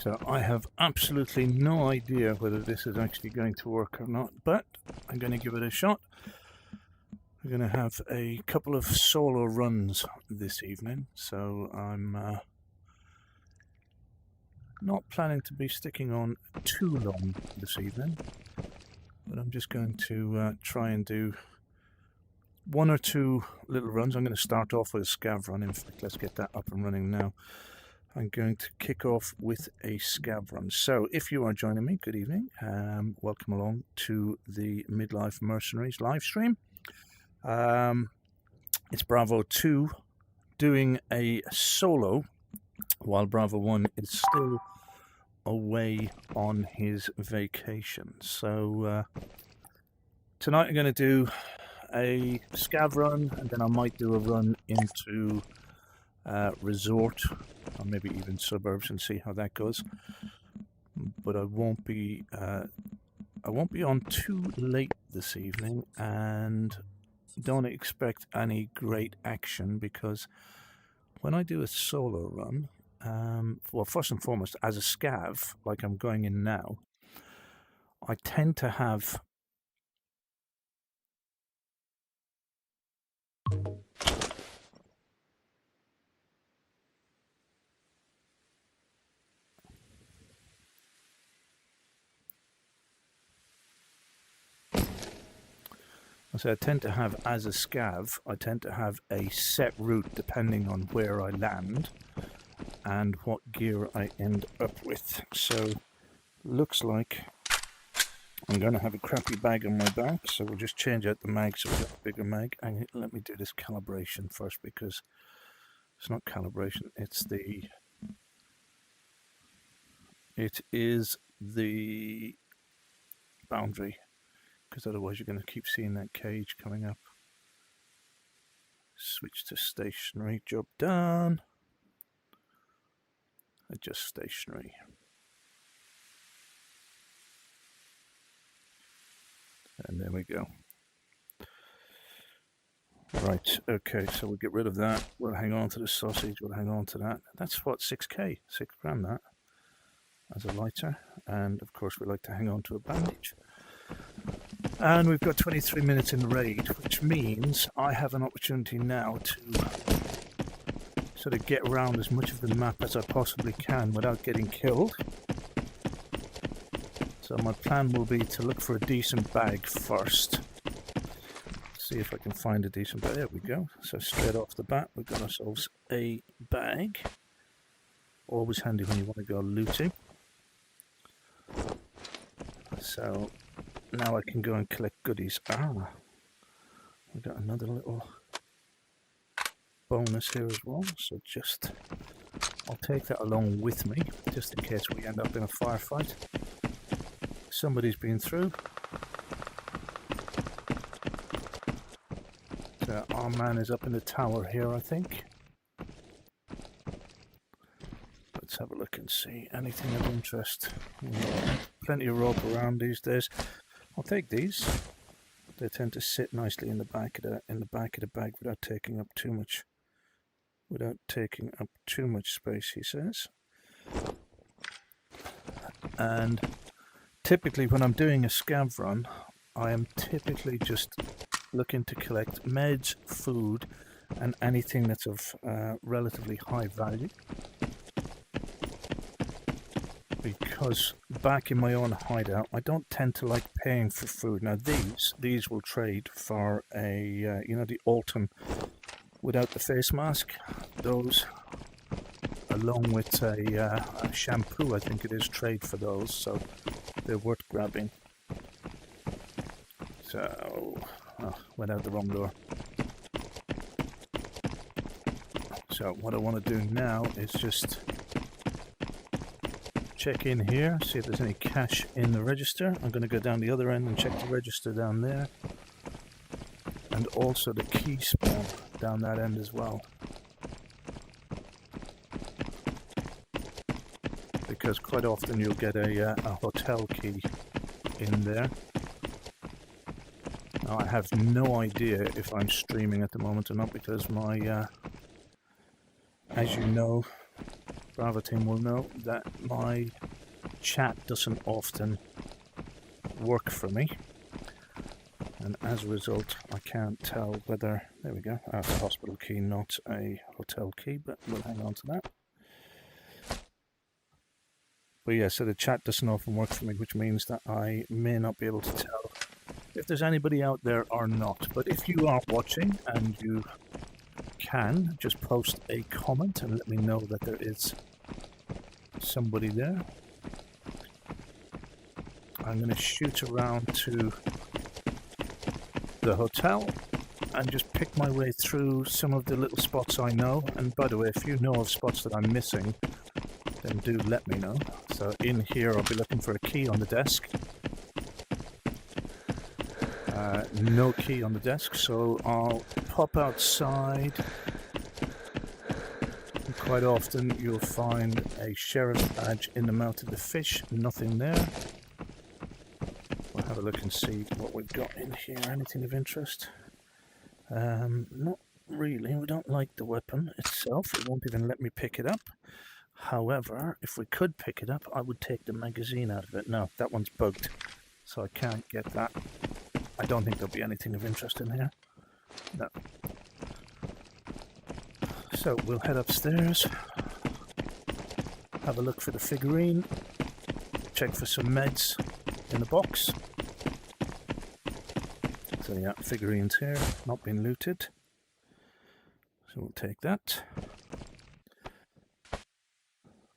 So I have absolutely no idea whether this is actually going to work or not, but I'm going to give it a shot. We're going to have a couple of solo runs this evening, so I'm not planning to be sticking on too long this evening, but I'm just going to try and do one or two little runs. I'm going to start off with a scav run. In fact, let's get that up and running now. I'm going to kick off with a scav run. So if you are joining me, good evening. Welcome along to the Midlife Mercenaries live stream. It's Bravo 2 doing a solo while Bravo 1 is still away on his vacation. So tonight I'm going to do a scav run, and then I might do a run into resort or maybe even suburbs and see how that goes. But I won't be on too late this evening, and don't expect any great action, because when I do a solo run, well, first and foremost, as a scav, like I'm going in now, I tend to have as a scav, I tend to have a set route depending on where I land and what gear I end up with. So looks like I'm going to have a crappy bag on my back, so we'll just change out the mag so we've got a bigger mag. And let me do this calibration first, because it's not calibration, it is the boundary, because otherwise you're going to keep seeing that cage coming up. Switch to stationary, job done. Adjust stationary. And there we go. Right, okay, so we'll get rid of that. We'll hang on to the sausage, we'll hang on to that. That's what, 6k, 6 grand that, as a lighter. And of course we like to hang on to a bandage. And we've got 23 minutes in the raid, which means I have an opportunity now to sort of get around as much of the map as I possibly can without getting killed. So my plan will be to look for a decent bag first. See if I can find a decent bag. There we go. So straight off the bat, we've got ourselves a bag. Always handy when you want to go looting. So now I can go and collect goodies. We've got another little bonus here as well. So I'll take that along with me, just in case we end up in a firefight. Somebody's been through. So our man is up in the tower here, I think. Let's have a look and see anything of interest. Plenty of rope around these days. I'll take these. They tend to sit nicely in the back of the bag without taking up too much space, he says. And typically when I'm doing a scav run, I am typically just looking to collect meds, food, and anything that's of relatively high value. Because back in my own hideout, I don't tend to like paying for food. Now these will trade for a, the Alton without the face mask. Those, along with a shampoo, I think it is, trade for those. So they're worth grabbing. So, went out the wrong door. So what I want to do now is just check in here, see if there's any cash in the register. I'm going to go down the other end and check the register down there. And also the key spawn down that end as well. Because quite often you'll get a hotel key in there. Now I have no idea if I'm streaming at the moment or not, because my, as you know, BRAVOTEAM will know that my chat doesn't often work for me, and as a result I can't tell whether, there we go, that's a hospital key, not a hotel key, but we'll hang on to that. But yeah, so the chat doesn't often work for me, which means that I may not be able to tell if there's anybody out there or not. But if you are watching and you can, just post a comment and let me know that there is somebody there. I'm going to shoot around to the hotel and just pick my way through some of the little spots I know. And by the way, if you know of spots that I'm missing, then do let me know. So in here I'll be looking for a key on the desk. No key on the desk, so I'll pop outside. And quite often you'll find a sheriff's badge in the mouth of the fish, nothing there. We'll have a look and see what we've got in here. Anything of interest? Not really. We don't like the weapon itself. It won't even let me pick it up. However, if we could pick it up, I would take the magazine out of it. No, that one's bugged, so I can't get that. I don't think there'll be anything of interest in here. No. So we'll head upstairs, have a look for the figurine, check for some meds in the box. So yeah, figurines here, not been looted. So we'll take that.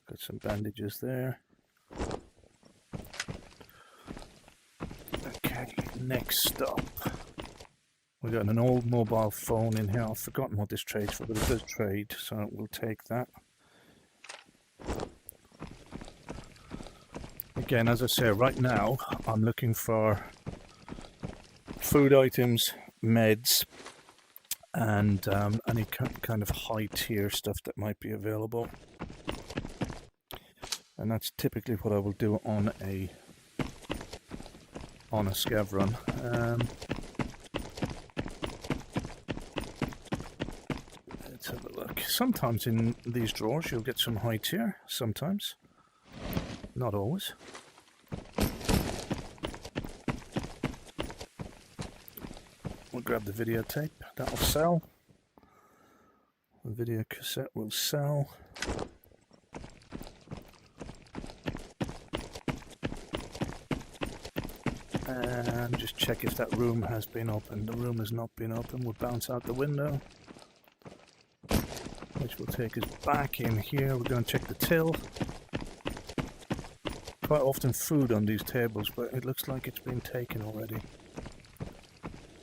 Got some bandages there. Okay, next stop. We've got an old mobile phone in here. I've forgotten what this trades for, but it does trade, so we'll take that. Again, as I say, right now I'm looking for food items, meds, and any kind of high tier stuff that might be available. And that's typically what I will do on a scav run. Let's have a look. Sometimes in these drawers you'll get some high tier, sometimes. Not always. We'll grab the videotape, that'll sell. The video cassette will sell. And just check if that room has been opened. The room has not been opened. We'll bounce out the window, which will take us back in here. We're going to check the till. Quite often food on these tables, but it looks like it's been taken already.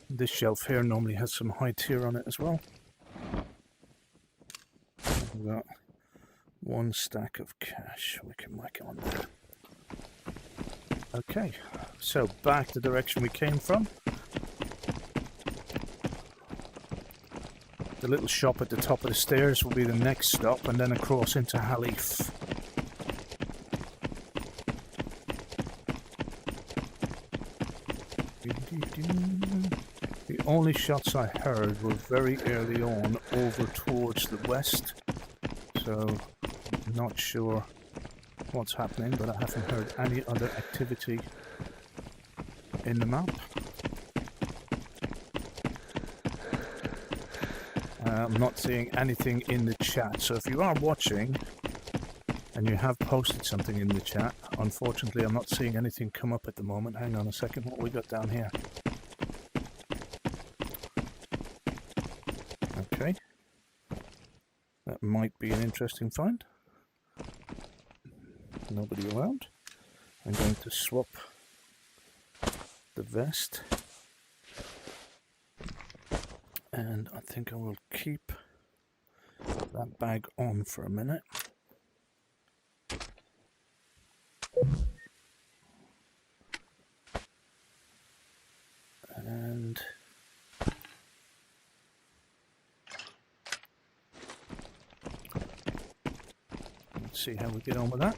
This shelf here normally has some high tier on it as well. We've got one stack of cash we can whack on there. Okay, so back the direction we came from. The little shop at the top of the stairs will be the next stop, and then across into Halif. The only shots I heard were very early on over towards the west, so not sure what's happening, but I haven't heard any other activity in the map. I'm not seeing anything in the chat, so if you are watching and you have posted something in the chat, unfortunately I'm not seeing anything come up at the moment. Hang on a second, what we got down here? Okay, that might be an interesting find. Nobody around. I'm going to swap the vest, and I think I will keep that bag on for a minute. And let's see how we get on with that.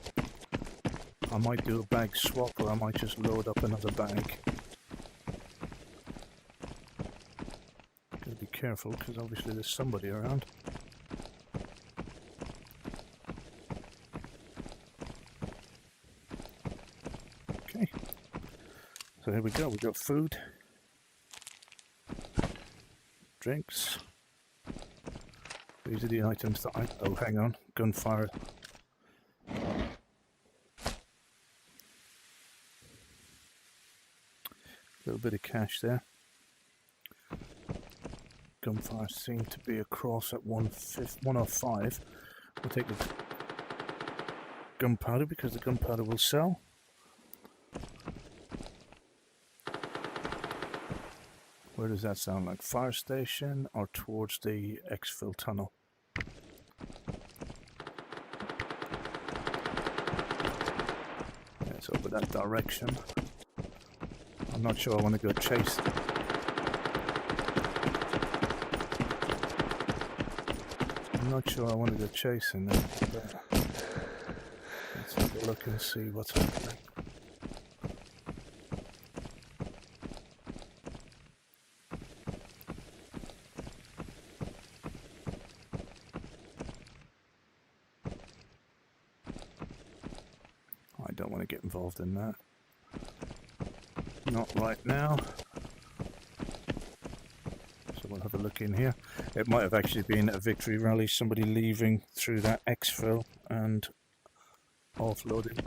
I might do a bag swap, or I might just load up another bag. Gotta be careful, because obviously there's somebody around. So here we go, we got food, drinks. These are the items that I... Oh, hang on, gunfire. A little bit of cash there. Gunfire seemed to be across at 105. We'll take the gunpowder because the gunpowder will sell. Where does that sound like? Fire station or towards the exfil tunnel? It's over that direction. I'm not sure I want to go chase. I'm not sure I want to go chasing them. Let's have a look and see what's happening. I don't want to get involved in that. Not right now. So we'll have a look in here. It might have actually been a victory rally, somebody leaving through that exfil and offloading.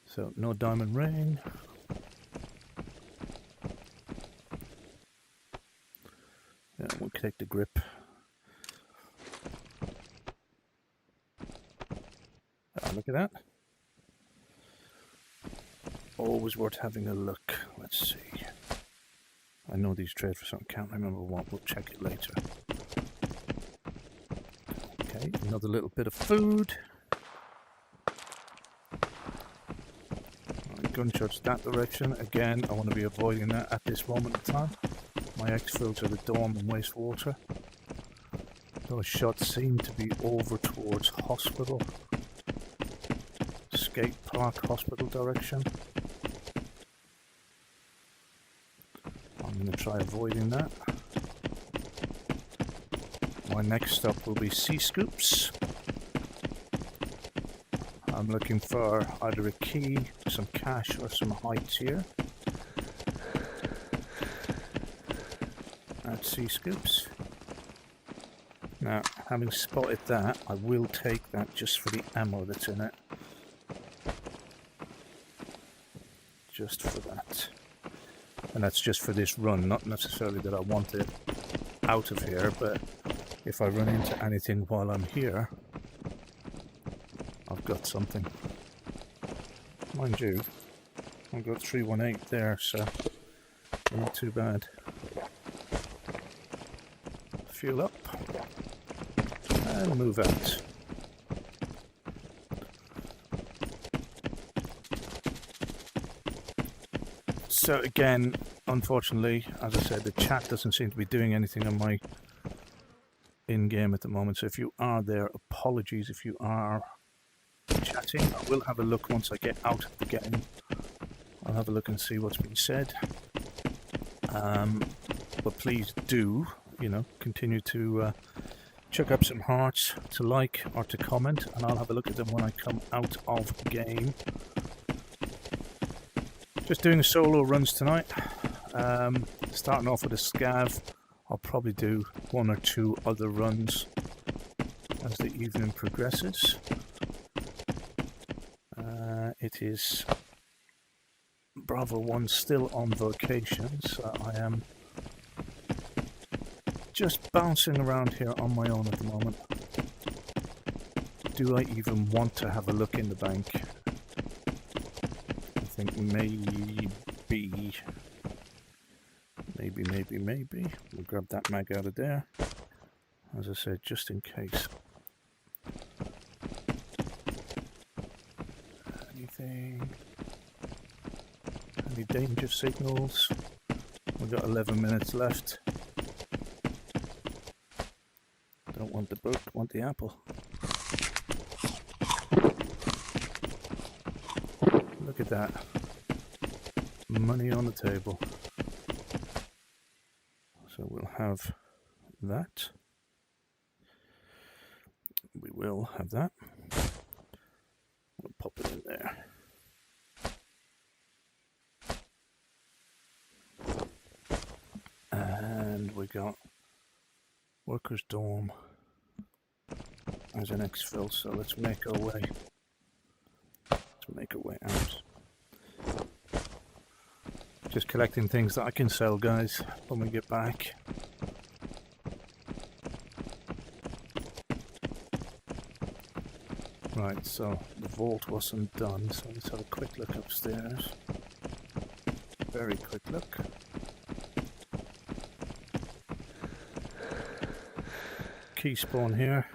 So no diamond ring. Yeah, we'll take the grip. Look at that. Always worth having a look. Let's see. I know these trade for something, can't remember what, we'll check it later. Okay, another little bit of food. Right, gunshots that direction. Again, I want to be avoiding that at this moment in time. My exfils are the dorm and wastewater. Those shots seem to be over towards hospital. Skate park hospital direction. I'm going to try avoiding that. My next stop will be sea scoops. I'm looking for either a key, some cash or some heights here. At sea scoops. Now, having spotted that, I will take that just for the ammo that's in it. Just for that. And that's just for this run, not necessarily that I want it out of here, but if I run into anything while I'm here, I've got something. Mind you, I've got 318 there, so not too bad. Fuel up and move out. So again, unfortunately, as I said, the chat doesn't seem to be doing anything on my in-game at the moment. So if you are there, apologies if you are chatting. I will have a look once I get out of the game. I'll have a look and see what's been said. But please do, you know, continue to chuck up some hearts, to like or to comment, and I'll have a look at them when I come out of the game. Just doing solo runs tonight. Starting off with a scav. I'll probably do one or two other runs as the evening progresses. It is Bravo 1 still on vacation, so I am just bouncing around here on my own at the moment. Do I even want to have a look in the bank? I think maybe. We'll grab that mag out of there. As I said, just in case. Anything? Any danger signals? We've got 11 minutes left. Don't want the book, want the apple. Look at that. Money on the table. So we'll have that. We will have that. We'll pop it in there. got? Workers' dorm as an exfil, so let's make our way. Let's make our way out. Just collecting things that I can sell, guys, when we get back. Right, so the vault wasn't done, so let's have a quick look upstairs. Very quick look. Key spawn here.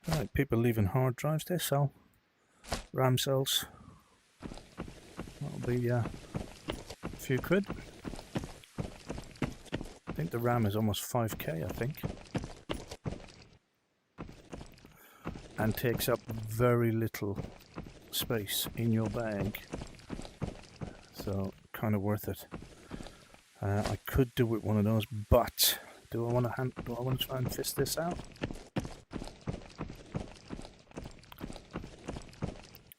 Right, people leaving hard drives. They sell RAM cells. That'll be a few quid. I think the RAM is almost 5k, I think. And takes up very little space in your bag. So, kind of worth it. I could do with one of those, but do I want to try and fist this out?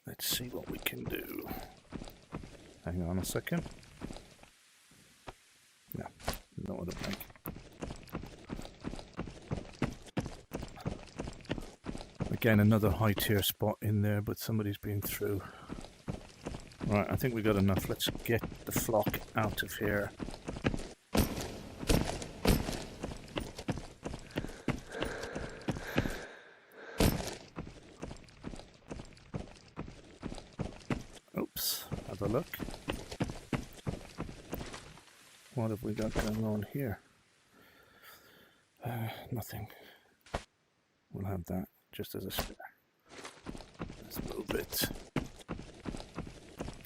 Let's see what we can do. Hang on a second. No, not what I think. Again, another high tier spot in there, but somebody's been through. Right, I think we got enough. Let's get the flock out of here. Oops, have a look. What have we got going on here? Nothing. We'll have that just as a spare. Let's move it.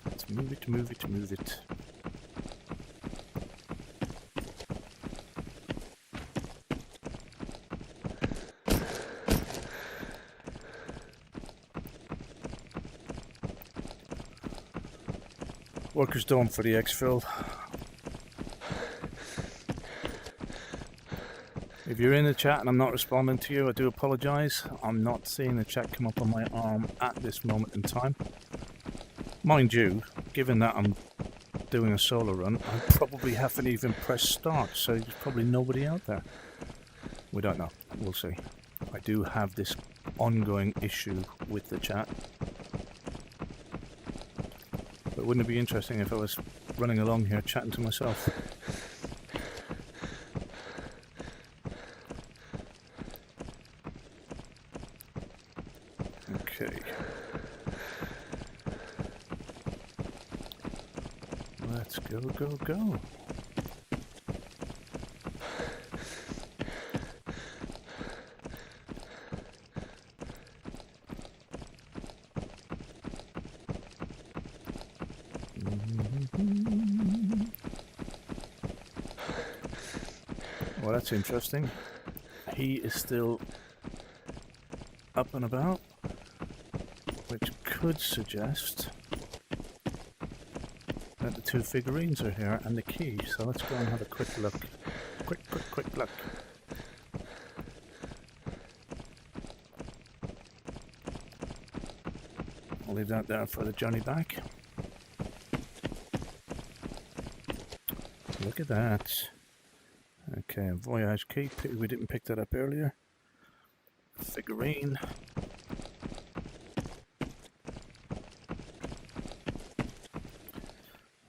Let's move it, move it, move it. Workers done for the exfil. If you're in the chat and I'm not responding to you, I do apologise. I'm not seeing the chat come up on my arm at this moment in time. Mind you, given that I'm doing a solo run, I probably haven't even pressed start, so there's probably nobody out there. We don't know. We'll see. I do have this ongoing issue with the chat. But wouldn't it be interesting if I was running along here chatting to myself? Okay. Let's go, go, go. Well, that's interesting. He is still up and about, which could suggest that the two figurines are here and the key. So let's go and have a quick look. Quick look. I'll leave that there for the journey back. Look at that. Okay, a voyage key. We didn't pick that up earlier. Figurine.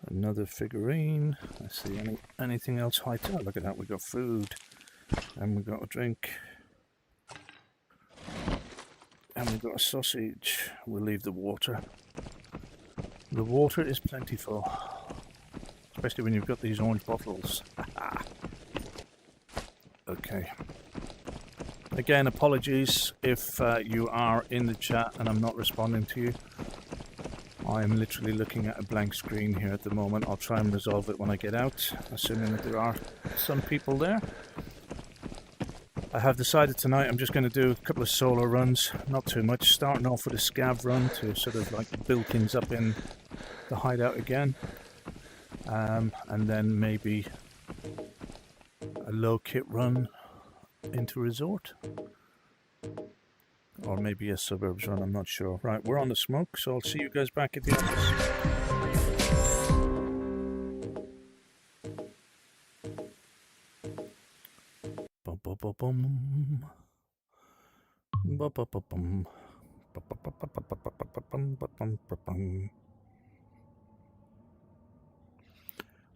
Another figurine. Let's see, anything else high tech? Look at that, we got food. And we got a drink. And we got a sausage. We'll leave the water. The water is plentiful. Especially when you've got these orange bottles. Okay. Again, apologies if you are in the chat and I'm not responding to you. I'm literally looking at a blank screen here at the moment. I'll try and resolve it when I get out, assuming that there are some people there. I have decided tonight I'm just going to do a couple of solo runs, not too much, starting off with a scav run to sort of like build things up in the hideout again. And then maybe a low kit run into resort, or maybe a suburbs run, I'm not sure. Right, we're on the smoke, so I'll see you guys back at the office. Ba-ba-bum. Ba-ba-ba-bum. Ba-ba-ba-ba-ba-ba-ba-bum.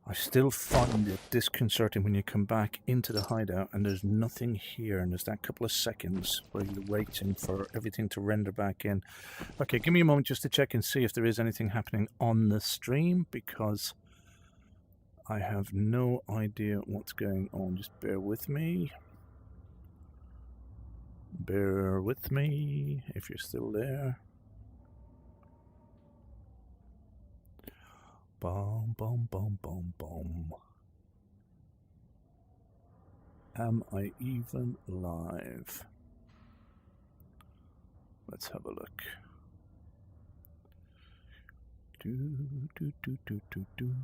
I still find it disconcerting when you come back into the hideout and there's nothing here, and there's that couple of seconds where you're waiting for everything to render back in. Okay, give me a moment just to check and see if there is anything happening on the stream, because I have no idea what's going on. Just bear with me. Bear with me if you're still there. Bom, bom, bom, bom, bom. Am I even live? Let's have a look. Do, do, do, do, do, do.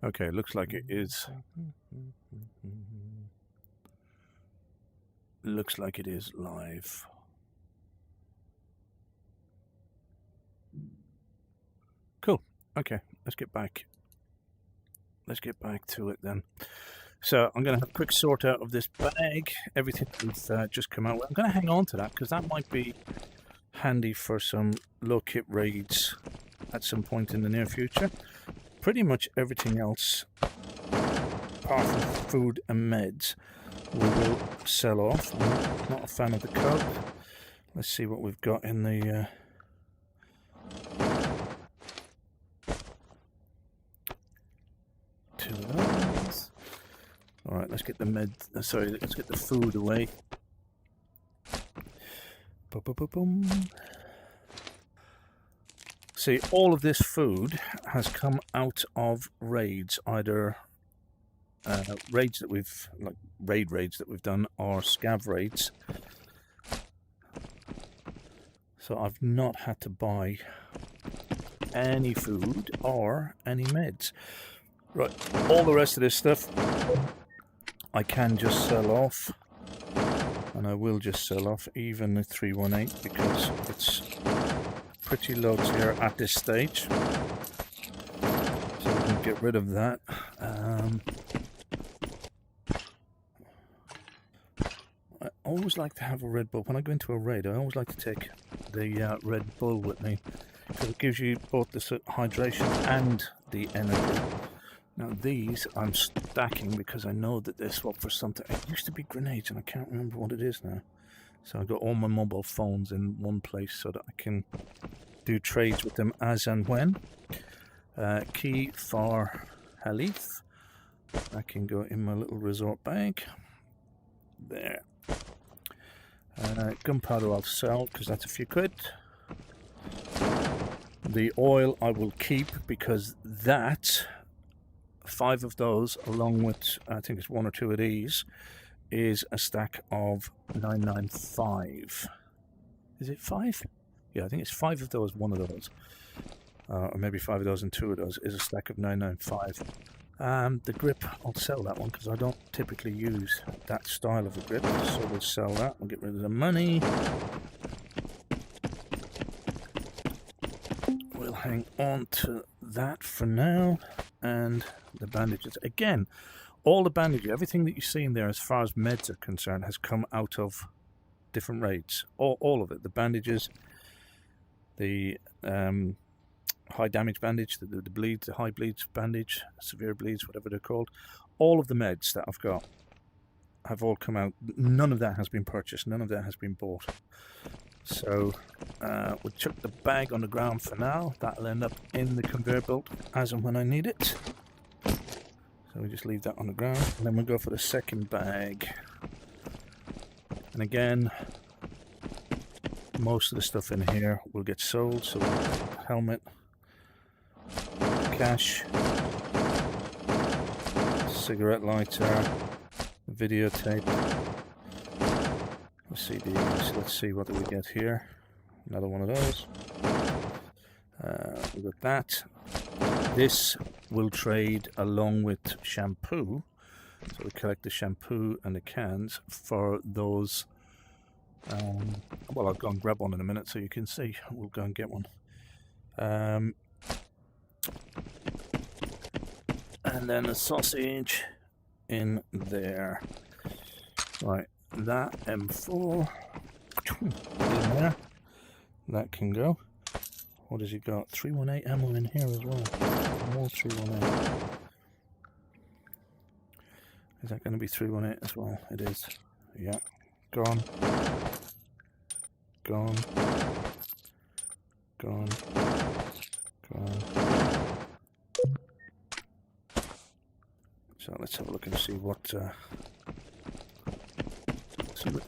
Okay, looks like it is. Looks like it is live. Cool. Okay, let's get back. Let's get back to it then. So I'm going to have a quick sort out of this bag. Everything that's just come out. I'm going to hang on to that because that might be handy for some low kit raids at some point in the near future. Pretty much everything else, apart from food and meds, we will sell off. I'm not a fan of the coke. Let's see what we've got in the... two of those. Alright, let's get the let's get the food away. Boom. See, all of this food has come out of raids, either raids that we've, like raids that we've done, or scav raids. So I've not had to buy any food or any meds. Right, all the rest of this stuff I can just sell off, and I will just sell off even the 318 because it's pretty low tier at this stage, so we can get rid of that. I always like to have a Red Bull when I go into a raid. I always like to take the Red Bull with me because it gives you both the hydration and the energy. Now these I'm stacking because I know that they're swapped for something. It used to be grenades and I can't remember what it is now. So I've got all my mobile phones in one place so that I can do trades with them as and when. Key for Halith. I can go in my little resort bag. There. Gunpowder I'll sell because that's a few quid. The oil I will keep because that... 5 of those, along with I think it's 1 or 2 of these, is a stack of 995. Is it 5? Yeah, I think it's 5 of those, 1 of those, or maybe 5 of those and 2 of those is a stack of 995. The grip, I'll sell that one because I don't typically use that style of a grip, so we'll sell that. We'll get rid of the money. We'll hang on to that for now. And the bandages. Again, all the bandages, everything that you see in there as far as meds are concerned has come out of different raids. All of it. The bandages, the high damage bandage, the bleeds, the high bleeds bandage, severe bleeds, whatever they're called. All of the meds that I've got have all come out. None of that has been purchased. None of that has been bought. So we'll chuck the bag on the ground for now. That'll end up in the conveyor belt as and when I need it. So we just leave that on the ground, and then we'll go for the second bag. And again, most of the stuff in here will get sold. So helmet, cash, cigarette lighter, videotape, CDs. Let's see what do we get here. Another one of those. We got that. This will trade along with shampoo. So we collect the shampoo and the cans for those. Well, I'll go and grab one in a minute so you can see. We'll go and get one. And then the sausage in there. Right, that M4 in there. That can go. What has he got? 318 ammo in here as well. More 318. Is that going to be 318 as well? It is. Yeah. Gone. Gone. Gone. Gone. So let's have a look and see what the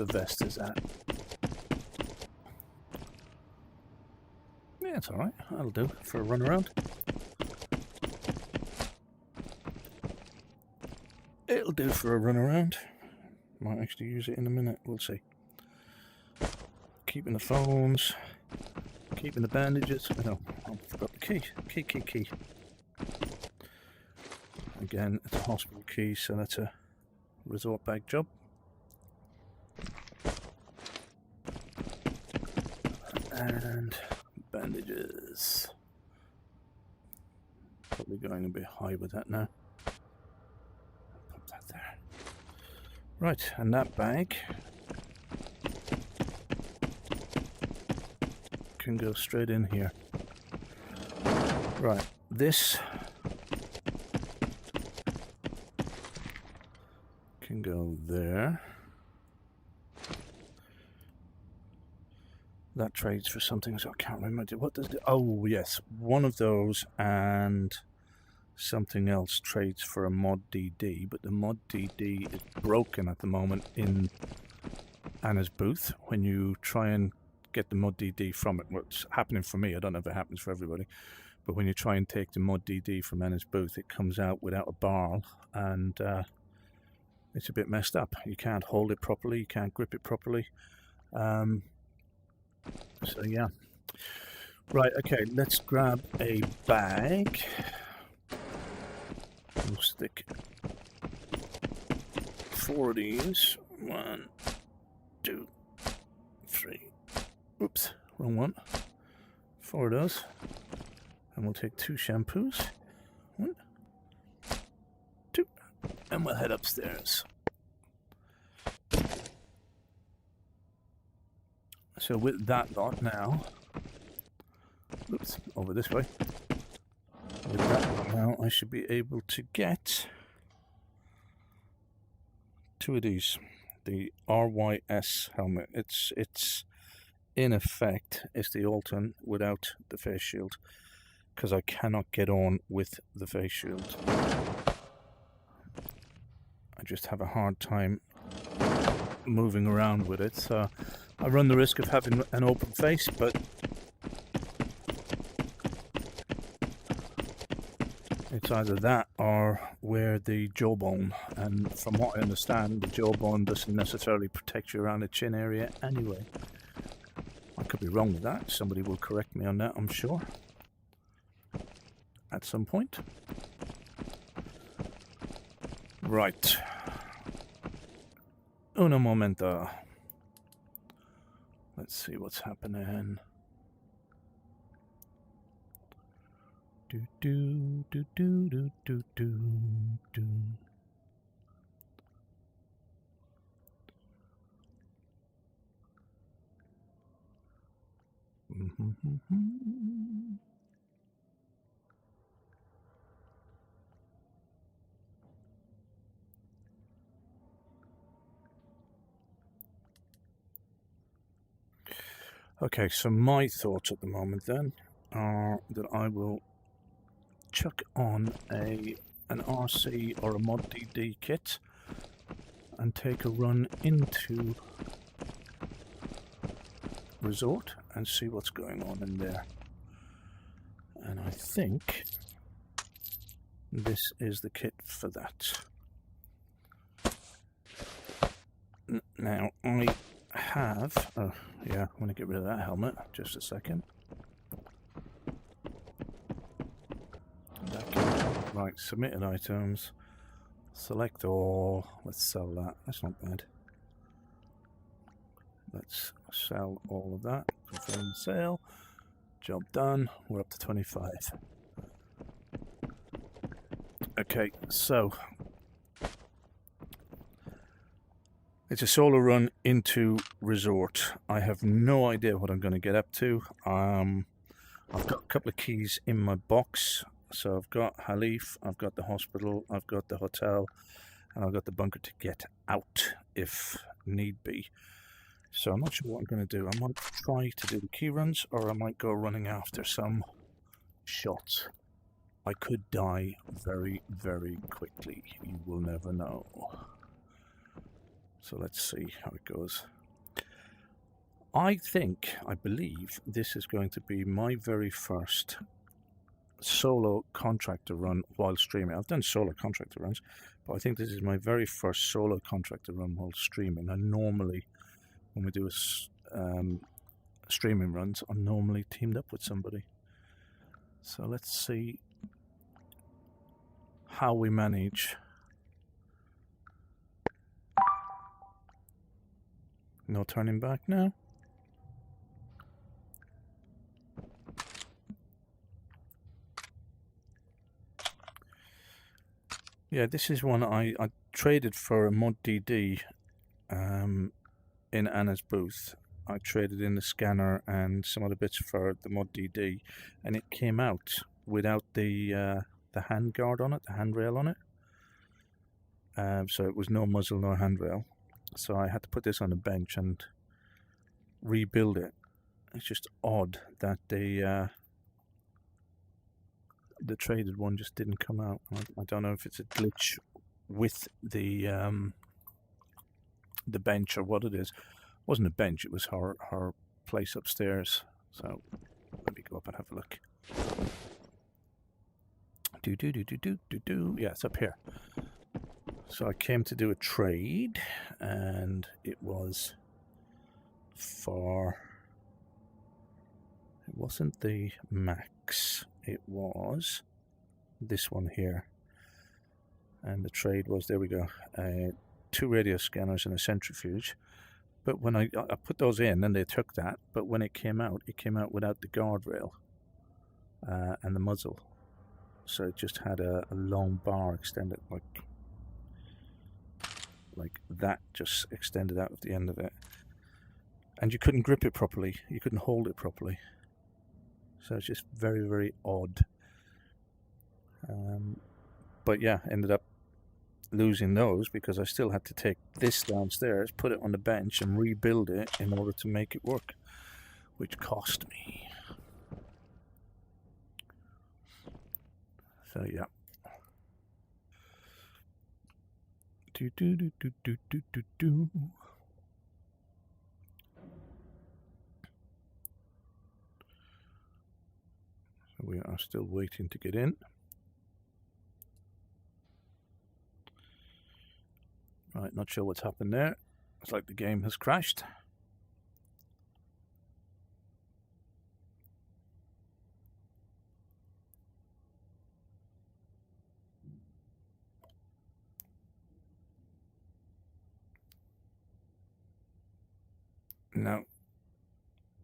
vest is at. Yeah, it's alright. That'll do for a run around. It'll do for a run around. Might actually use it in a minute. We'll see. Keeping the phones. Keeping the bandages. Oh, I forgot the key. Key. Again, it's a hospital key, so that's a resort bag job. And bandages. Probably going a bit high with that now. Pop that there. Right, and that bag can go straight in here. Right, this can go there. That trades for something, so I can't remember. What does it? Oh, yes, one of those and something else trades for a mod DD, but the mod DD is broken at the moment in Anna's booth. When you try and get the mod DD from it, what's happening for me, I don't know if it happens for everybody, but when you try and take the mod DD from Anna's booth, it comes out without a barrel, and it's a bit messed up. You can't hold it properly, you can't grip it properly. So yeah. Right, okay, let's grab a bag. We'll stick 4 of these. 1, 2, 3. Oops, wrong one. 4 of those. And we'll take 2 shampoos. 1, 2. And we'll head upstairs. So with that lot now, oops, over this way. With that lot now, I should be able to get 2 of these. The RYS helmet. It's in effect, it's the Alton without the face shield, because I cannot get on with the face shield. I just have a hard time moving around with it, so I run the risk of having an open face, but it's either that or wear the jawbone, and from what I understand, the jawbone doesn't necessarily protect you around the chin area anyway. I could be wrong with that. Somebody will correct me on that, I'm sure, at some point. Right. Uno momento. Let's see what's happening. Do do do do do do do do. Okay, so my thoughts at the moment then are that I will chuck on an RC or a mod DD kit and take a run into Resort and see what's going on in there. And I think this is the kit for that. Now, I have... Oh, yeah, I'm going to get rid of that helmet. Just a second. Right, submitted items. Select all. Let's sell that. That's not bad. Let's sell all of that. Confirm sale. Job done. We're up to 25. Okay, so it's a solo run into resort. I have no idea what I'm going to get up to. I've got a couple of keys in my box. So I've got Halif, I've got the hospital, I've got the hotel, and I've got the bunker to get out if need be. So I'm not sure what I'm going to do. I might try to do the key runs, or I might go running after some shots. I could die very, very quickly. You will never know. So let's see how it goes. I believe this is going to be my very first solo contractor run while streaming. I've done solo contractor runs, but I think this is my very first solo contractor run while streaming. And normally, when we do streaming runs, I'm normally teamed up with somebody. So let's see how we manage. No turning back now. Yeah, this is one I traded for a mod DD in Anna's booth. I traded in the scanner and some other bits for the mod DD, and it came out without the hand guard on it, the handrail on it. So it was no muzzle, no handrail. So I had to put this on the bench and rebuild it. It's just odd that the traded one just didn't come out. I don't know if it's a glitch with the bench or what it is. It wasn't a bench, it was her place upstairs. So let me go up and have a look. Yeah, it's up here. So I came to do a trade, and it was for... It wasn't the max, it was this one here. And the trade was, there we go, 2 radio scanners and a centrifuge. But when I put those in, and they took that, but when it came out without the guardrail and the muzzle. So it just had a long bar extended, like that, just extended out of the end of it. And you couldn't grip it properly, you couldn't hold it properly. So it's just very, very odd. But yeah, ended up losing those because I still had to take this downstairs, put it on the bench and rebuild it in order to make it work, which cost me. So yeah. So we are still waiting to get in. Right, not sure what's happened there. It's like the game has crashed. Now,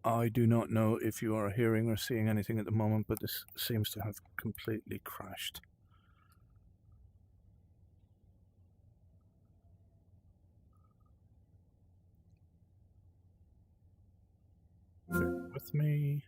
I do not know if you are hearing or seeing anything at the moment, but this seems to have completely crashed. Bear with me.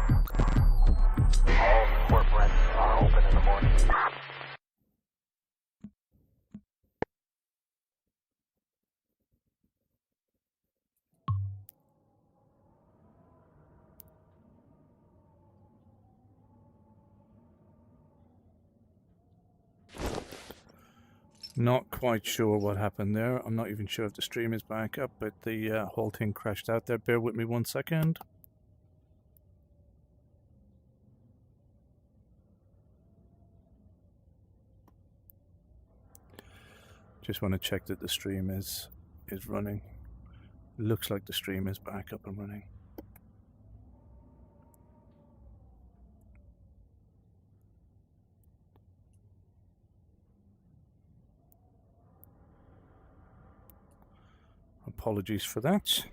All support branches are open in the morning. Not quite sure what happened there. I'm not even sure if the stream is back up, but the whole thing crashed out there. Bear with me 1 second. Just want to check that the stream is running. Looks like the stream is back up and running. Apologies for that.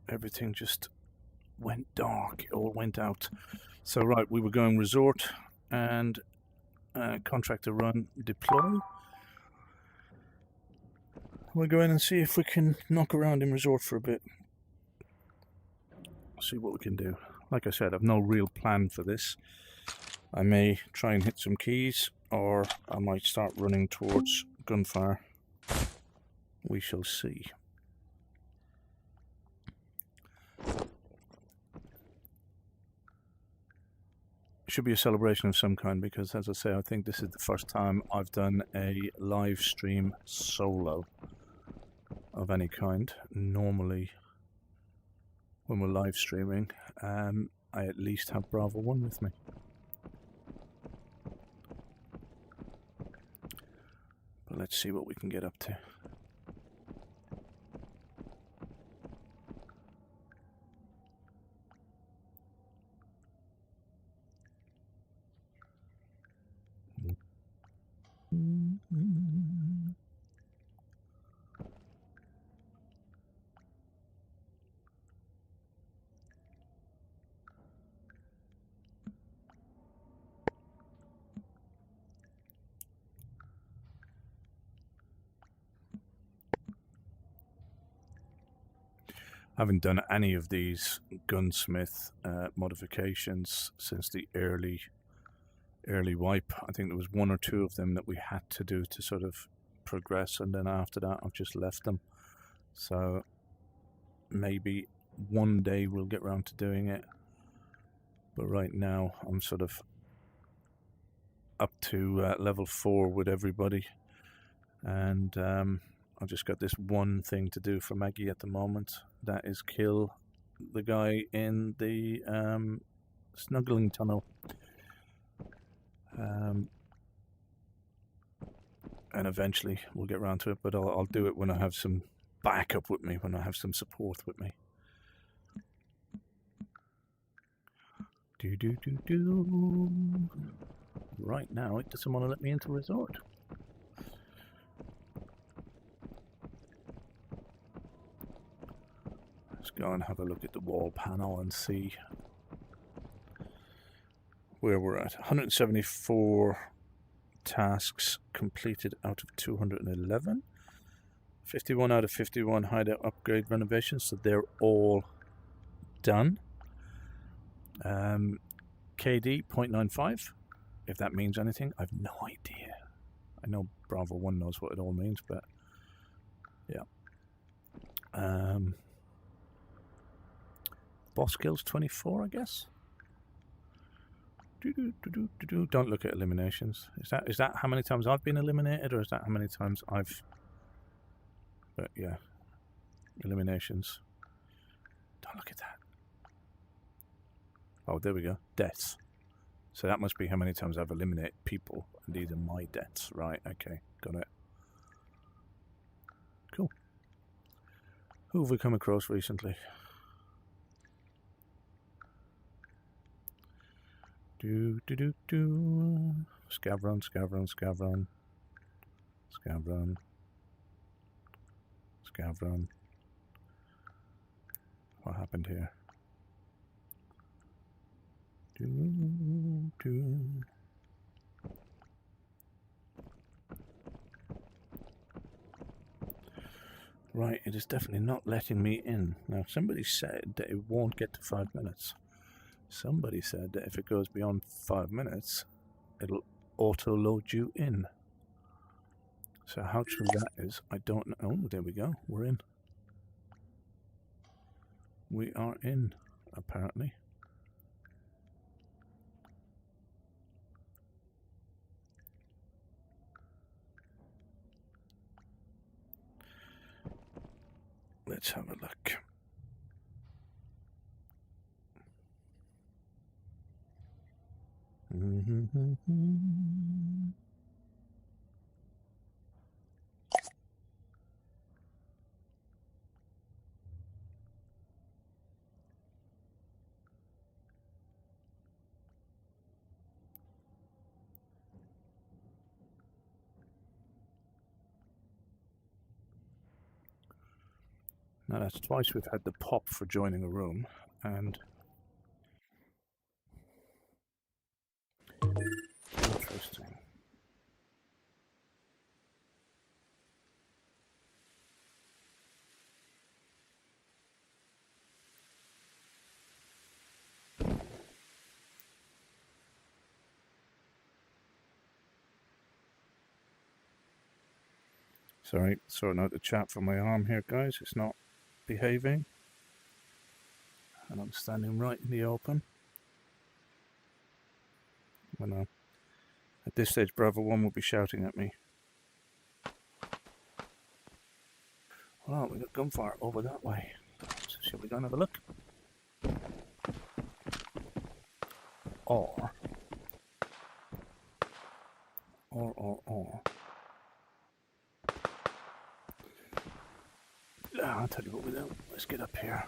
Everything just went dark, it all went out. So right, we were going resort and contractor run deploy. We'll go in and see if we can knock around in resort for a bit. See what we can do. Like I said, I've no real plan for this. I may try and hit some keys, or I might start running towards gunfire. We shall see. Should be a celebration of some kind, because as I say, I think this is the first time I've done a live stream solo of any kind. Normally when we're live streaming, I at least have Bravo 1 with me. But let's see what we can get up to. I haven't done any of these gunsmith modifications since the early wipe. I think there was 1 or 2 of them that we had to do to sort of progress, and then after that I've just left them. So maybe one day we'll get around to doing it, but right now I'm sort of up to level 4 with everybody, and I've just got this one thing to do for Maggie at the moment. That is kill the guy in the snuggling tunnel. And eventually we'll get around to it, but I'll do it when I have some backup with me, when I have some support with me. Right now it doesn't want to let me into resort. Let's go and have a look at the wall panel and see where we're at. 174 tasks completed out of 211. 51 out of 51 hideout upgrade renovations, so they're all done. KD 0.95, if that means anything. I've no idea. I know Bravo 1 knows what it all means, but yeah. Boss kills 24, I guess. Don't look at eliminations. Is that how many times I've been eliminated, or is that how many times I've... But yeah, eliminations. Don't look at that. Oh, there we go. Deaths. So that must be how many times I've eliminated people, and these are my deaths. Right, okay, got it. Cool. Who have we come across recently? Scavron. What happened here? Right, it is definitely not letting me in. Now, somebody said that it won't get to 5 minutes. Somebody said that if it goes beyond 5 minutes, it'll auto-load you in. So how true that is, I don't know. Oh, there we go. We're in. We are in, apparently. Let's have a look. Now that's twice we've had the pop for joining a room, and interesting. Sorry, sorting out the chat from my arm here, guys. It's not behaving. And I'm standing right in the open. When at this stage, Bravo 1 will be shouting at me. Well, we got gunfire over that way. So shall we go and have a look? Or. I'll tell you what we do. Let's get up here.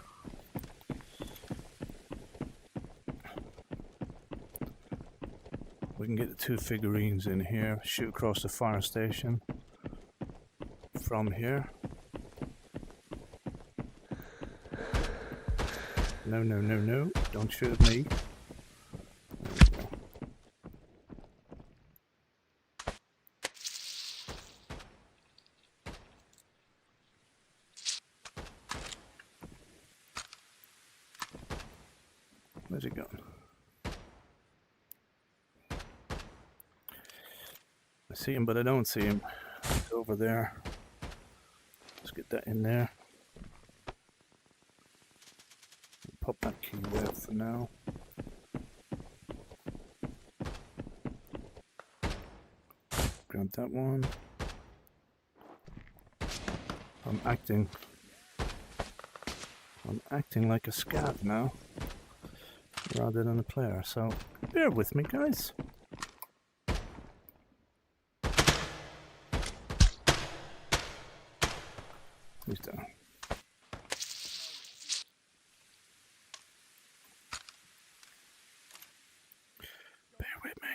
We can get the two figurines in here, shoot across the fire station from here. No, no, no, no. Don't shoot at me. Where's it going? I see him, but I don't see him. It's over there. Let's get that in there. Pop that key there for now. Grab that one. I'm acting like a scav now, rather than a player, so bear with me, guys. Who's down? Bear with me.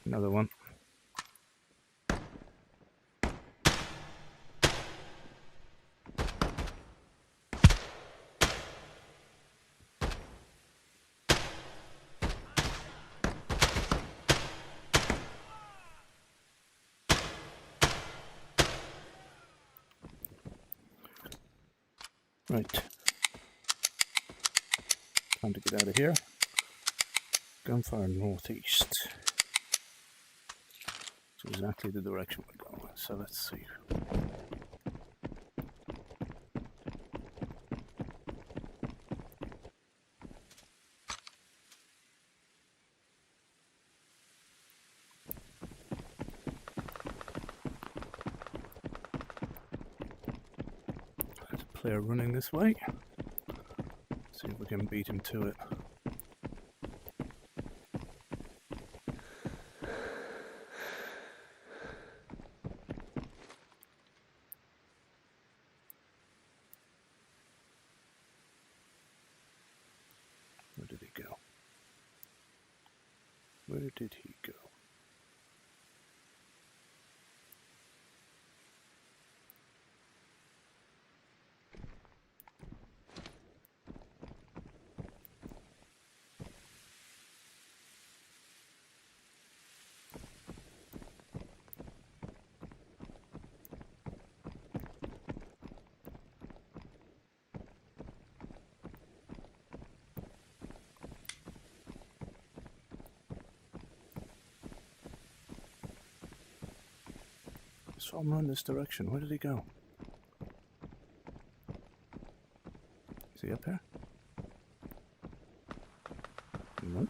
Another one. Right. Time to get out of here. Gunfire northeast. It's exactly the direction we're going. So let's see. There's a player running this way. See if we can beat him to it. Where did he go? Where did he go? saw him run this direction. Where did he go? Is he up here? Nope.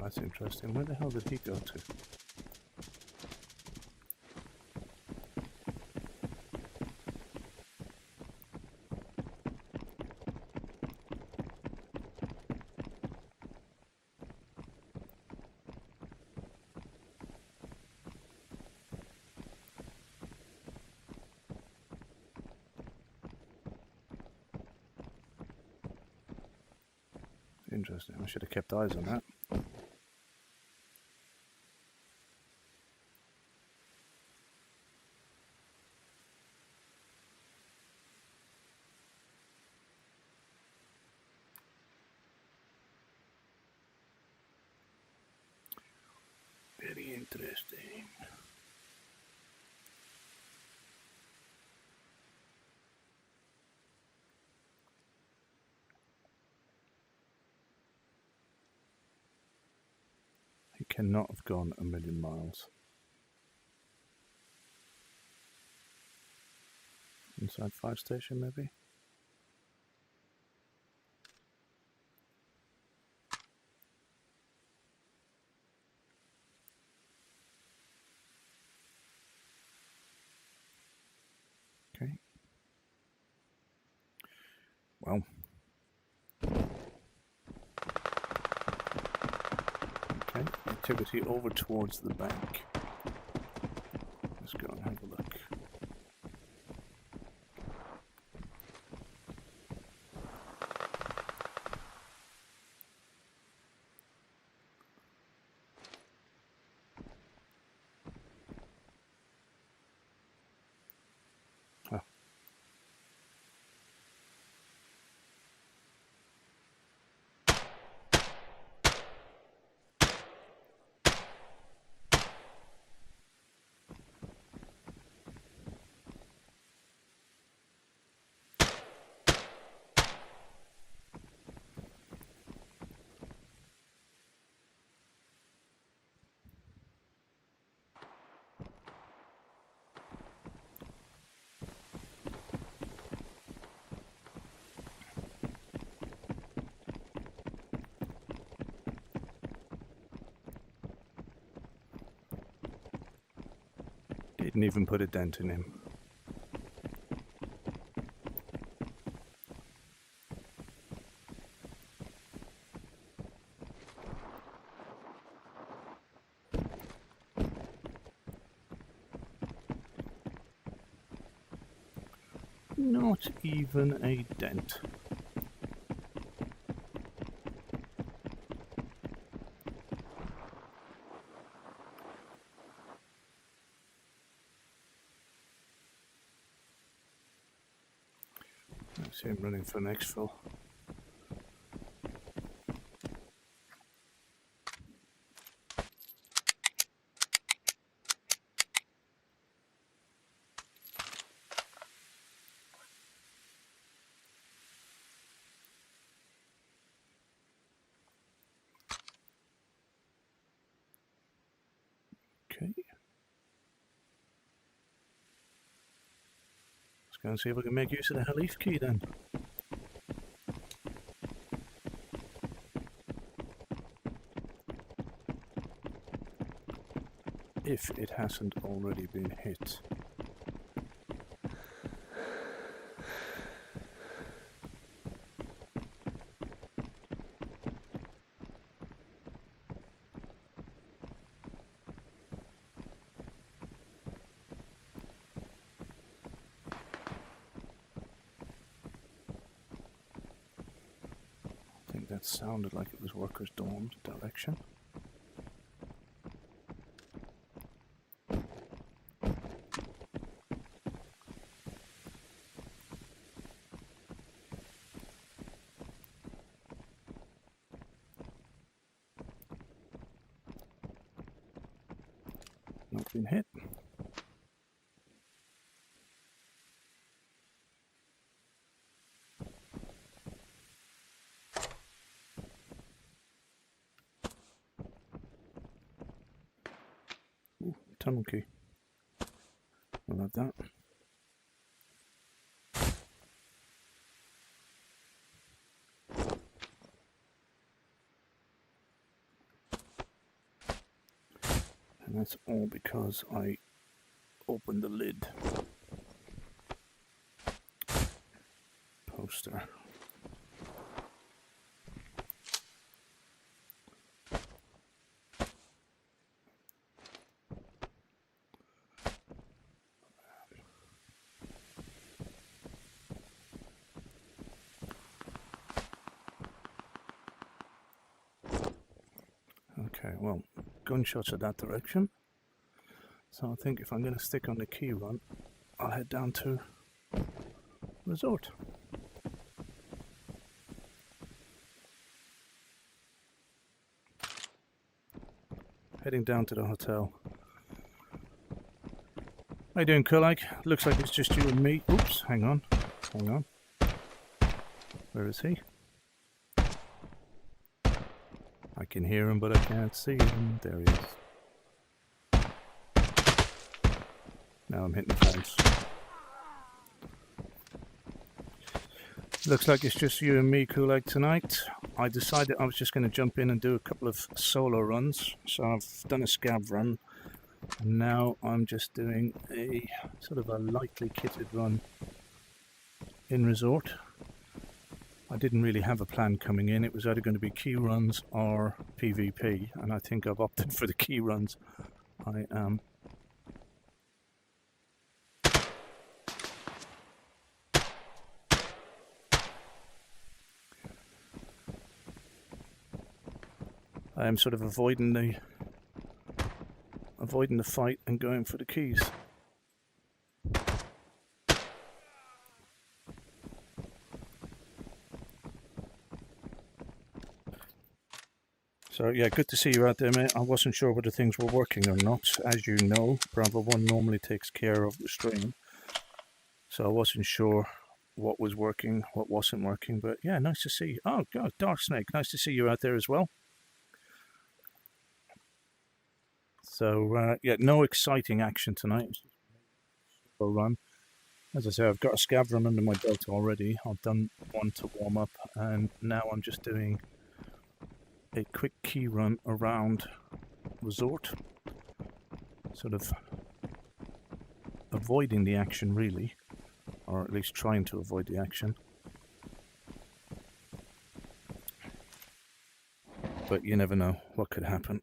That's interesting. Where the hell did he go to? Interesting. I should have kept eyes on that. Very interesting. He cannot have gone 1,000,000 miles. Inside fire station, maybe? Okay. Well. Okay, activity over towards the bank. Let's go and have a look. Oh. Didn't even put a dent in him. Not even a dent. I see him running for an exfil. Okay. Let's go and see if we can make use of the Halif key then. If it hasn't already been hit. That sounded like it was Workers' Dorm direction. Not been hit. Ooh, tunnel key. I'll have that. And that's all because I opened the lid. Poster. Okay, well, gunshots are that direction. So I think if I'm going to stick on the key run, I'll head down to Resort. Heading down to the hotel. How you doing, Kulak? Looks like it's just you and me. Oops, hang on. Hang on. Where is he? I can hear him, but I can't see him. There he is. Now I'm hitting the fence. Looks like it's just you and me, Kulak, tonight. I decided I was just going to jump in and do a couple of solo runs. So I've done a scav run. And now I'm just doing a sort of a lightly kitted run in Resort. I didn't really have a plan coming in. It was either going to be key runs or PvP, and I think I've opted for the key runs. I am sort of avoiding the fight and going for the keys. So yeah, good to see you out there, mate. I wasn't sure whether things were working or not. As you know, Bravo 1 normally takes care of the stream. So I wasn't sure what was working, what wasn't working. But yeah, nice to see you. Oh, God, Dark Snake, nice to see you out there as well. So yeah, no exciting action tonight. Run. As I say, I've got a scav run under my belt already. I've done one to warm up, and now I'm just doing a quick key run around Resort, sort of avoiding the action really, or at least trying to avoid the action. But you never know what could happen.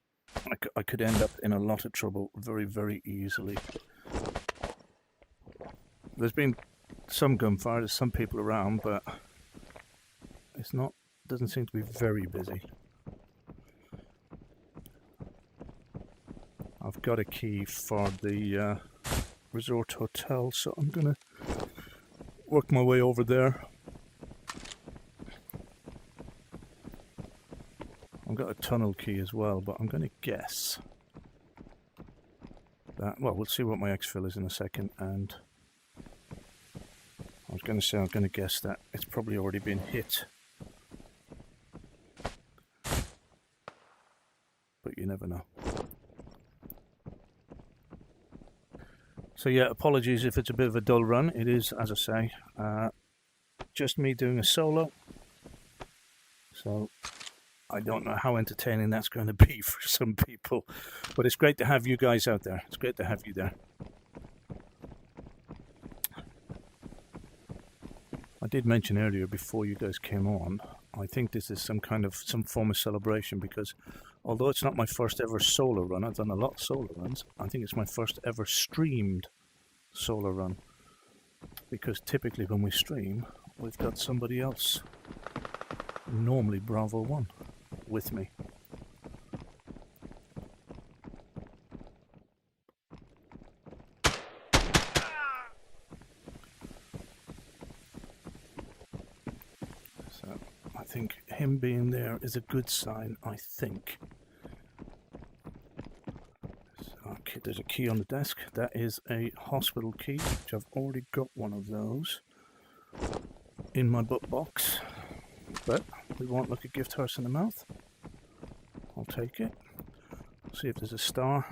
I could end up in a lot of trouble very, very easily. There's been some gunfire, there's some people around, but it's not, doesn't seem to be very busy. I've got a key for the Resort Hotel, so I'm gonna work my way over there. I've got a tunnel key as well, but I'm gonna guess that, well, we'll see what my exfil is in a second, and I was gonna say I'm gonna guess that it's probably already been hit. But you never know. So yeah, apologies if it's a bit of a dull run. It is, as I say, just me doing a solo. So I don't know how entertaining that's going to be for some people. But it's great to have you guys out there. It's great to have you there. I did mention earlier before you guys came on, I think this is some form of celebration, because although it's not my first ever solo run, I've done a lot of solo runs, I think it's my first ever streamed solo run. Because typically when we stream, we've got somebody else normally Bravo 1 with me. So I think him being there is a good sign, I think. Okay, there's a key on the desk. That is a hospital key, which I've already got one of those in my book box. But we won't look a gift horse in the mouth. I'll take it. See if there's a star.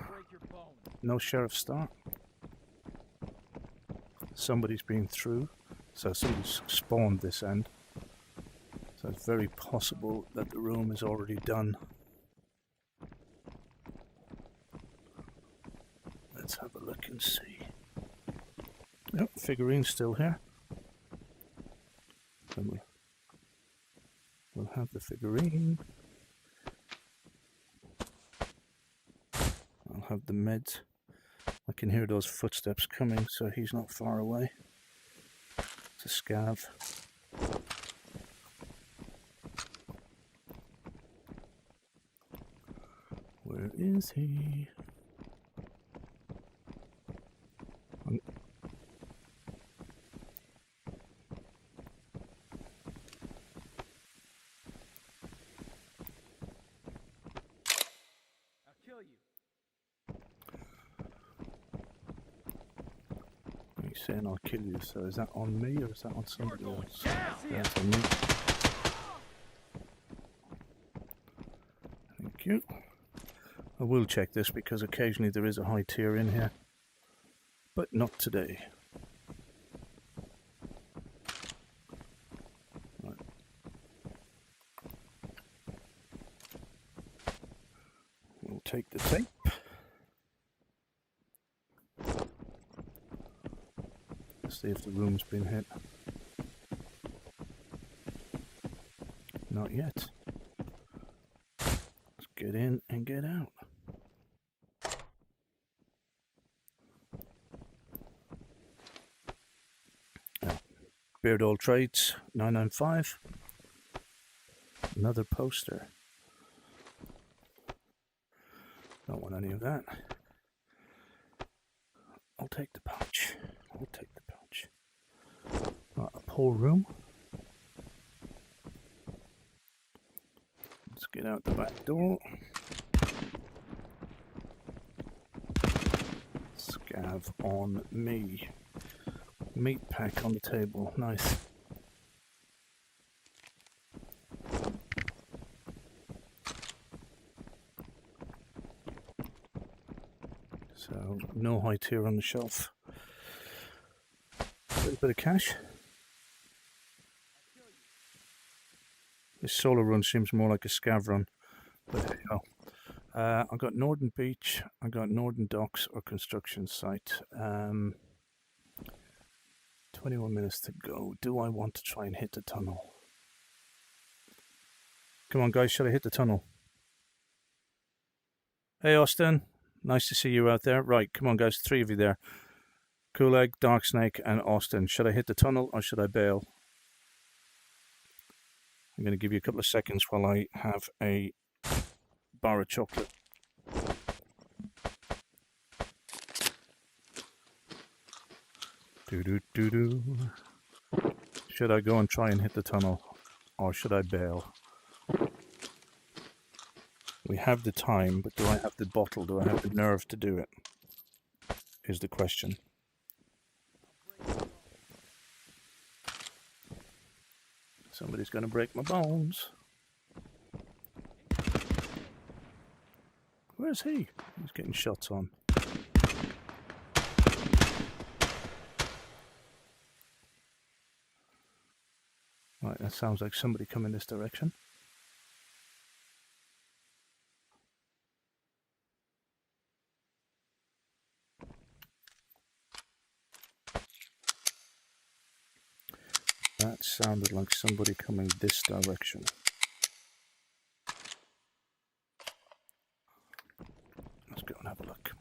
No sheriff's star. Somebody's been through, so somebody's spawned this end. So it's very possible that the room is already done. Let's have a look and see. Yep, figurine's still here. And we'll have the figurine. I'll have the meds. I can hear those footsteps coming, so he's not far away. It's a scav. Where is he? He's saying I'll kill you, so is that on me or is that on somebody else? Yeah, it's on me. Thank you. I will check this because occasionally there is a high tier in here, but not today. Right. We'll take the tape. See if the room's been hit. Not yet. Let's get in and get out. Beard All Trades 995. Another poster. Don't want any of that. I'll take the pouch. I'll take the pouch. Right, a poor room. Let's get out the back door. Scav on me. Meat pack on the table. Nice. So, no high tier on the shelf. A little bit of cash. This solo run seems more like a scav run, but there you go. I've got Northern Beach, I've got Northern Docks or construction site. 21 minutes to go. Do I want to try and hit the tunnel? Come on guys, shall I hit the tunnel? Hey Austin, nice to see you out there. Right, come on guys, 3 of you there. Kool-Egg, Dark Snake and Austin. Should I hit the tunnel or should I bail? I'm going to give you a couple of seconds while I have a bar of chocolate. Do-do-do-do. Should I go and try and hit the tunnel or should I bail? We have the time, but do I have the bottle? Do I have the nerve to do it? Is the question. Somebody's going to break my bones. Where's he? He's getting shots on. Right, that sounds like somebody coming this direction. That sounded like somebody coming this direction. Let's go and have a look.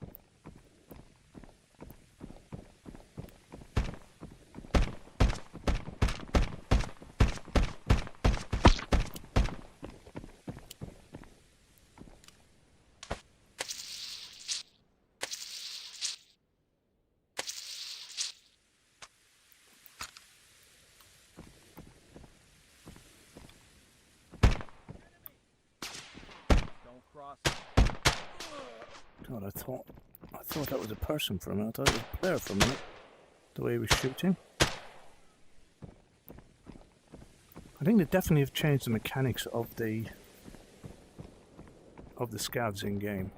God, I thought that was a person for a minute. I thought it was a player for a minute. The way he was shooting. I think they definitely have changed the mechanics of the scavs in game.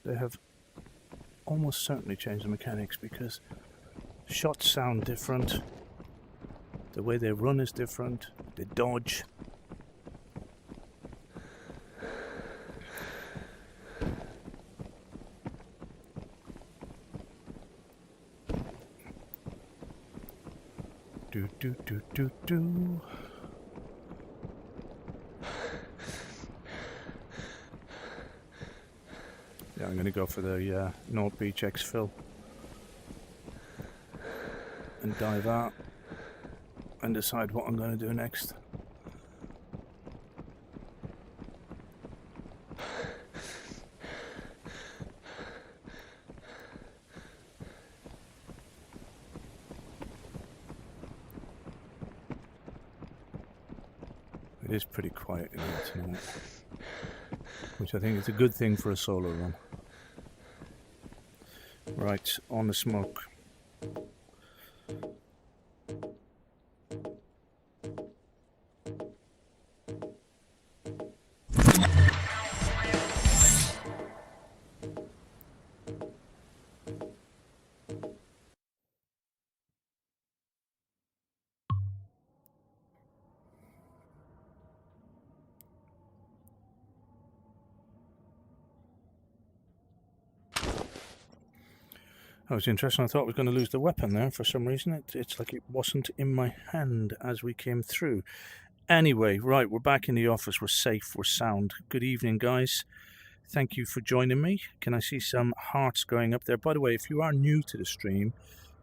They have almost certainly changed the mechanics because shots sound different. The way they run is different. They dodge. Do. Yeah, I'm going to go for the North Beach Exfil and dive out and decide what I'm going to do next. It is pretty quiet in here tonight, which I think is a good thing for a solo run. Right, on the smoke. That was interesting. I thought I was going to lose the weapon there for some reason. It's like it wasn't in my hand as we came through. Anyway, right, we're back in the office. We're safe. We're sound. Good evening, guys. Thank you for joining me. Can I see some hearts going up there? By the way, if you are new to the stream,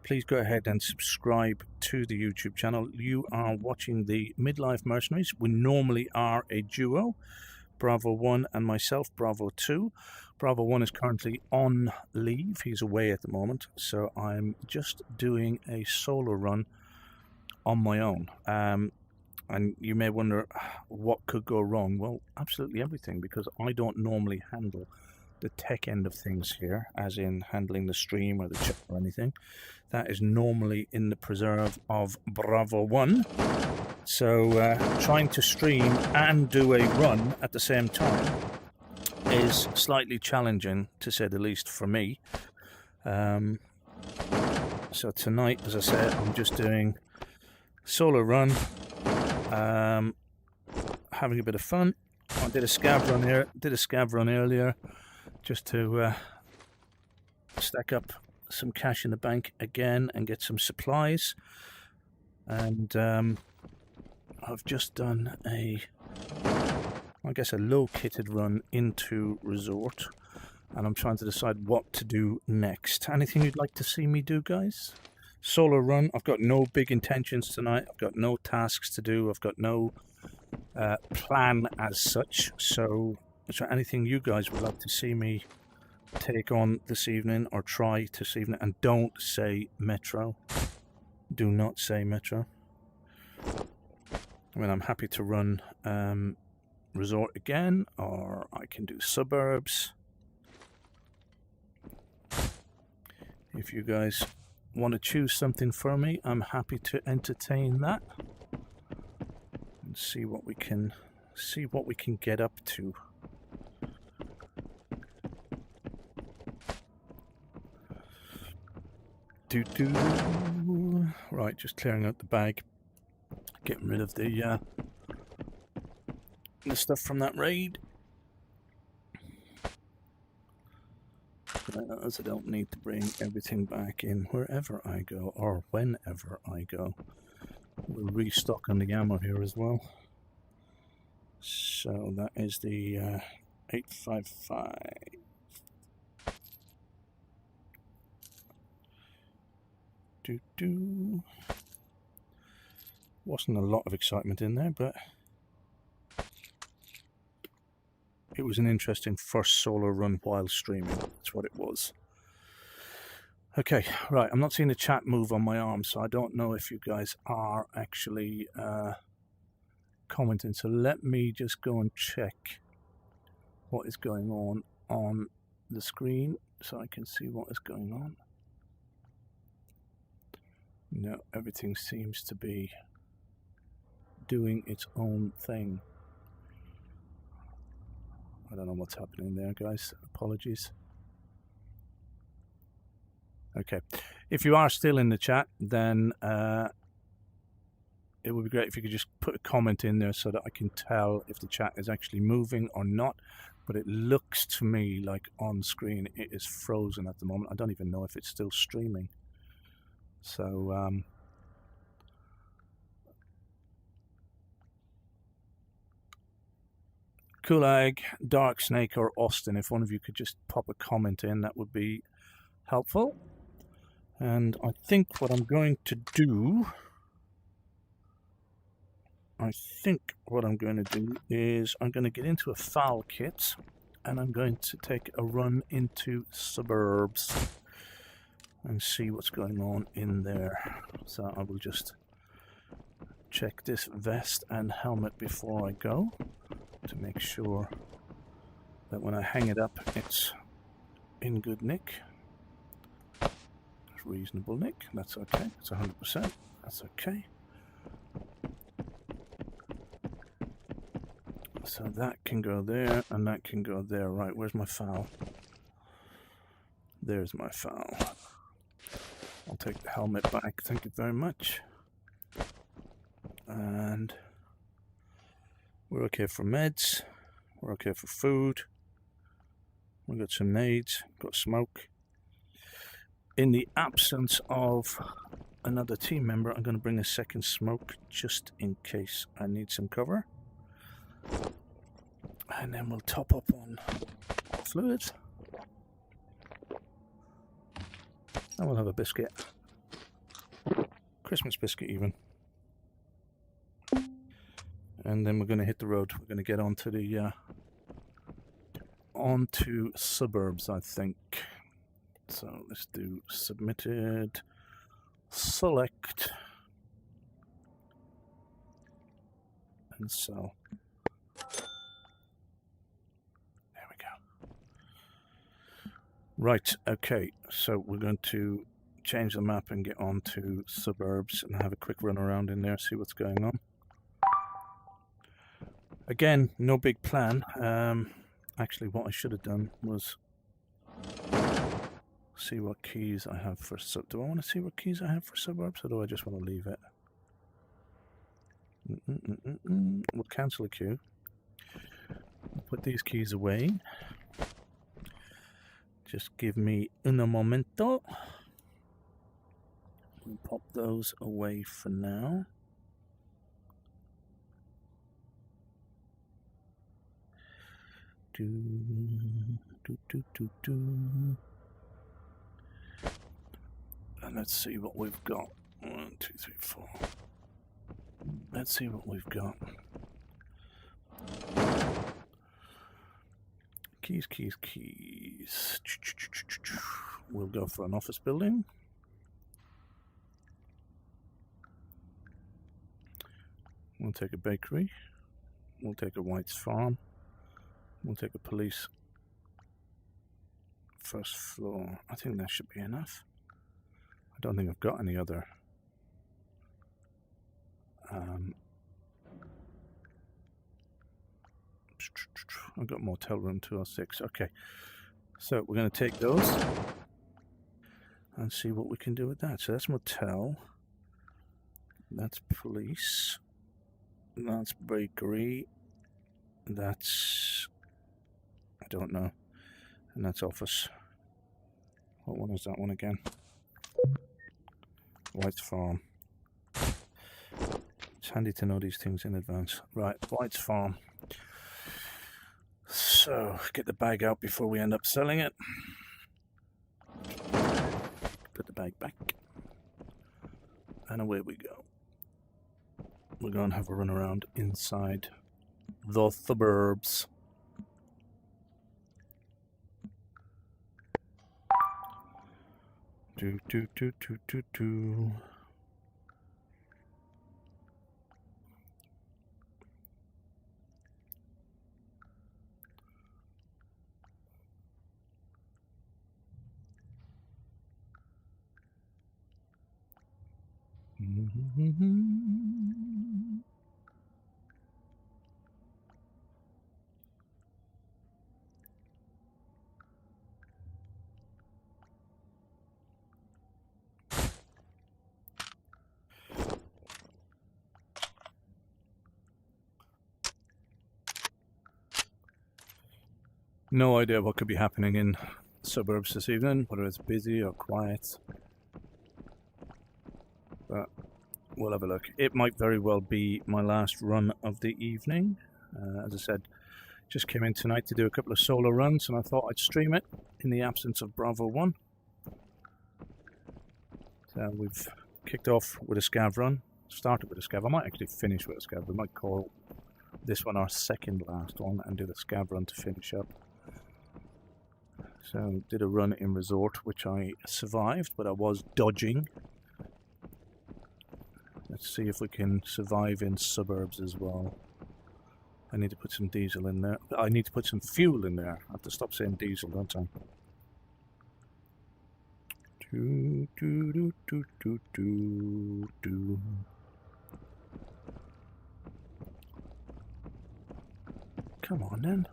please go ahead and subscribe to the YouTube channel. You are watching the Midlife Mercenaries. We normally are a duo. Bravo 1 and myself, Bravo 2. Bravo 1 is currently on leave. He's away at the moment, so I'm just doing a solo run on my own. And you may wonder what could go wrong. Well, absolutely everything, because I don't normally handle the tech end of things here, as in handling the stream or the chat or anything. That is normally in the preserve of Bravo 1. So trying to stream and do a run at the same time is slightly challenging, to say the least, for me. So tonight, as I said, I'm just doing solo run, having a bit of fun. I did a scav run here. Did a scav run earlier, just to stack up some cash in the bank again and get some supplies. And I've just done a low-kitted run into Resort, and I'm trying to decide what to do next. Anything you'd like to see me do, guys? Solo run. I've got no big intentions tonight. I've got no tasks to do. I've got no plan as such. So is there anything you guys would like to see me take on this evening or try this evening? And don't say Metro. Do not say Metro. I mean, I'm happy to run Resort again, or I can do Suburbs. If you guys want to choose something for me, I'm happy to entertain that and see what we can get up to. Right, just clearing out the bag. Getting rid of the stuff from that raid. As I don't need to bring everything back in wherever I go or whenever I go. We'll restock on the ammo here as well. So that is the 855. Wasn't a lot of excitement in there, but it was an interesting first solo run while streaming. That's what it was. Okay, right. I'm not seeing the chat move on my arm, so I don't know if you guys are actually commenting. So let me just go and check what is going on the screen so I can see what is going on. No, everything seems to be doing its own thing. I don't know what's happening there, guys. Apologies. Okay, if you are still in the chat, then it would be great if you could just put a comment in there so that I can tell if the chat is actually moving or not. But it looks to me like on screen it is frozen at the moment. I don't even know if it's still streaming. So Cool Egg, Dark Snake, or Austin, if one of you could just pop a comment in, that would be helpful. And I think what I'm going to do, is I'm going to get into a foul kit and I'm going to take a run into suburbs and see what's going on in there. So I will just check this vest and helmet before I go to make sure that when I hang it up it's in good nick. Reasonable nick, that's okay. It's 100%, that's okay. So that can go there and that can go there. Right, where's my foul? There's my foul. I'll take the helmet back, thank you very much. And we're okay for meds, we're okay for food. We've got some nades, got smoke. In the absence of another team member, I'm going to bring a second smoke just in case I need some cover. And then we'll top up on fluids. And we'll have a biscuit. Christmas biscuit even. And then we're going to hit the road. We're going to get onto the onto suburbs, I think. So let's do submitted, select, and so there we go. Right, okay, so we're going to change the map and get on to suburbs and have a quick run around in there, see what's going on. Again, no big plan. Actually, what I should have done was see what keys I have for do I want to see what keys I have for suburbs, or do I just want to leave it? We'll cancel a queue. We'll put these keys away. Just give me un momento. We'll pop those away for now. And let's see what we've got. 1, 2, 3, 4. Let's see what we've got. Keys, keys, keys. We'll go for an office building. We'll take a bakery. We'll take a White's Farm. We'll take a police first floor. I think that should be enough. I don't think I've got any other. I've got motel room 206. Okay, so we're going to take those and see what we can do with that. So that's motel. That's police. That's bakery. That's, I don't know. And that's office. What one is that one again? White's Farm. It's handy to know these things in advance. Right, White's Farm. So, get the bag out before we end up selling it. Put the bag back. And away we go. We're going to have a run around inside the suburbs. Do do do do do do. No idea what could be happening in suburbs this evening, whether it's busy or quiet. But we'll have a look. It might very well be my last run of the evening. As I said, just came in tonight to do a couple of solo runs, and I thought I'd stream it in the absence of Bravo 1. So we've kicked off with a scav run, started with a scav. I might actually finish with a scav. We might call this one our second last one and do the scav run to finish up. So did a run in resort, which I survived, but I was dodging. Let's see if we can survive in suburbs as well. I need to put some diesel in there. I need to put some fuel in there. I have to stop saying diesel, don't I? Do, do, do, do, do, do, do. Come on then.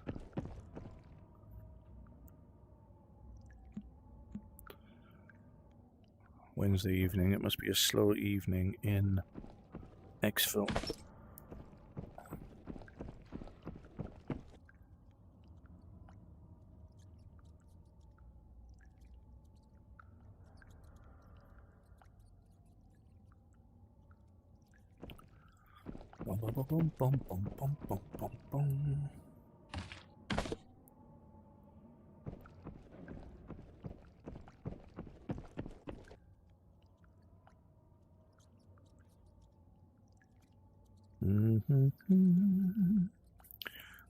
Wednesday evening. It must be a slow evening in Exfilzone. Bum, bum, bum, bum, bum, bum, bum, bum, bum.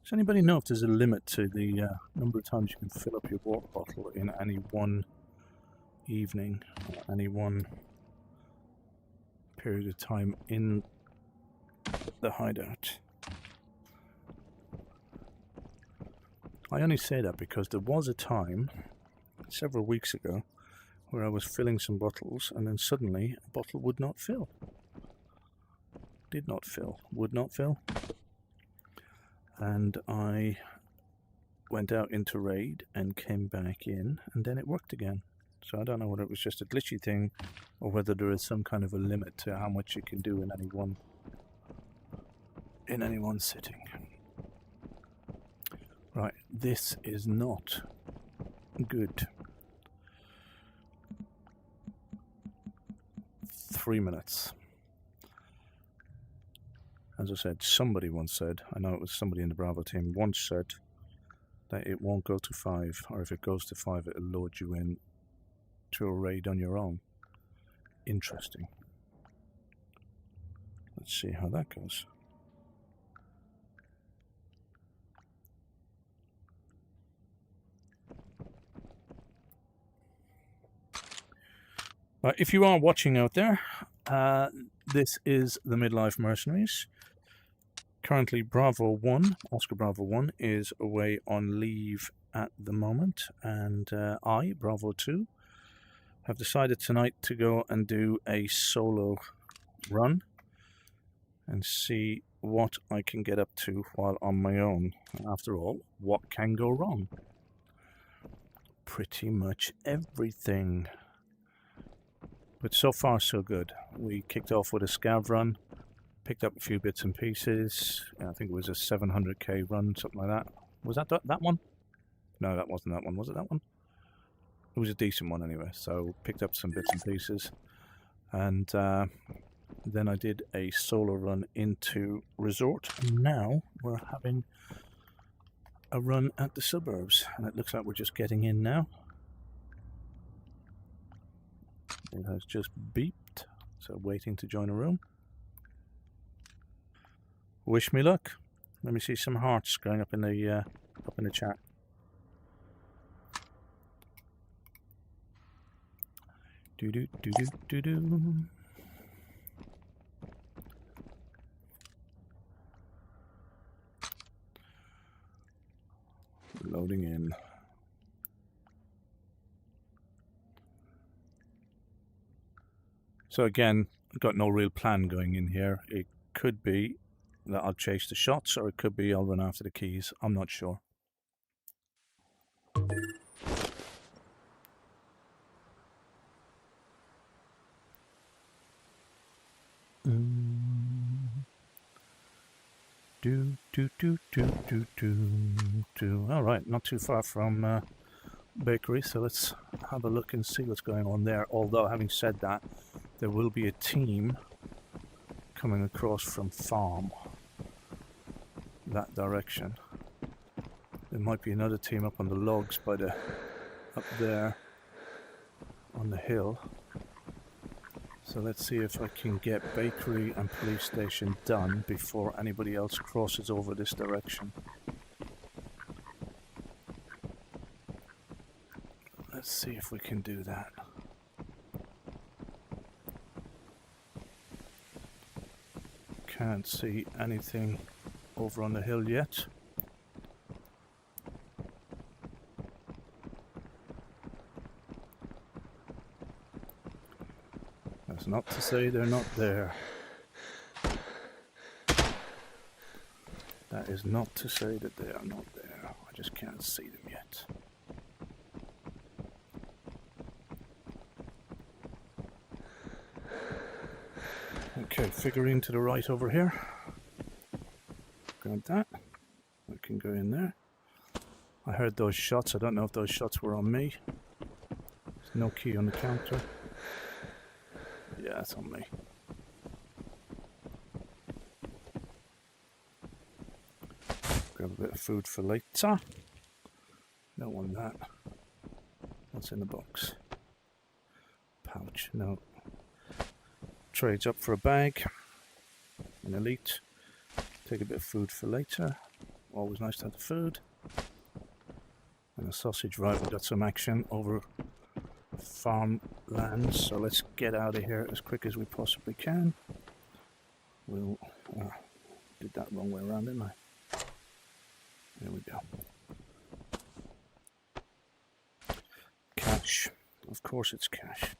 Does anybody know if there's a limit to the number of times you can fill up your water bottle in any one evening, or any one period of time in the hideout? I only say that because there was a time several weeks ago where I was filling some bottles and then suddenly a bottle would not fill. Did not fill, would not fill. And I went out into raid and came back in, and then it worked again. So I don't know whether it was just a glitchy thing or whether there is some kind of a limit to how much you can do in any one sitting. Right, this is not good. 3 minutes. As I said, somebody once said, I know it was somebody in the Bravo team, once said that it won't go to 5, or if it goes to 5, it'll load you in to a raid on your own. Interesting. Let's see how that goes. If you are watching out there, this is the Midlife Mercenaries. Currently Bravo 1, Oscar Bravo 1, is away on leave at the moment, and I, Bravo 2, have decided tonight to go and do a solo run and see what I can get up to while on my own. After all, what can go wrong? Pretty much everything. But so far so good. We kicked off with a scav run, picked up a few bits and pieces. I think it was a 700k run, something like that. Was that one? No, that wasn't that one. Was it that one? It was a decent one anyway. So picked up some bits and pieces, and then I did a solo run into resort. And now we're having a run at the suburbs, and it looks like we're just getting in now. It has just beeped, so waiting to join a room. Wish me luck. Let me see some hearts going up in the chat. Do do do do do do. Loading in. So again, I've got no real plan going in here. It could be that I'll chase the shots, or it could be I'll run after the keys. I'm not sure. Do do do do do do do. All right, not too far from bakery, so let's have a look and see what's going on there. Although, having said that, there will be a team coming across from farm that direction. There might be another team up on the logs by the up there on the hill. So let's see if I can get bakery and police station done before anybody else crosses over this direction. Let's see if we can do that. Can't see anything over on the hill yet. That's not to say they're not there. That is not to say that they are not there. I just can't see them yet. Okay, figurine to the right over here. Grab that. I can go in there. I heard those shots. I don't know if those shots were on me. There's no key on the counter. Yeah, it's on me. Grab a bit of food for later. Don't want that. What's in the box? Pouch. No. Trades up for a bag. An elite. Take a bit of food for later. Always nice to have the food. And a sausage ride. We've got some action over farmland, so let's get out of here as quick as we possibly can. We'll did that wrong way around, didn't I? There we go. Cash. Of course it's cash.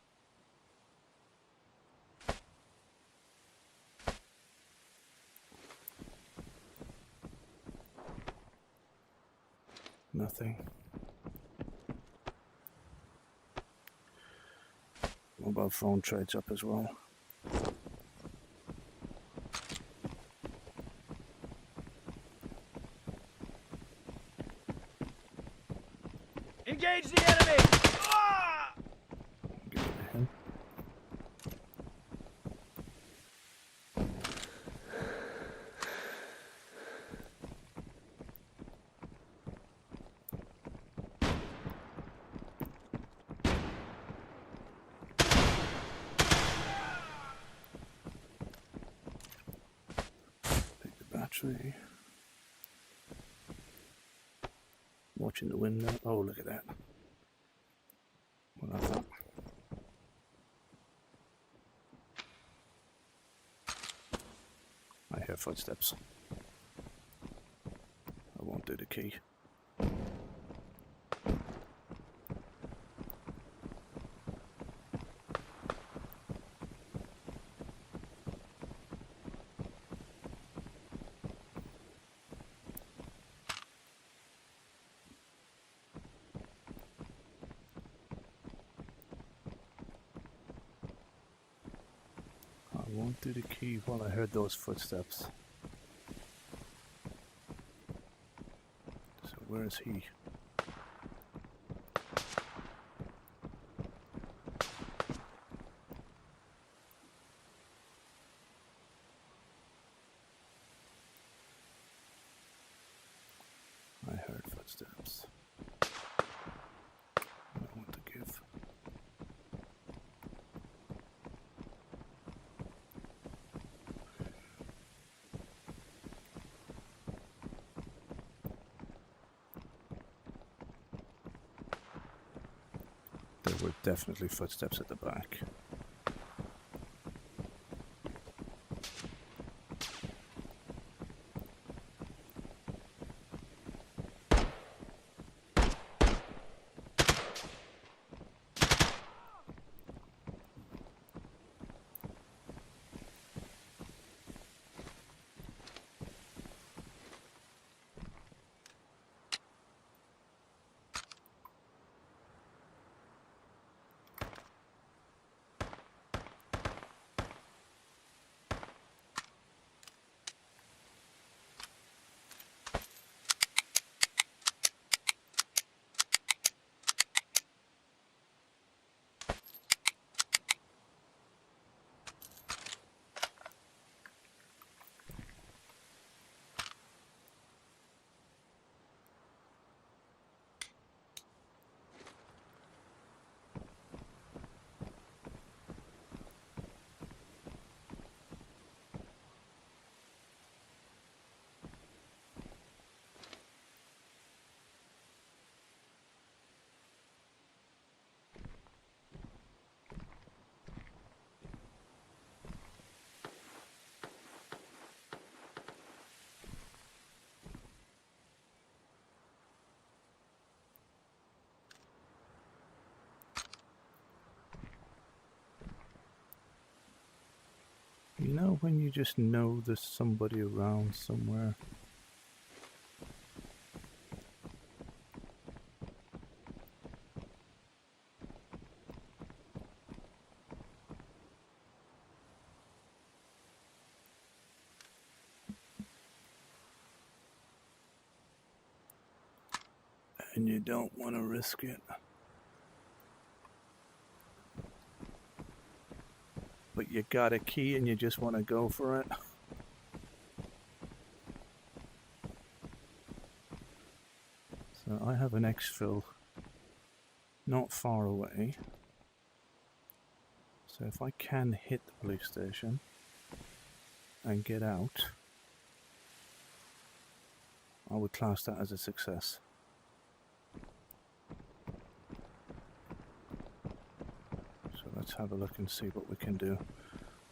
Nothing. Mobile phone trades up as well. Engage the enemy! Ah! Get rid of him. Take the battery. Watching the window. Oh, look at that. What have that? I hear footsteps. I won't do the key. I won't do the key while I heard those footsteps. So where is he? I heard footsteps. I want to give. There were definitely footsteps at the back. You know when you just know there's somebody around somewhere? And you don't want to risk it. But you got a key and you just want to go for it. So I have an exfil not far away. So if I can hit the police station and get out, I would class that as a success. So let's have a look and see what we can do.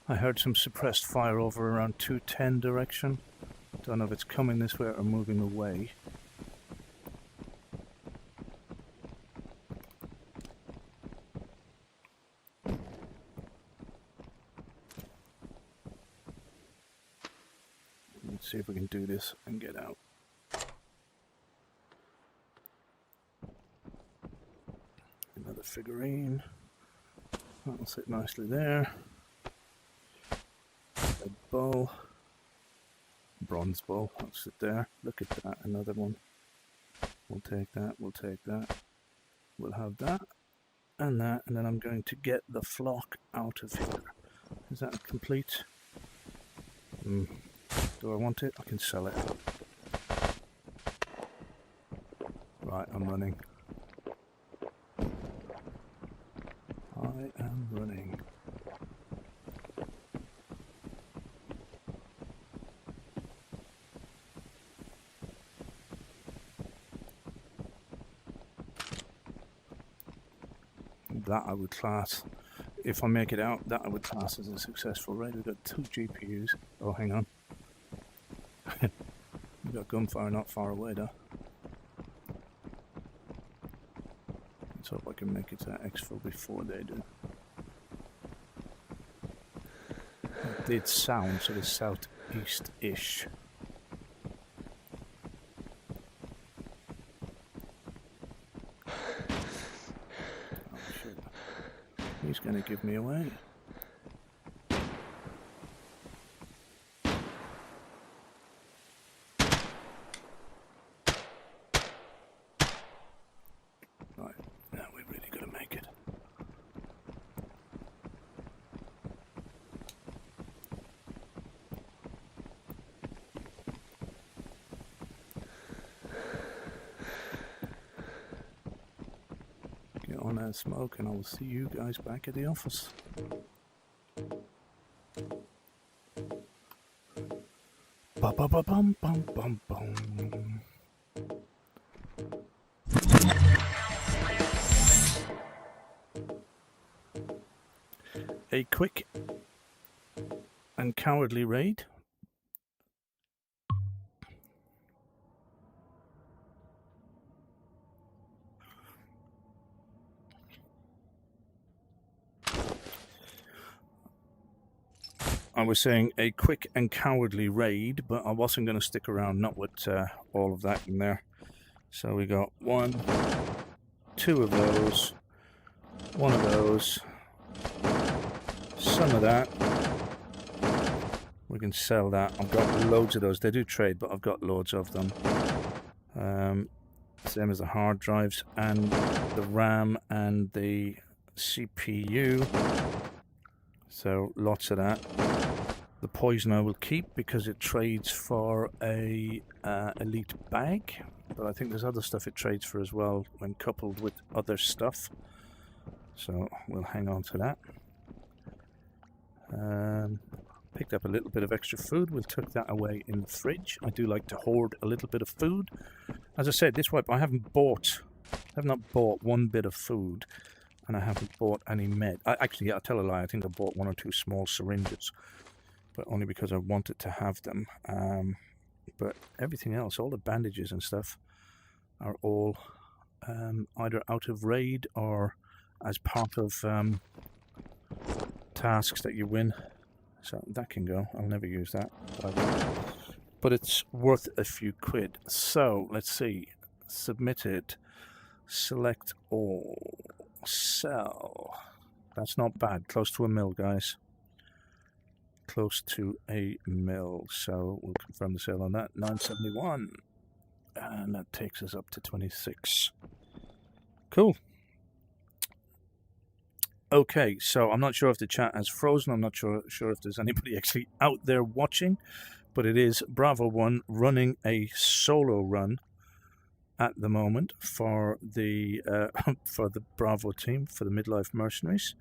I heard some suppressed fire over around 210 direction. Don't know if it's coming this way or moving away. Let's see if we can do this and get out. Another figurine. That'll sit nicely there. A bowl. Bronze bowl. That'll sit there. Look at that. Another one. We'll take that. We'll take that. We'll have that. And that. And then I'm going to get the flock out of here. Is that complete? Do I want it? I can sell it. Right, I'm running. I am running. That I would class, if I make it out, that I would class as a successful raid. We've got 2 GPUs. Oh, hang on. We've got gunfire not far away though. Let's hope I can make it to exfil before they do. It did sound sort of southeast-ish. Oh shit. He's going to give me away. Right, now we've really got to make it. Get on that smoke and I will see you guys back at the office. Ba ba ba bum bum bum bum. a quick and cowardly raid. I was saying a quick and cowardly raid, but I wasn't going to stick around, not with all of that in there. So we got 1, 2 of those, 1 of those, some of that. We can sell that. I've got loads of those. They do trade, but I've got loads of them. Same as the hard drives and the RAM and the CPU. So lots of that. The poison I will keep because it trades for a elite bag, but I think there's other stuff it trades for as well when coupled with other stuff. So we'll hang on to that. Picked up a little bit of extra food. We'll tuck that away in the fridge. I do like to hoard a little bit of food. As I said, this wipe I have not bought one bit of food, and I haven't bought any med. Actually, I'll tell a lie. I think I bought 1 or 2 small syringes, but only because I wanted to have them. But everything else, all the bandages and stuff, are all either out of raid or as part of tasks that you win. So that can go. I'll never use that. But it's worth a few quid. So let's see. Submitted. Select all. Sell. That's not bad. Close to $1 mil, guys. Close to $1 mil. So we'll confirm the sale on that. 971. And that takes us up to 26. Cool. Okay, so I'm not sure if the chat has frozen. I'm not sure if there's anybody actually out there watching, but it is Bravo 1 running a solo run at the moment for the Bravo team, for the Midlife Mercenaries.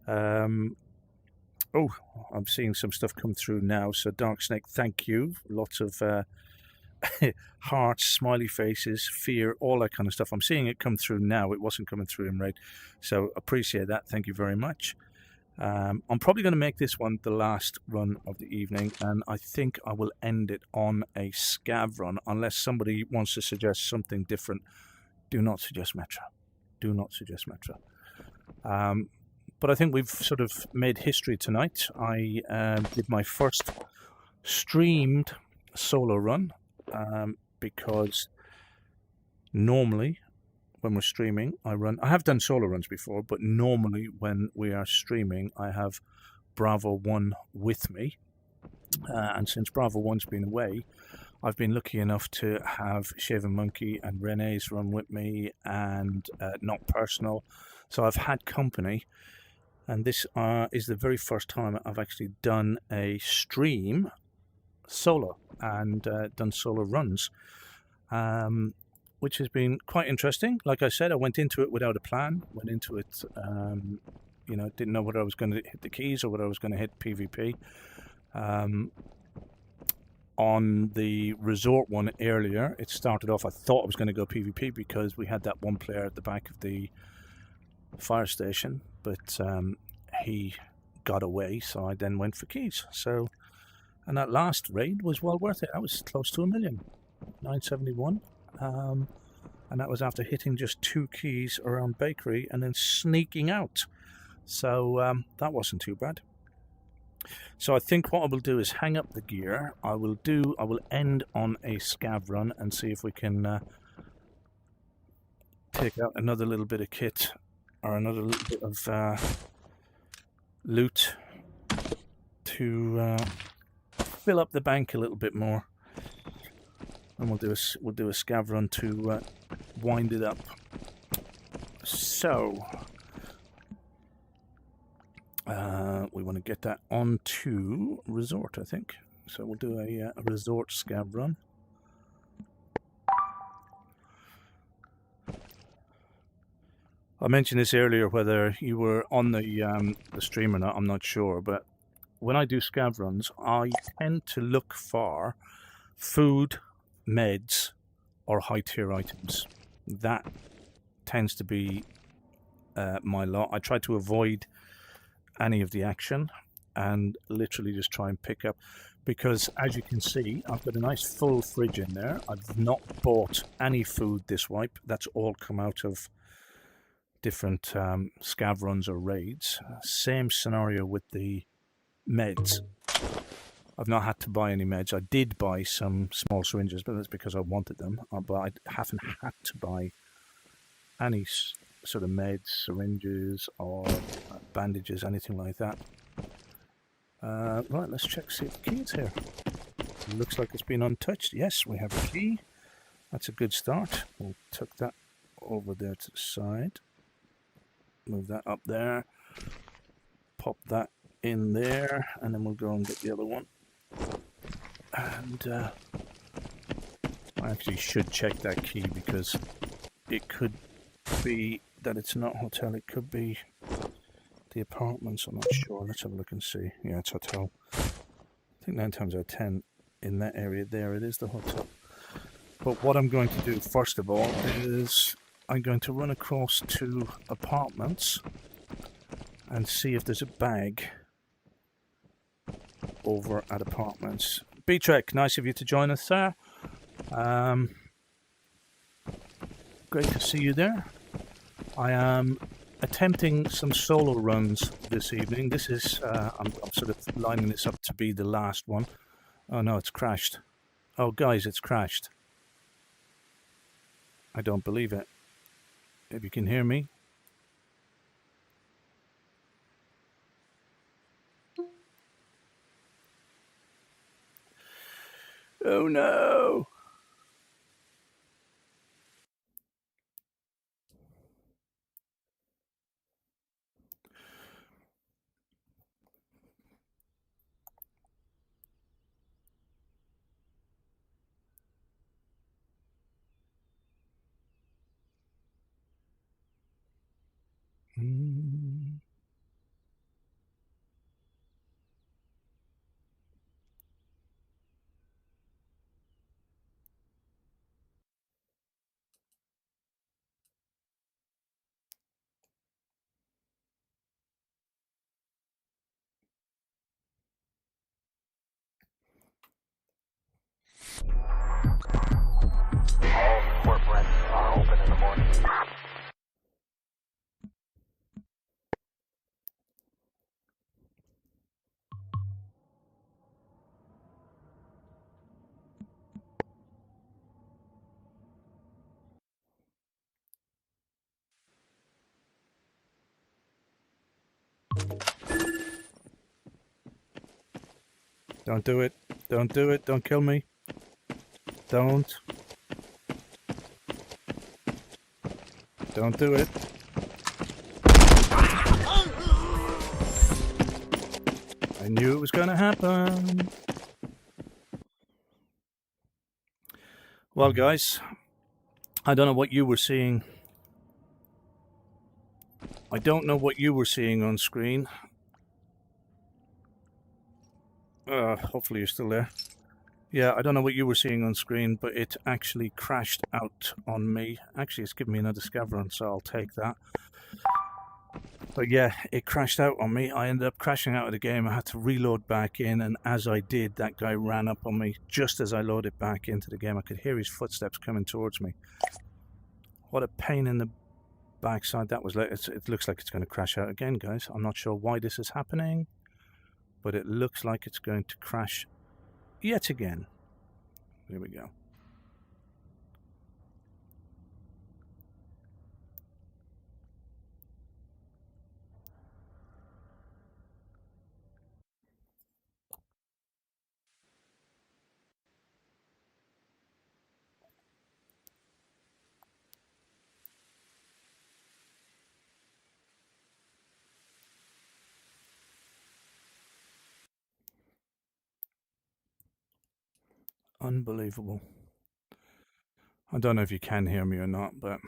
Oh, I'm seeing some stuff come through now. So Dark Snake, thank you. Lots of hearts, smiley faces, fear, all that kind of stuff. I'm seeing it come through now. It wasn't coming through in raid, so appreciate that. Thank you very much. I'm probably going to make this one the last run of the evening, and I think I will end it on a scav run, unless somebody wants to suggest something different. Do not suggest Metro. Do not suggest Metro. But I think we've sort of made history tonight. I did my first streamed solo run. Because normally when we're streaming I have done solo runs before, but normally when we are streaming I have Bravo 1 with me, and since Bravo 1's been away I've been lucky enough to have Shaven Monkey and Renee's run with me, and Not Personal, so I've had company, and this is the very first time I've actually done a stream solo and done solo runs, which has been quite interesting. Like I said, I went into it without a plan. Went into it, didn't know whether I was going to hit the keys or whether I was going to hit PvP. On the resort one earlier, it started off, I thought I was going to go PvP because we had that one player at the back of the fire station, but he got away, so I then went for keys. And that last raid was well worth it. That was close to $1 million, 971, and that was after hitting just 2 keys around Bakery and then sneaking out. So that wasn't too bad. So I think what I will do is hang up the gear. I will end on a scav run and see if we can take out another little bit of kit or another little bit of loot to fill up the bank a little bit more, and we'll do a scav run to wind it up. So we want to get that onto resort, I think. So we'll do a resort scav run. I mentioned this earlier, whether you were on the stream or not, I'm not sure, but when I do scav runs, I tend to look for food, meds, or high-tier items. That tends to be my lot. I try to avoid any of the action and literally just try and pick up, because as you can see, I've got a nice full fridge in there. I've not bought any food this wipe. That's all come out of different scav runs or raids. Same scenario with the meds. I've not had to buy any meds. I did buy some small syringes, but that's because I wanted them. But I haven't had to buy any sort of meds, syringes, or bandages, anything like that. Right, let's check, see if the key is here. It looks like it's been untouched. Yes, we have a key. That's a good start. We'll tuck that over there to the side. Move that up there. Pop that in there, and then we'll go and get the other one. And I actually should check that key, because it could be that it's not hotel. It could be the apartments. I'm not sure. Let's have a look and see. Yeah, it's hotel. I think 9 times out of 10 in that area there, it is the hotel. But what I'm going to do first of all is I'm going to run across to apartments and see if there's a bag over at apartments. B-Trek, nice of you to join us, sir. Great to see you there. I am attempting some solo runs this evening. This is, I'm sort of lining this up to be the last one. Oh no, it's crashed. Oh guys, it's crashed. I don't believe it. If you can hear me. Oh no! All corporate are open in the morning. Don't do it. Don't do it. Don't kill me. Don't. Don't do it. I knew it was going to happen. Well, guys, I don't know what you were seeing. I don't know what you were seeing on screen. Hopefully you're still there. Yeah, I don't know what you were seeing on screen, but it actually crashed out on me. Actually, it's given me another scav run, so I'll take that. But yeah, it crashed out on me. I ended up crashing out of the game. I had to reload back in, and as I did, that guy ran up on me. Just as I loaded back into the game, I could hear his footsteps coming towards me. What a pain in the backside that was. It looks like it's going to crash out again, guys. I'm not sure why this is happening, but it looks like it's going to crash yet again. Here we go. Unbelievable. I don't know if you can hear me or not, but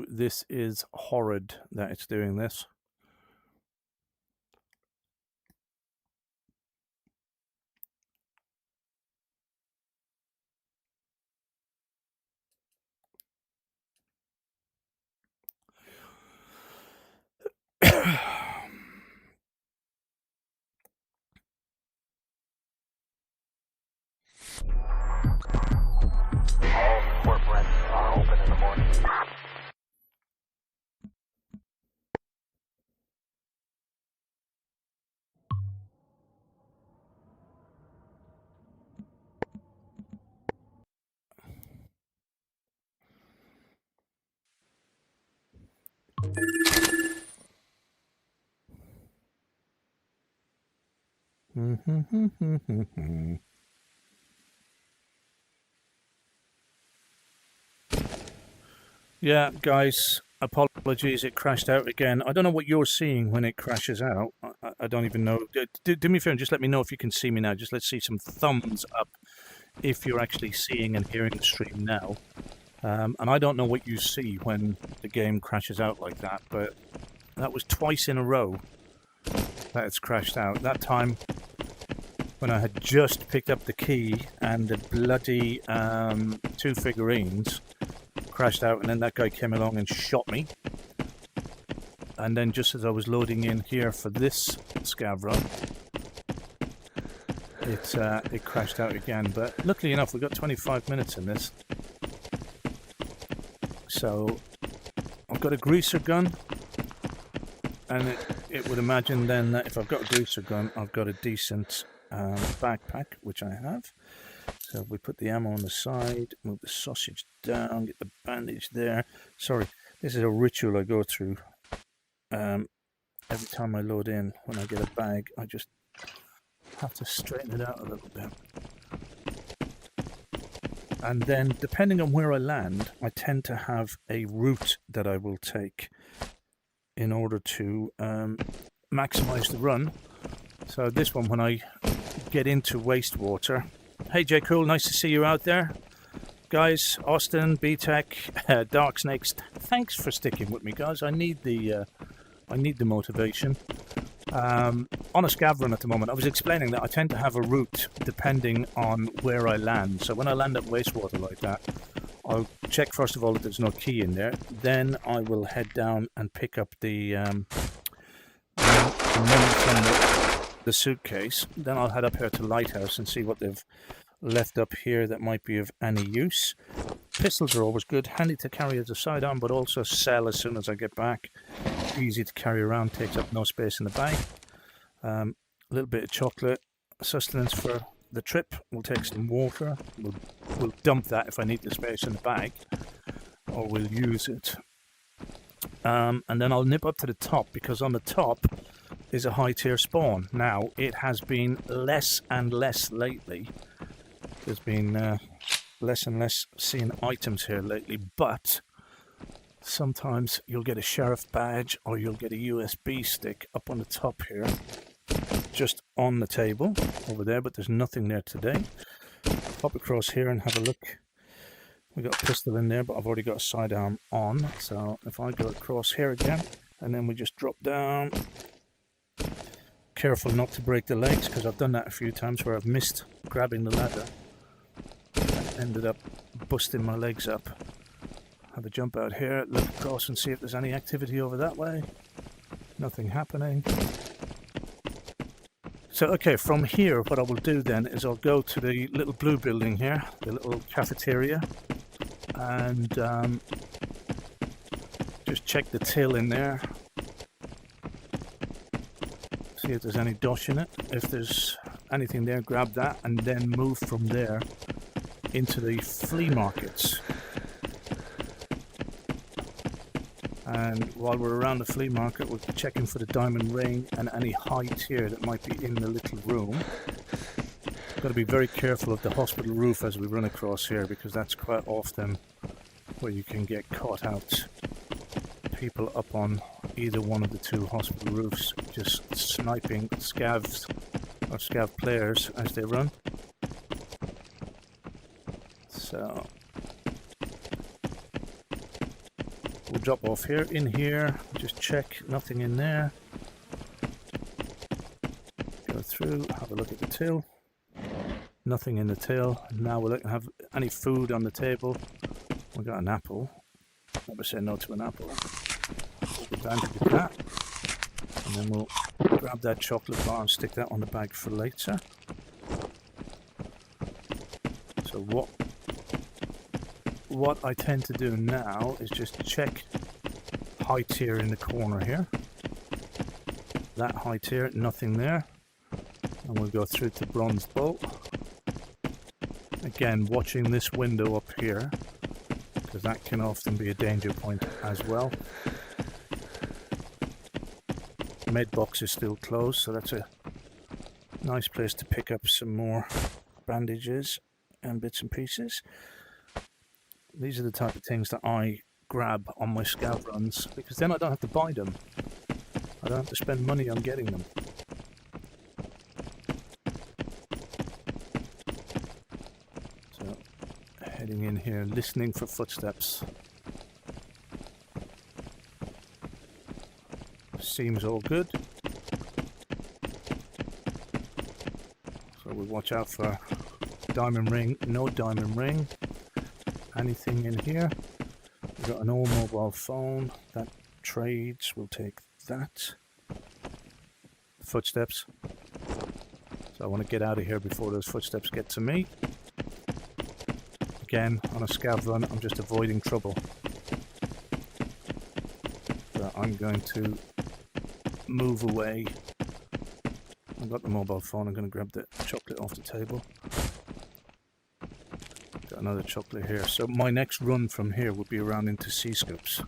this is horrid that it's doing this. morning. Yeah, guys, apologies, it crashed out again. I don't know what you're seeing when it crashes out. I don't even know. Do me a favor and just let me know if you can see me now. Just let's see some thumbs up if you're actually seeing and hearing the stream now. And I don't know what you see when the game crashes out like that, but that was twice in a row that it's crashed out. That time when I had just picked up the key and the bloody 2 figurines crashed out, and then that guy came along and shot me. And then just as I was loading in here for this scav run, it crashed out again. But luckily enough, we got 25 minutes in this. So I've got a greaser gun, and it would imagine then that if I've got a greaser gun, I've got a decent backpack, which I have. So we put the ammo on the side, move the sausage down, get the bandage there. Sorry, this is a ritual I go through. Every time I load in, when I get a bag, I just have to straighten it out a little bit. And then, depending on where I land, I tend to have a route that I will take in order to maximize the run. So this one, when I get into wastewater... Hey J Cool, nice to see you out there. Guys, Austin, B-Tech, Dark Snakes, thanks for sticking with me, guys. I need the motivation. On a scav run at the moment, I was explaining that I tend to have a route depending on where I land. So when I land at wastewater like that, I'll check first of all that there's no key in there. Then I will head down and pick up the money from the suitcase. Then I'll head up here to Lighthouse and see what they've left up here that might be of any use. Pistols are always good, handy to carry as a sidearm, but also sell as soon as I get back. Easy to carry around, takes up no space in the bag. A little bit of chocolate, sustenance for the trip. We'll take some water. We'll dump that if I need the space in the bag, or we'll use it. And then I'll nip up to the top, because on the top is a high tier spawn. Now, it has been less and less lately. There's been less and less seeing items here lately, but sometimes you'll get a sheriff badge or you'll get a USB stick up on the top here, just on the table over there, but there's nothing there today. Pop across here and have a look. We got a pistol in there, but I've already got a sidearm on, so if I go across here again and then we just drop down, careful not to break the legs, because I've done that a few times where I've missed grabbing the ladder and ended up busting my legs up. Have a jump out here, look across and see if there's any activity over that way. Nothing happening. So okay, from here what I will do then is I'll go to the little blue building here, the little cafeteria, and just check the till in there. See if there's any dosh in it. If there's anything there, grab that, and then move from there into the flea markets. And while we're around the flea market, we're checking for the diamond ring and any high tier that might be in the little room. Got to be very careful of the hospital roof as we run across here, because that's quite often where you can get caught out. People up on either one of the two hospital roofs, just sniping scavs or scav players as they run. So we'll drop off here. In here, just check, nothing in there. Go through, have a look at the till. Nothing in the till. Now we'll have any food on the table. We got an apple. Never say no to an apple. Take advantage of that. And then we'll grab that chocolate bar and stick that on the bag for later. So what what I tend to do now is just check high tier in the corner here. That high tier, nothing there. And we'll go through to bronze bolt. Again, watching this window up here, because that can often be a danger point as well. Med box is still closed, so that's a nice place to pick up some more bandages and bits and pieces. These are the type of things that I grab on my scout runs, because then I don't have to buy them. I don't have to spend money on getting them. So, heading in here, listening for footsteps. Seems all good. So we watch out for diamond ring, no diamond ring. Anything in here? We've got an all mobile phone. That trades, we'll take that. Footsteps. So I want to get out of here before those footsteps get to me. Again, on a scout run, I'm just avoiding trouble. So I'm going to move away. I've got the mobile phone. I'm going to grab the chocolate off the table. Got another chocolate here. So my next run from here would be around into C-scopes.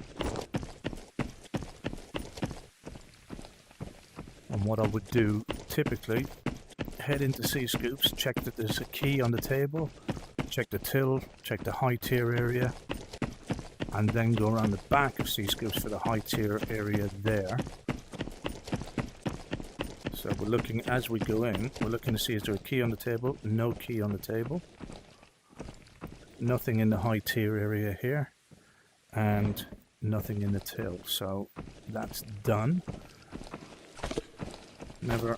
And what I would do typically, head into C-scopes, check that there's a key on the table, check the till, check the high tier area, and then go around the back of C-scopes for the high tier area there. So we're looking, as we go in, we're looking to see is there a key on the table? No key on the table. Nothing in the high tier area here. And nothing in the till. So that's done. Never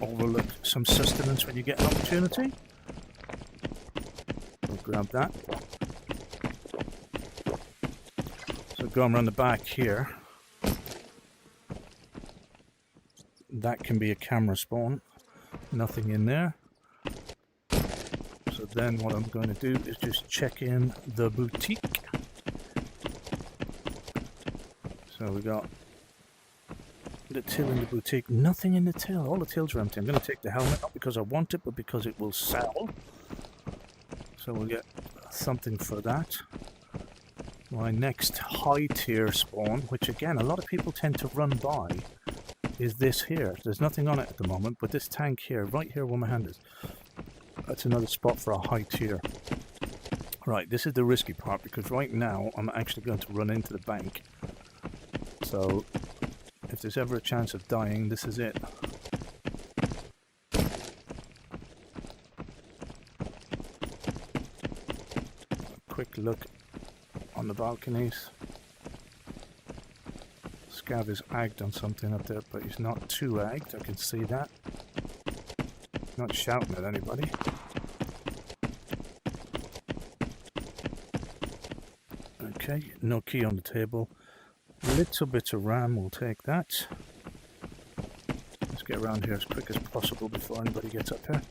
overlook some sustenance when you get an opportunity. We'll grab that. So going around the back here. That can be a camera spawn. Nothing in there. So then what I'm going to do is just check in the boutique. So we got the till in the boutique. Nothing in the till. All the tills are empty. I'm going to take the helmet, not because I want it, but because it will sell. So we'll get something for that. My next high tier spawn, which again a lot of people tend to run by, is this here. There's nothing on it at the moment, but this tank here, right here where my hand is, that's another spot for a high tier. Right, this is the risky part, because right now I'm actually going to run into the bank. So if there's ever a chance of dying, this is it. A quick look on the balconies. Scav is agged on something up there, but he's not too agged, I can see that. Not shouting at anybody. Okay, no key on the table. Little bit of RAM, we'll take that. Let's get around here as quick as possible before anybody gets up here.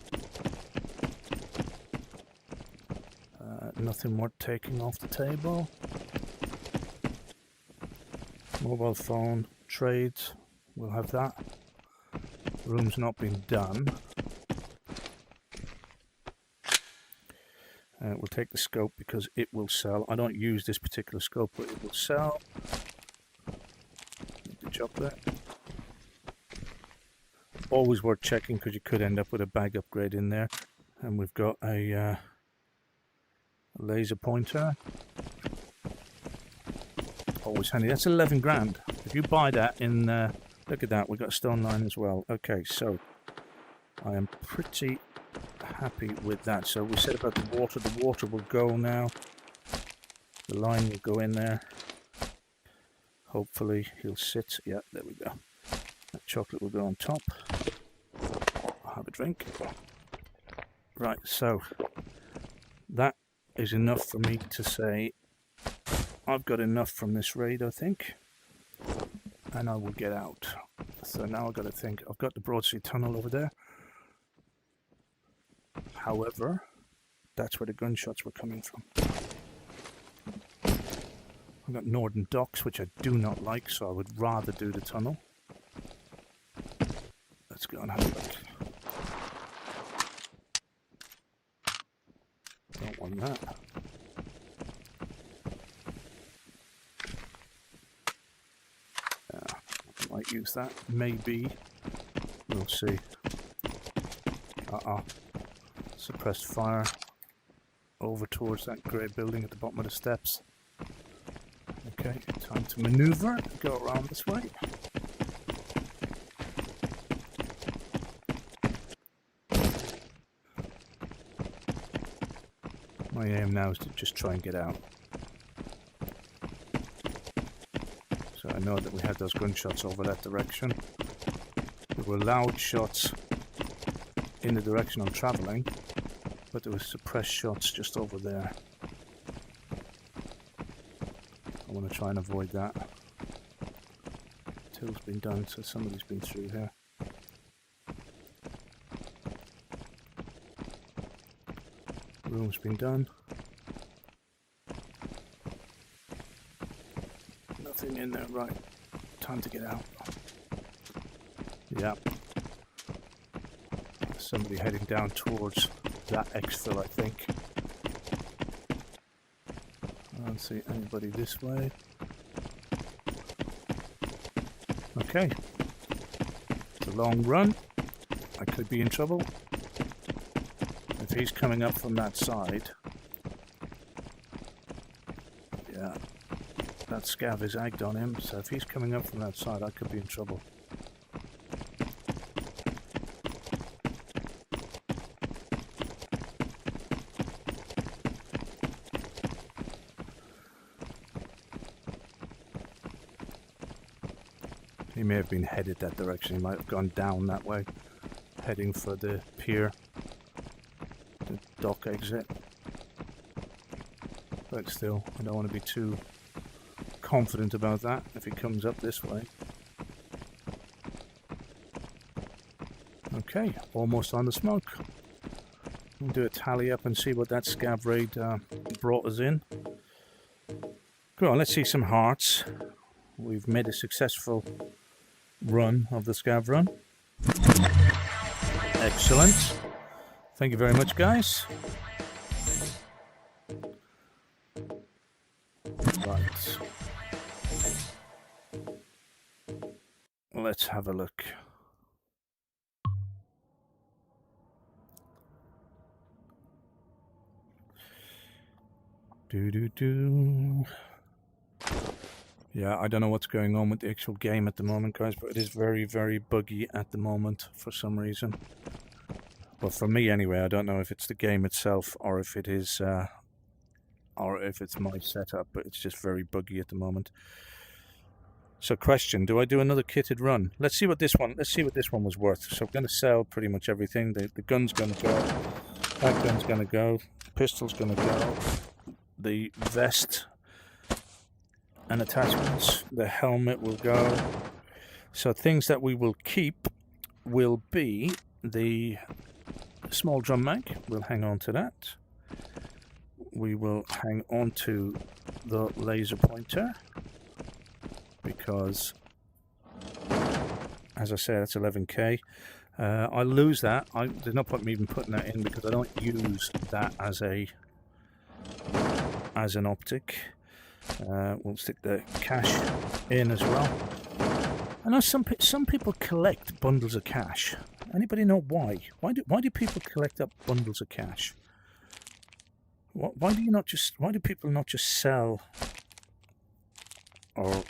Nothing worth taking off the table. Mobile phone, trades, we'll have that. Room's not been done. We'll take the scope because it will sell. I don't use this particular scope, but it will sell. The chocolate. Always worth checking because you could end up with a bag upgrade in there. And we've got a laser pointer. Always handy. That's 11 grand. If you buy that in, look at that, we've got a stone line as well. Okay, so I am pretty happy with that. So we said about the water will go now. The line will go in there. Hopefully he'll sit. Yeah, there we go. That chocolate will go on top. I'll have a drink. Right, so that is enough for me to say I've got enough from this raid, I think, and I will get out. So now I've got to think. I've got the Broadsea Tunnel over there. However, that's where the gunshots were coming from. I've got Northern Docks, which I do not like, so I would rather do the tunnel. Let's go and have a look. Don't want that. I might use that. Maybe. We'll see. Suppressed fire. Over towards that grey building at the bottom of the steps. Okay, time to maneuver. Go around this way. My aim now is to just try and get out. So I know that we had those gunshots over that direction. There were loud shots in the direction I'm travelling, but there were suppressed shots just over there. I want to try and avoid that. Till's been done, so somebody's been through here. Room's been done. Nothing in there, right. Time to get out. Yeah. Somebody heading down towards that exfil, I think. I don't see anybody this way. Okay. It's a long run. I could be in trouble. If he's coming up from that side, yeah, that scav is agged on him, so if he's coming up from that side, I could be in trouble. He may have been headed that direction, he might have gone down that way, heading for the pier. Dock exit, but still I don't want to be too confident about that if he comes up this way. Okay, almost on the smoke. We'll do a tally up and see what that scav raid brought us in. Go on, let's see some hearts. We've made a successful run of the scav run. Excellent. Thank you very much, guys. Right. Let's have a look. Yeah, I don't know what's going on with the actual game at the moment, guys, but it is very, very buggy at the moment for some reason. Well, for me anyway, I don't know if it's the game itself or if it is, or if it's my setup, but it's just very buggy at the moment. So, question: do I do another kitted run? Let's see what this one. Let's see what this one was worth. So, I'm going to sell pretty much everything. The gun's going to go. That gun's going to go. The pistol's going to go. The vest and attachments. The helmet will go. So, things that we will keep will be the small drum mag. We'll hang on to that. We will hang on to the laser pointer because, as I said, it's 11k. I'll lose that. There's no point me even putting that in because I don't use that as an optic. We'll stick the cash in as well. I know some people collect bundles of cash. Anybody know why? Why do people collect up bundles of cash? Why do people not just sell or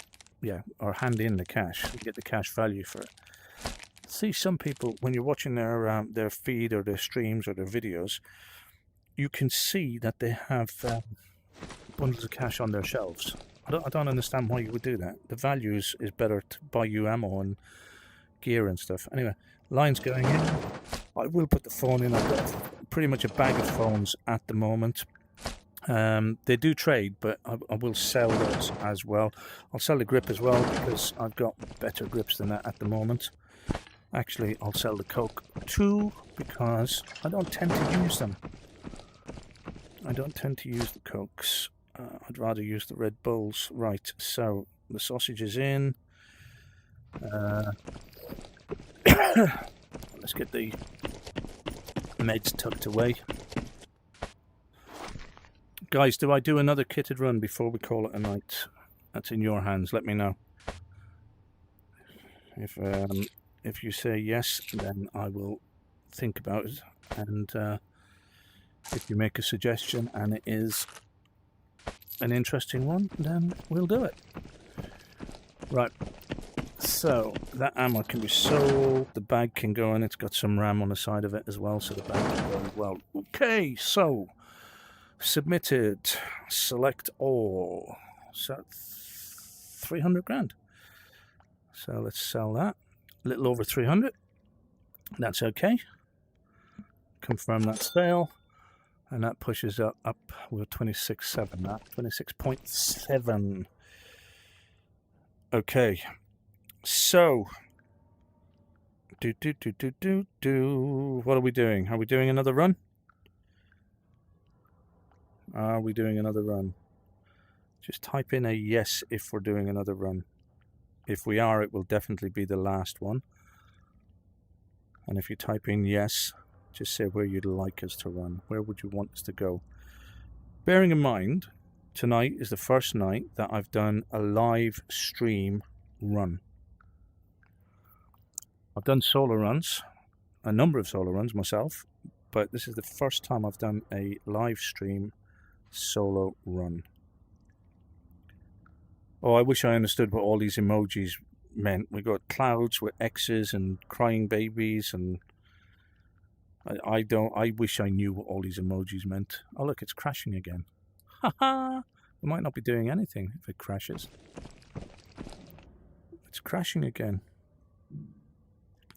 hand in the cash and get the cash value for it? See, some people, when you're watching their feed or their streams or their videos, you can see that they have bundles of cash on their shelves. I don't understand why you would do that. The value is better to buy you ammo and gear and stuff. Anyway, lines going in. I will put the phone in. I've got pretty much a bag of phones at the moment. They do trade, but I will sell those as well. I'll sell the grip as well because I've got better grips than that at the moment. Actually, I'll sell the Coke too because I don't tend to use them. I don't tend to use the Cokes. I'd rather use the Red Bulls. Right, so the sausage is in. Let's get the meds tucked away. Guys, do I do another kitted run before we call it a night? That's in your hands. Let me know. If you say yes, then I will think about it. And if you make a suggestion and it is an interesting one, then we'll do it. Right. So that ammo can be sold. The bag can go in. It's got some RAM on the side of it as well, so the bag can go as well. Okay, so submitted. Select all. So 300 grand. So let's sell that. A little over 300. That's okay. Confirm that sale. And that pushes up. We're 26.7 now. 26.7. Okay. So, what are we doing? Are we doing another run? Are we doing another run? Just type in a yes if we're doing another run. If we are, it will definitely be the last one. And if you type in yes, just say where you'd like us to run. Where would you want us to go? Bearing in mind, tonight is the first night that I've done a live stream run. I've done solo runs, a number of solo runs myself, but this is the first time I've done a live stream solo run. Oh, I wish I understood what all these emojis meant. We got clouds with X's and crying babies, and I wish I knew what all these emojis meant. Oh look, it's crashing again. Haha! We might not be doing anything if it crashes. It's crashing again.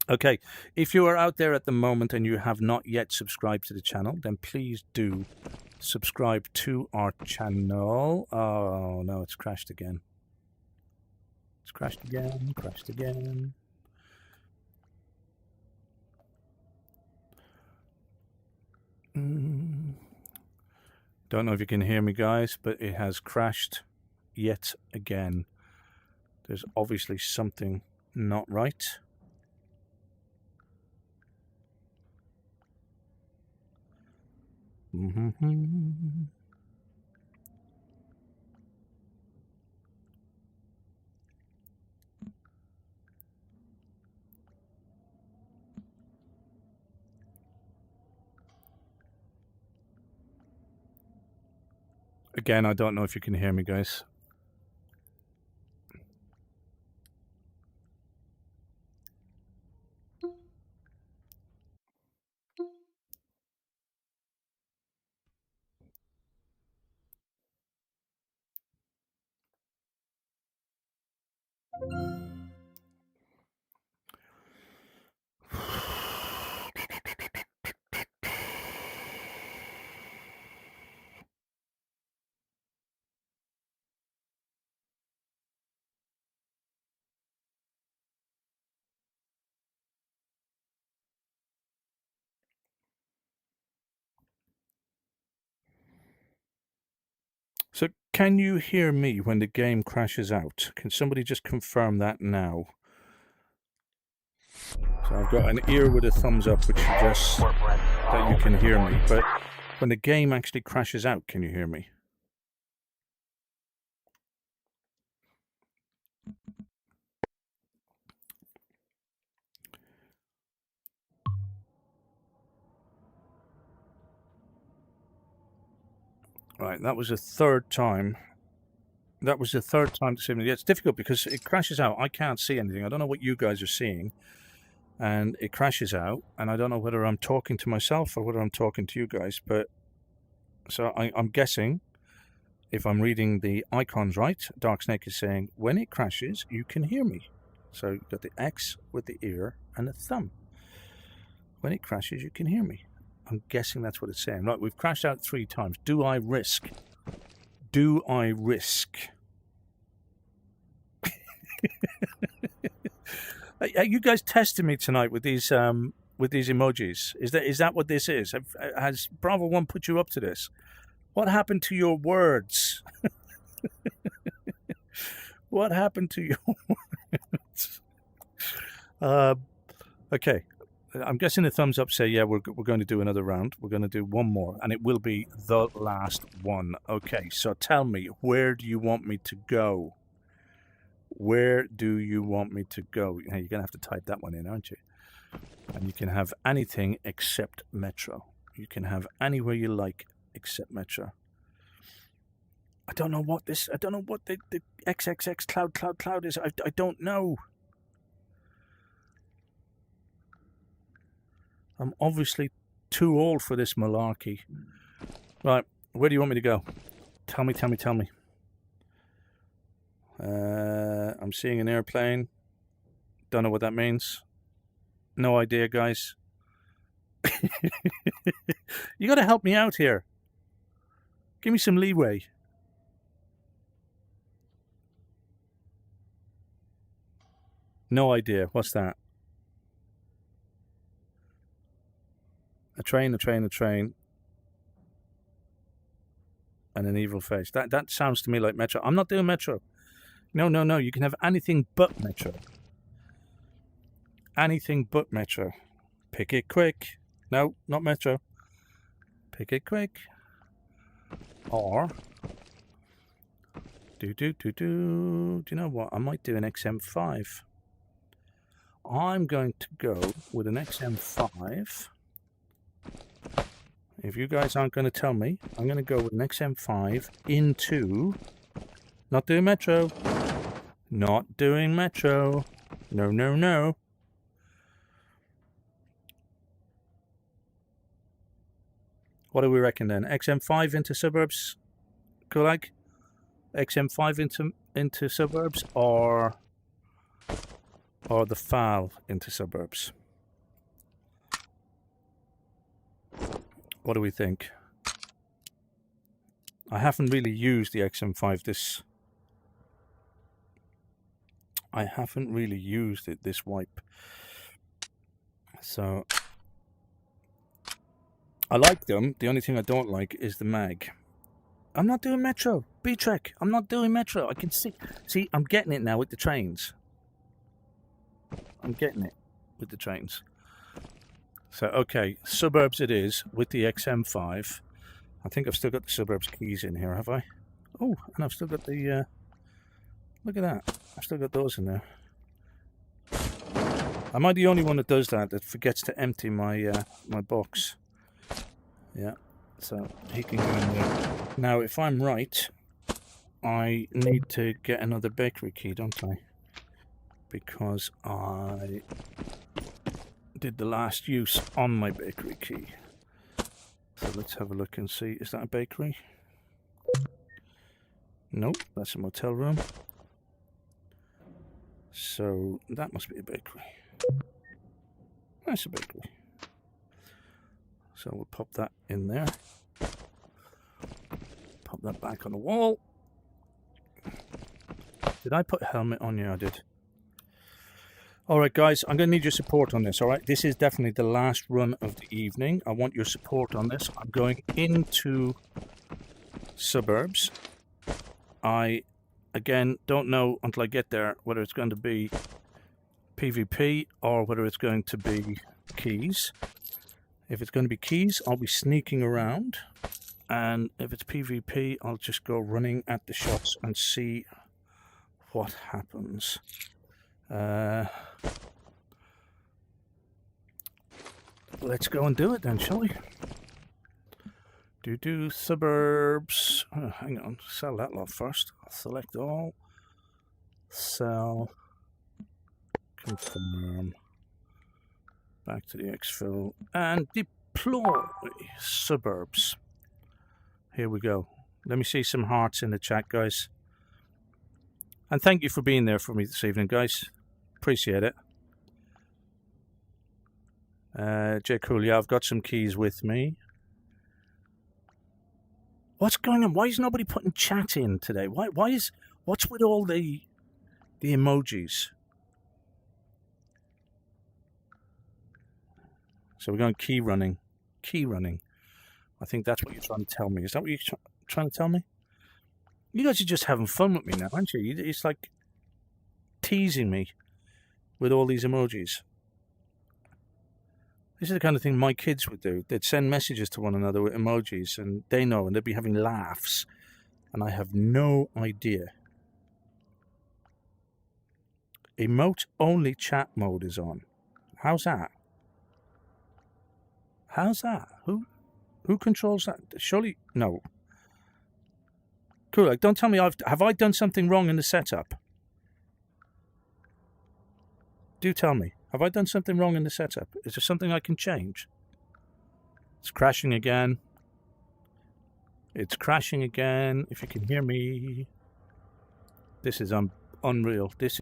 Okay, if you are out there at the moment and you have not yet subscribed to the channel, then please do subscribe to our channel. Oh no, it's crashed again. It's crashed again, crashed again. Don't know if you can hear me, guys, but it has crashed yet again. There's obviously something not right. Again, I don't know if you can hear me, guys. So can you hear me when the game crashes out? Can somebody just confirm that now? So I've got an ear with a thumbs up which suggests that you can hear me, but when the game actually crashes out, can you hear me? Right, that was the third time. That was the third time to see me. It's difficult because it crashes out. I can't see anything. I don't know what you guys are seeing. And it crashes out. And I don't know whether I'm talking to myself or whether I'm talking to you guys. But so I'm guessing, if I'm reading the icons right, Dark Snake is saying, when it crashes, you can hear me. So you've got the X with the ear and the thumb. When it crashes, you can hear me. I'm guessing that's what it's saying. Right, we've crashed out 3 times. Do I risk? Do I risk? Are you guys testing me tonight with these emojis? Is that what this is? Has Bravo One put you up to this? What happened to your words? What happened to your words? Okay. I'm guessing the thumbs up say, yeah, we're going to do another round. We're going to do one more, and it will be the last one. Okay, so tell me, where do you want me to go? Where do you want me to go? You're going to have to type that one in, aren't you? And you can have anything except Metro. You can have anywhere you like except Metro. I don't know what the XXX cloud is. I don't know. I'm obviously too old for this malarkey. Right, where do you want me to go? Tell me. I'm seeing an airplane. Don't know what that means. No idea, guys. You got to help me out here. Give me some leeway. No idea. What's that? A train. And an evil face. That sounds to me like Metro. I'm not doing Metro. No. You can have anything but Metro. Anything but Metro. Pick it quick. No, not Metro. Pick it quick. Or do you know what? I might do an XM5. I'm going to go with an XM5. If you guys aren't going to tell me, I'm going to go with an XM5 into... Not doing Metro. Not doing Metro. No. What do we reckon then? XM5 into suburbs, Kulak? XM5 into suburbs, or the FAL into suburbs? What do we think? I haven't really used the XM5 I haven't really used it this wipe. So I like them. The only thing I don't like is the mag. I'm not doing Metro. B-Trek. I'm not doing Metro. I can see. See, I'm getting it now with the trains. I'm getting it with the trains. So, okay, suburbs it is with the XM5. I think I've still got the suburbs keys in here, have I? Oh, and I've still got the... look at that. I've still got those in there. Am I the only one that does that forgets to empty my my box? Yeah, so he can go in there. Now, if I'm right, I need to get another bakery key, don't I? Because I did the last use on my bakery key. So let's have a look and see. Is that a bakery? Nope, that's a motel room. So that must be a bakery. That's a bakery. So we'll pop that in there. Pop that back on the wall. Did I put a helmet on? Yeah, I did. Alright guys, I'm going to need your support on this, alright? This is definitely the last run of the evening. I want your support on this. I'm going into suburbs. I, again, don't know until I get there whether it's going to be PvP or whether it's going to be keys. If it's going to be keys, I'll be sneaking around. And if it's PvP, I'll just go running at the shots and see what happens. Let's go and do it then, shall we? Do suburbs. Oh, hang on, sell that lot first. Select all. Sell. Confirm. Back to the exfil and deploy suburbs. Here we go. Let me see some hearts in the chat, guys. And thank you for being there for me this evening, guys. Appreciate it. J. Cool, yeah, I've got some keys with me. What's going on? Why is nobody putting chat in today? What's with all the emojis? So we're going key running. I think that's what you're trying to tell me. Is that what you're trying to tell me? You guys are just having fun with me now, aren't you? It's like teasing me with all these emojis. This is the kind of thing my kids would do. They'd send messages to one another with emojis, and they know, and they'd be having laughs, and I have no idea. Emote-only chat mode is on. How's that? How's that? Who controls that? Surely, no. Cool, like, don't tell me have I done something wrong in the setup? Do tell me. Have I done something wrong in the setup? Is there something I can change? It's crashing again. It's crashing again. If you can hear me. This is unreal. This.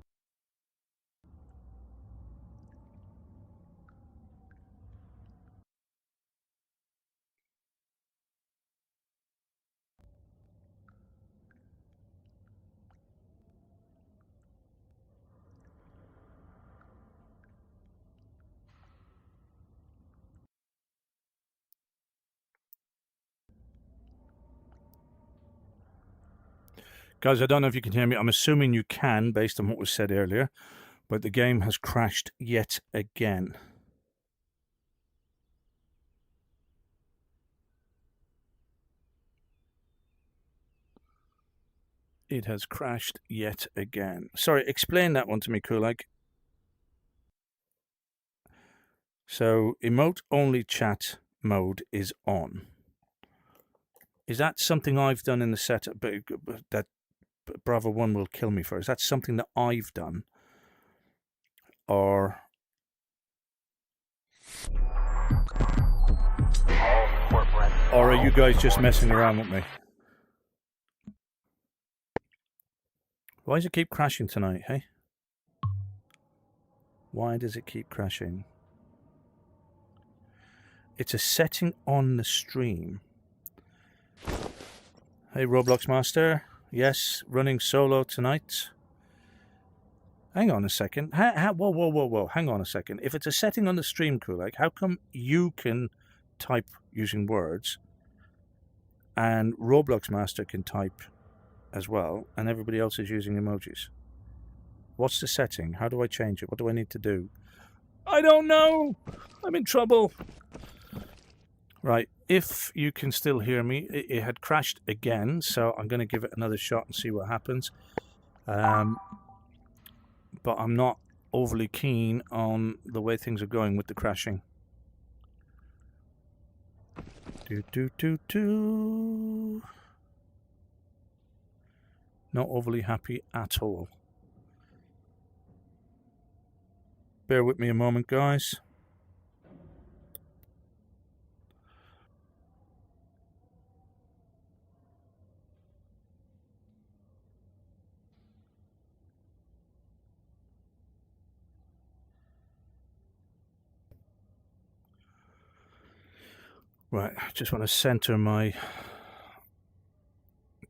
Guys, I don't know if you can hear me. I'm assuming you can, based on what was said earlier, but the game has crashed yet again. It has crashed yet again. Sorry, explain that one to me, Kulak. So, emote-only chat mode is on. Is that something I've done in the setup? But that Bravo 1 will kill me for. Is that something that I've done? Or are you guys just messing around with me? Why does it keep crashing tonight, hey? Why does it keep crashing? It's a setting on the stream. Hey, Roblox Master. Yes, running solo tonight. Hang on a second. Whoa. Hang on a second. If it's a setting on the stream, Kulak, how come you can type using words and Roblox Master can type as well and everybody else is using emojis? What's the setting? How do I change it? What do I need to do? I don't know. I'm in trouble. Right. If you can still hear me, it had crashed again, so I'm going to give it another shot and see what happens. But I'm not overly keen on the way things are going with the crashing. Not overly happy at all. Bear with me a moment, guys. Right, I just want to center my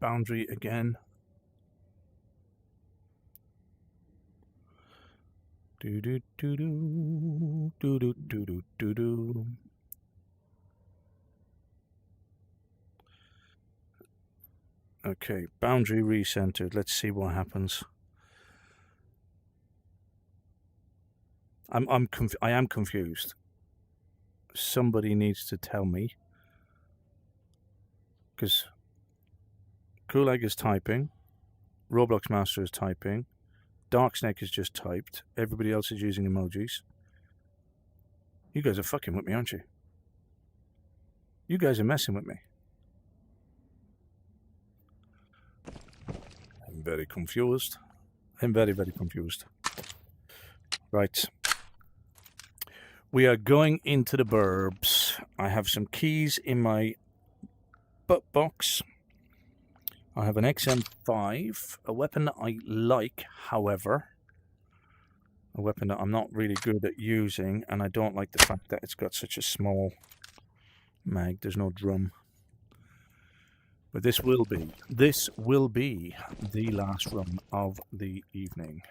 boundary again. Okay, boundary recentered. Let's see what happens. I am confused. Somebody needs to tell me, because Kulak is typing, Roblox Master is typing, Darksnake has just typed, everybody else is using emojis. You guys are fucking with me, aren't you? You guys are messing with me. I'm very confused. I'm very, very confused. Right. We are going into the burbs. I have some keys in my butt box. I have an XM5, a weapon that I like, however. A weapon that I'm not really good at using, and I don't like the fact that it's got such a small mag. There's no drum. But this will be the last run of the evening.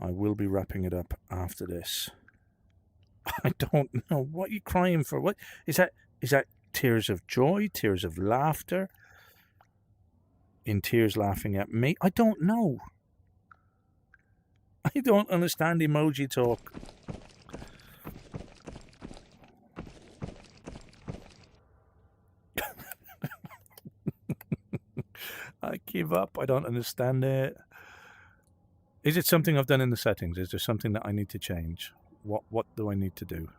I will be wrapping it up after this. I don't know. What are you crying for? What is that? Is that tears of joy? Tears of laughter? In tears laughing at me? I don't know. I don't understand emoji talk. I give up. I don't understand it. Is it something I've done in the settings? Is there something that I need to change? What do I need to do?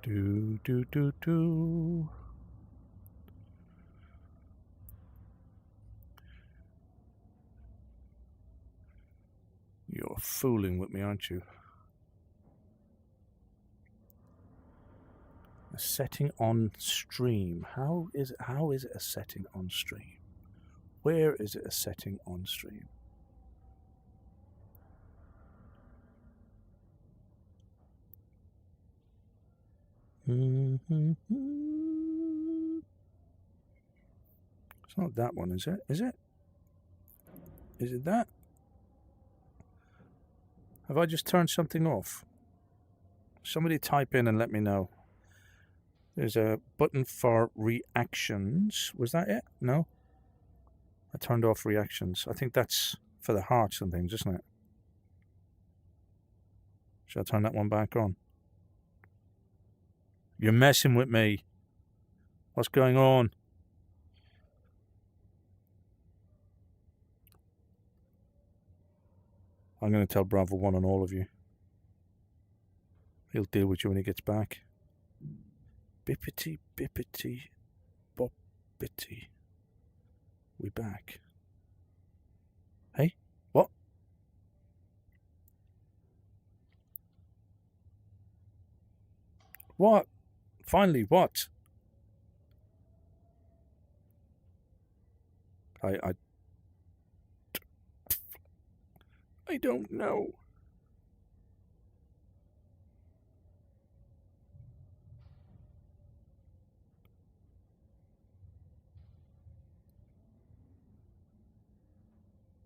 Do. You're fooling with me, aren't you? A setting on stream. How is it a setting on stream? Where is it a setting on stream? It's not that one, is it? Is it? Is it that? Have I just turned something off? Somebody type in and let me know. There's a button for reactions. Was that it? No? I turned off reactions. I think that's for the hearts and things, isn't it? Should I turn that one back on? You're messing with me. What's going on? I'm going to tell Bravo 1 on all of you. He'll deal with you when he gets back. Bippity, bippity, boppity. We back. Hey? What? What? Finally, what? I don't know.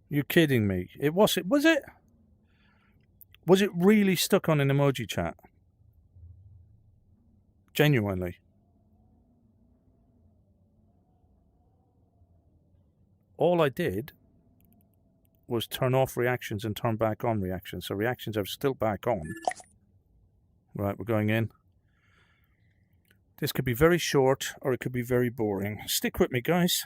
You're kidding me. Was it? Was it really stuck on an emoji chat? Genuinely. All I did was turn off reactions and turn back on reactions. So reactions are still back on. Right, we're going in. This could be very short or it could be very boring. Stick with me, guys.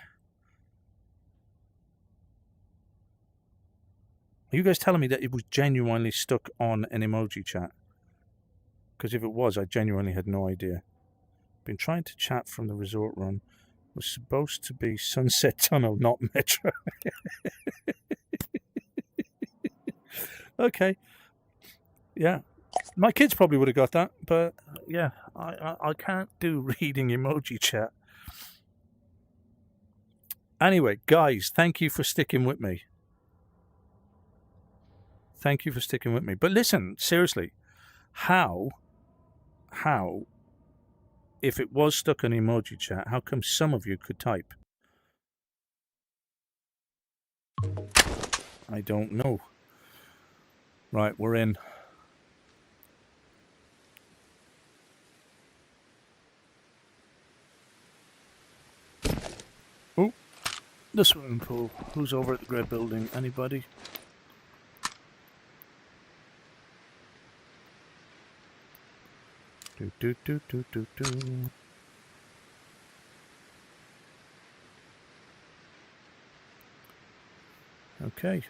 Are you guys telling me that it was genuinely stuck on an emoji chat? Because if it was, I genuinely had no idea. Been trying to chat from the resort run. It was supposed to be Sunset Tunnel, not Metro. Okay. Yeah. My kids probably would have got that, but yeah, I can't do reading emoji chat. Anyway, guys, thank you for sticking with me. Thank you for sticking with me. But listen, seriously, how, if it was stuck on emoji chat, how come some of you could type? I don't know. Right, we're in. Oh, the swimming pool. Who's over at the grey building? Anybody? Do. Okay.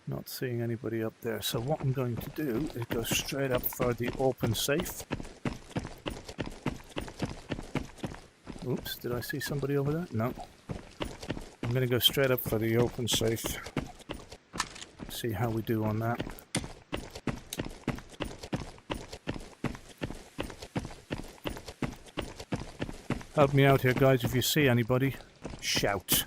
Not seeing anybody up there. So what I'm going to do is go straight up for the open safe. Oops, did I see somebody over there? No. I'm going to go straight up for the open safe. See how we do on that. Help me out here, guys. If you see anybody, shout.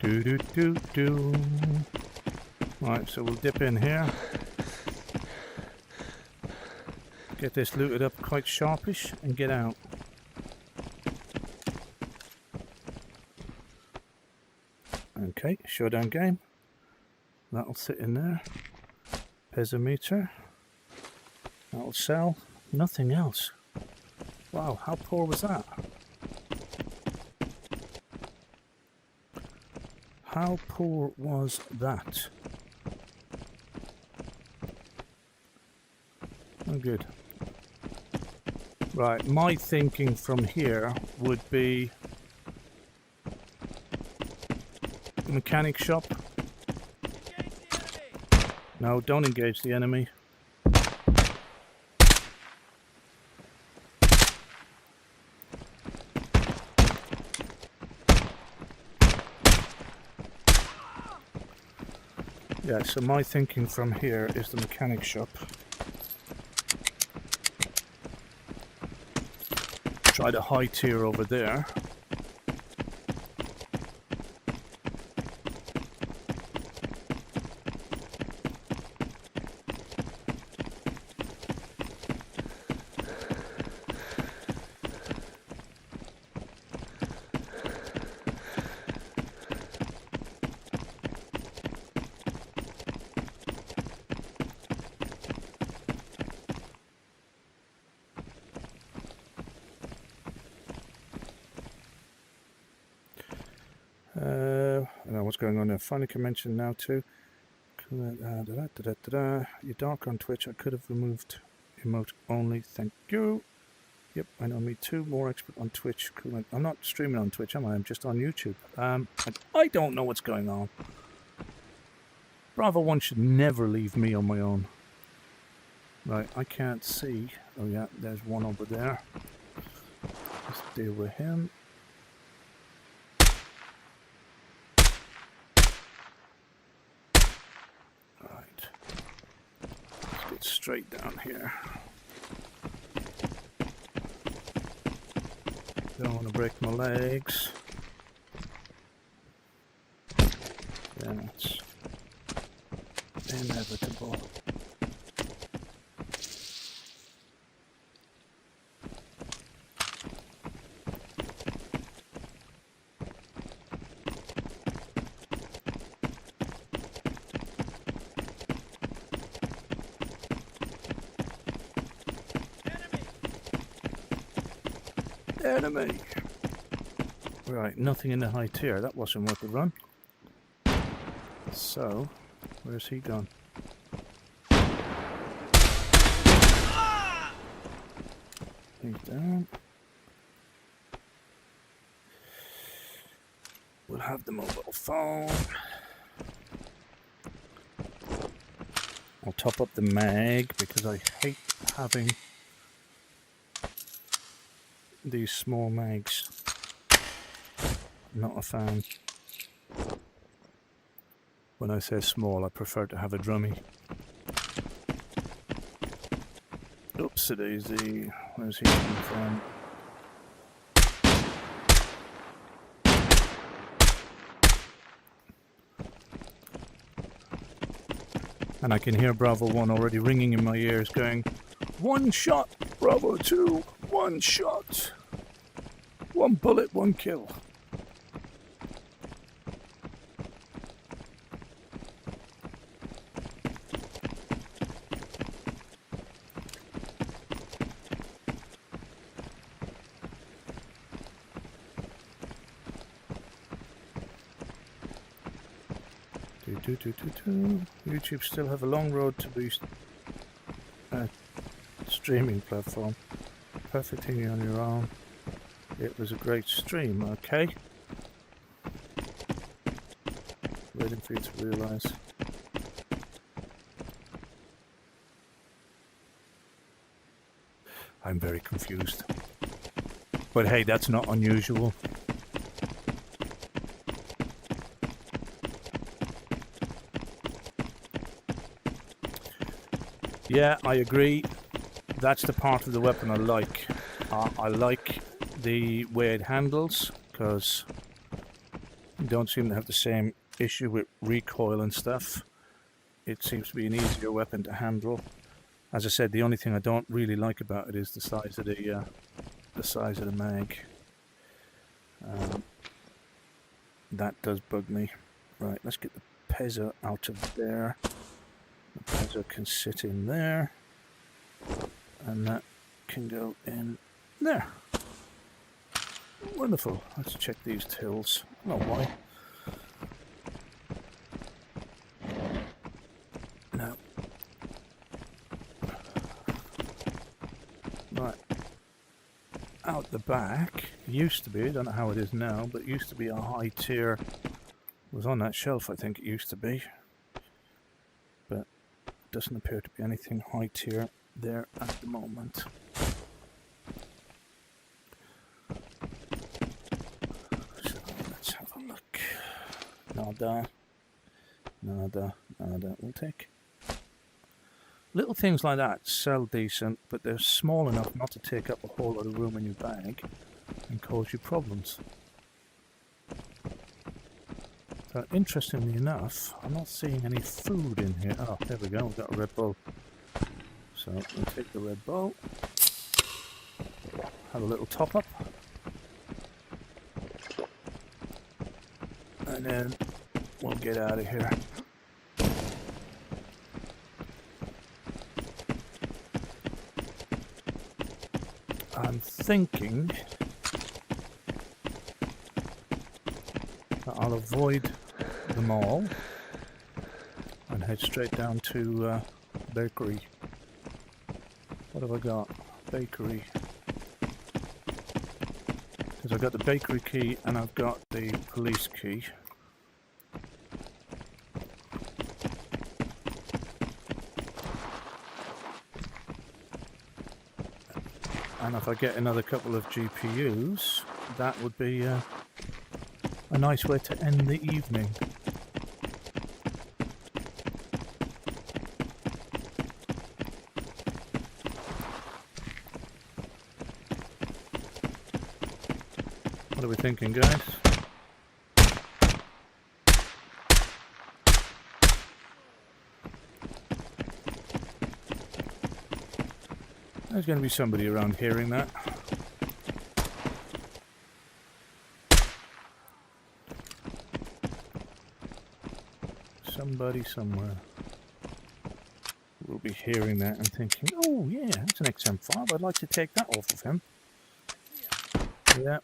Do do do do. Right, so we'll dip in here. Get this looted up quite sharpish and get out. Okay, showdown game. That'll sit in there. Pesimeter. That'll sell. Nothing else. Wow, how poor was that? How poor was that? Oh, good. Right, my thinking from here would be the mechanic shop. No, don't engage the enemy. Yeah, so my thinking from here is the mechanic shop. Try the high tier over there. I don't know what's going on there. Finally can mention now too. You're dark on Twitch. I could have removed emote only. Thank you. Yep, I know me too. More expert on Twitch. I'm not streaming on Twitch, am I? I'm just on YouTube. I don't know what's going on. Bravo 1 should never leave me on my own. Right, I can't see. Oh yeah, there's one over there. Let's deal with him. Right. Let's get straight down here. Don't want to break my legs. That's inevitable. Enemy! Right, nothing in the high tier. That wasn't worth the run. So, where's he gone? He's down. We'll have the mobile phone. I'll top up the mag because I hate having these small mags. Not a fan. When I say small, I prefer to have a drummy. Oopsie daisy. Where's he coming from? And I can hear Bravo 1 already ringing in my ears going, "One shot, Bravo 2, one shot. One bullet, one kill." YouTube still have a long road to be a streaming platform. Perfect thing on your own. It was a great stream, okay? Waiting for you to realise. I'm very confused. But hey, that's not unusual. Yeah, I agree. That's the part of the weapon I like. I like the way it handles, because You don't seem to have the same issue with recoil and stuff. It seems to be an easier weapon to handle. As I said, the only thing I don't really like about it is the size of the mag. That does bug me. Right, let's get the Pezza out of there. The Pezza can sit in there, and that can go in there. Wonderful. Let's check these tills. Oh, why? No. Right. Out the back, used to be, I don't know how it is now, but it used to be a high tier. It was on that shelf, I think it used to be. But it doesn't appear to be anything high tier there at the moment. So let's have a look. Nada. Nada. Nada. We'll take. Little things like that sell decent, but they're small enough not to take up a whole lot of room in your bag and cause you problems. So interestingly enough, I'm not seeing any food in here. Oh, there we go, we've got a Red Bull. So we'll take the Red Bull, have a little top up, and then we'll get out of here. I'm thinking that I'll avoid the mall and head straight down to bakery. What have I got? Bakery. Because I've got the bakery key and I've got the police key. And if I get another couple of GPUs, that would be a nice way to end the evening. What are we thinking, guys? There's going to be somebody around hearing that. Somebody somewhere will be hearing that and thinking, oh yeah, that's an XM5, I'd like to take that off of him. Yeah.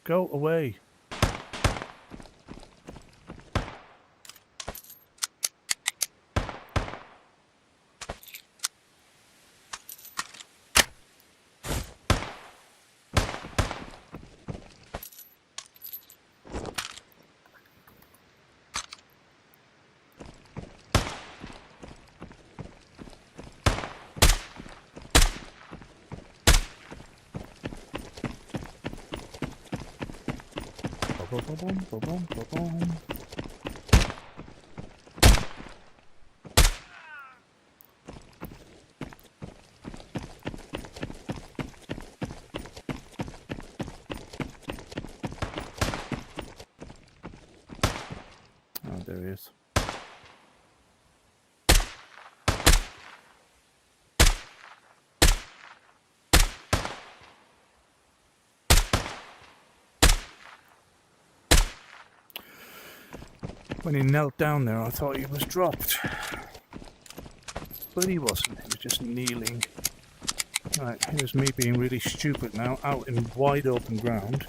Go away. Oh, there he is. When he knelt down there, I thought he was dropped. But he wasn't, he was just kneeling. Right, here's me being really stupid now, out in wide open ground.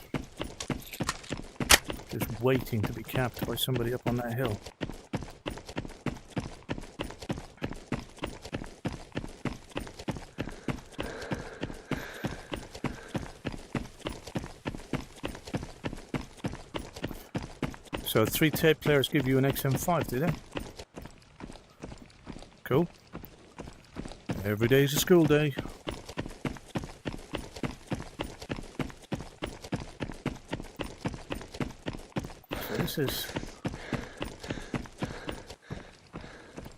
Just waiting to be capped by somebody up on that hill. So 3 tape players give you an XM5, do they? Cool. Every day's a school day. So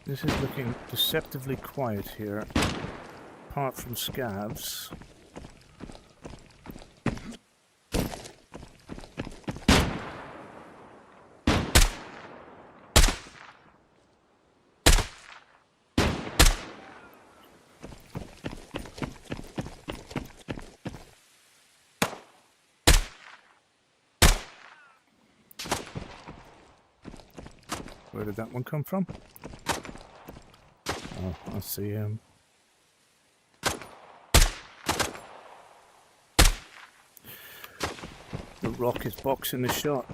this is looking deceptively quiet here, apart from scavs. Where did that one come from? Oh, I see him. The rock is boxing the shot.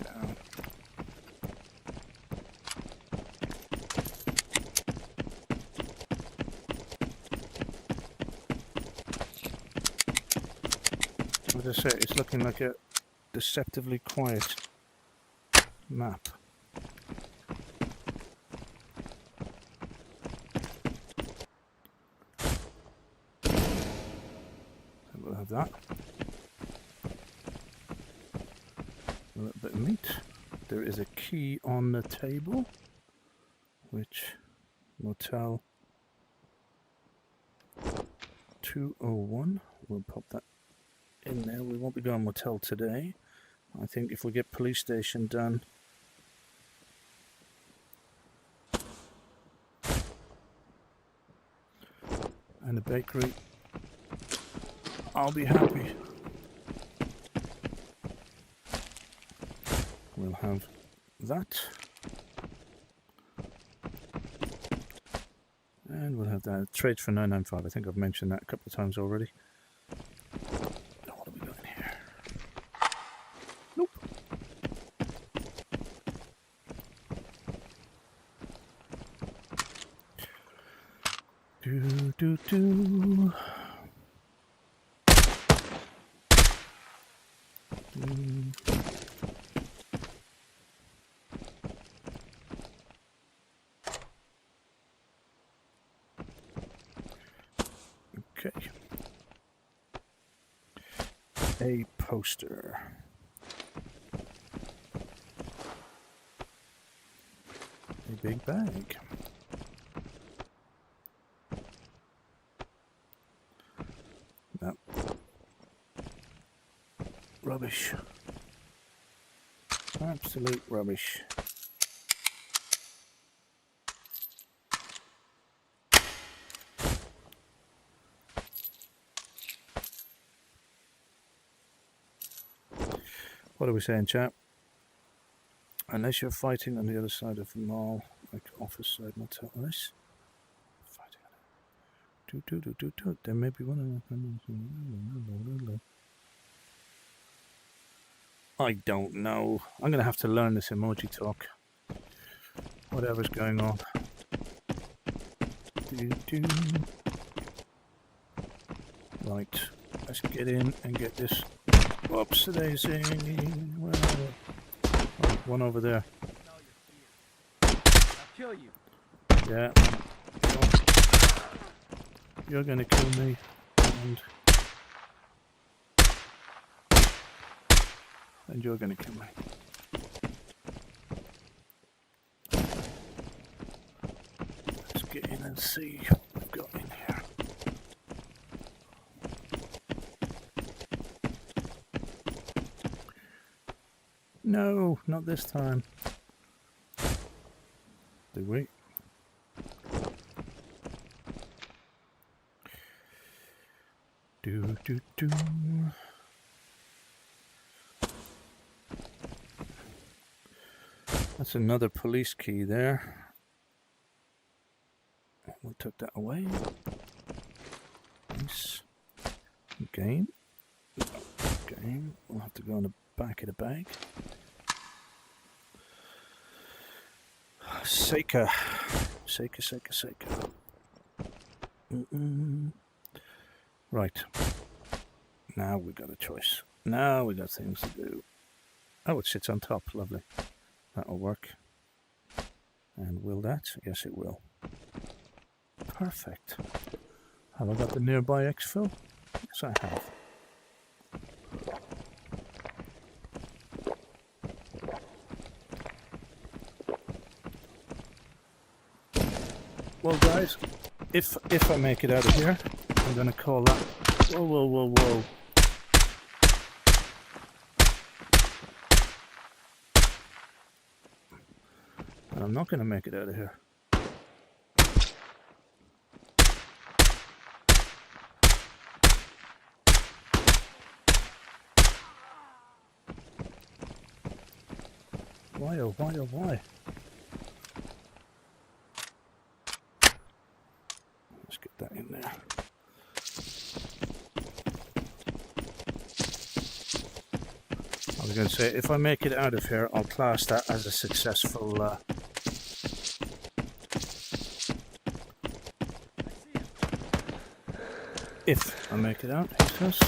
Down. As I say, it's looking like a deceptively quiet map. So we'll have that. A little bit of meat. There is a key on the table, which Motel 201. We'll pop that in there. We won't be going motel today. I think if we get police station done, and the bakery, I'll be happy. We'll have that, and we'll have that. Trades for 995. I think I've mentioned that a couple of times already. Okay. A poster. A big bag. No. Rubbish. Absolute rubbish. What are we saying, chap? Unless you're fighting on the other side of the mall, like office side motel. Unless fighting on it. There may be one. I don't know. I'm going to have to learn this emoji talk. Whatever's going on. Right. Let's get in and get this. Whoops, daisy. Well, one over there. I'll kill you. Yeah. You're gonna kill me. And you're gonna kill me. Let's get in and see what we've got in here. No, not this time. Do we? Do. That's another police key there. We took that away. Nice. Game. Game. We'll have to go on the back of the bag. Seika. Right. Now we've got a choice. Now we've got things to do. Oh, it sits on top. Lovely. That'll work. And will that? Yes, it will. Perfect. Have I got the nearby exfil? Yes, I have. Well, guys, if I make it out of here, I'm going to call that... Whoa, whoa, whoa, whoa. And I'm not going to make it out of here. Why, oh, why, oh, why? Let's get that in there. I was going to say, if I make it out of here, I'll class that as a successful... If I make it out, he says.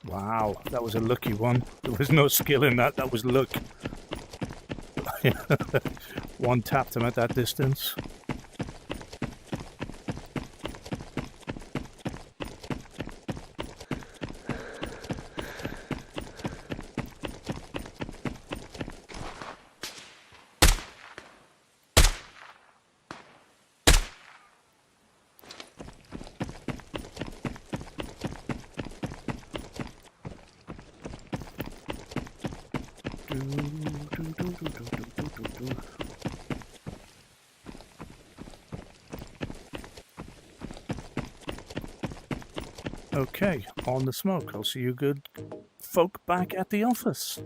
Wow, that was a lucky one. There was no skill in that, that was luck. One tapped him at that distance. Okay, on the smoke. I'll see you good folk back at the office.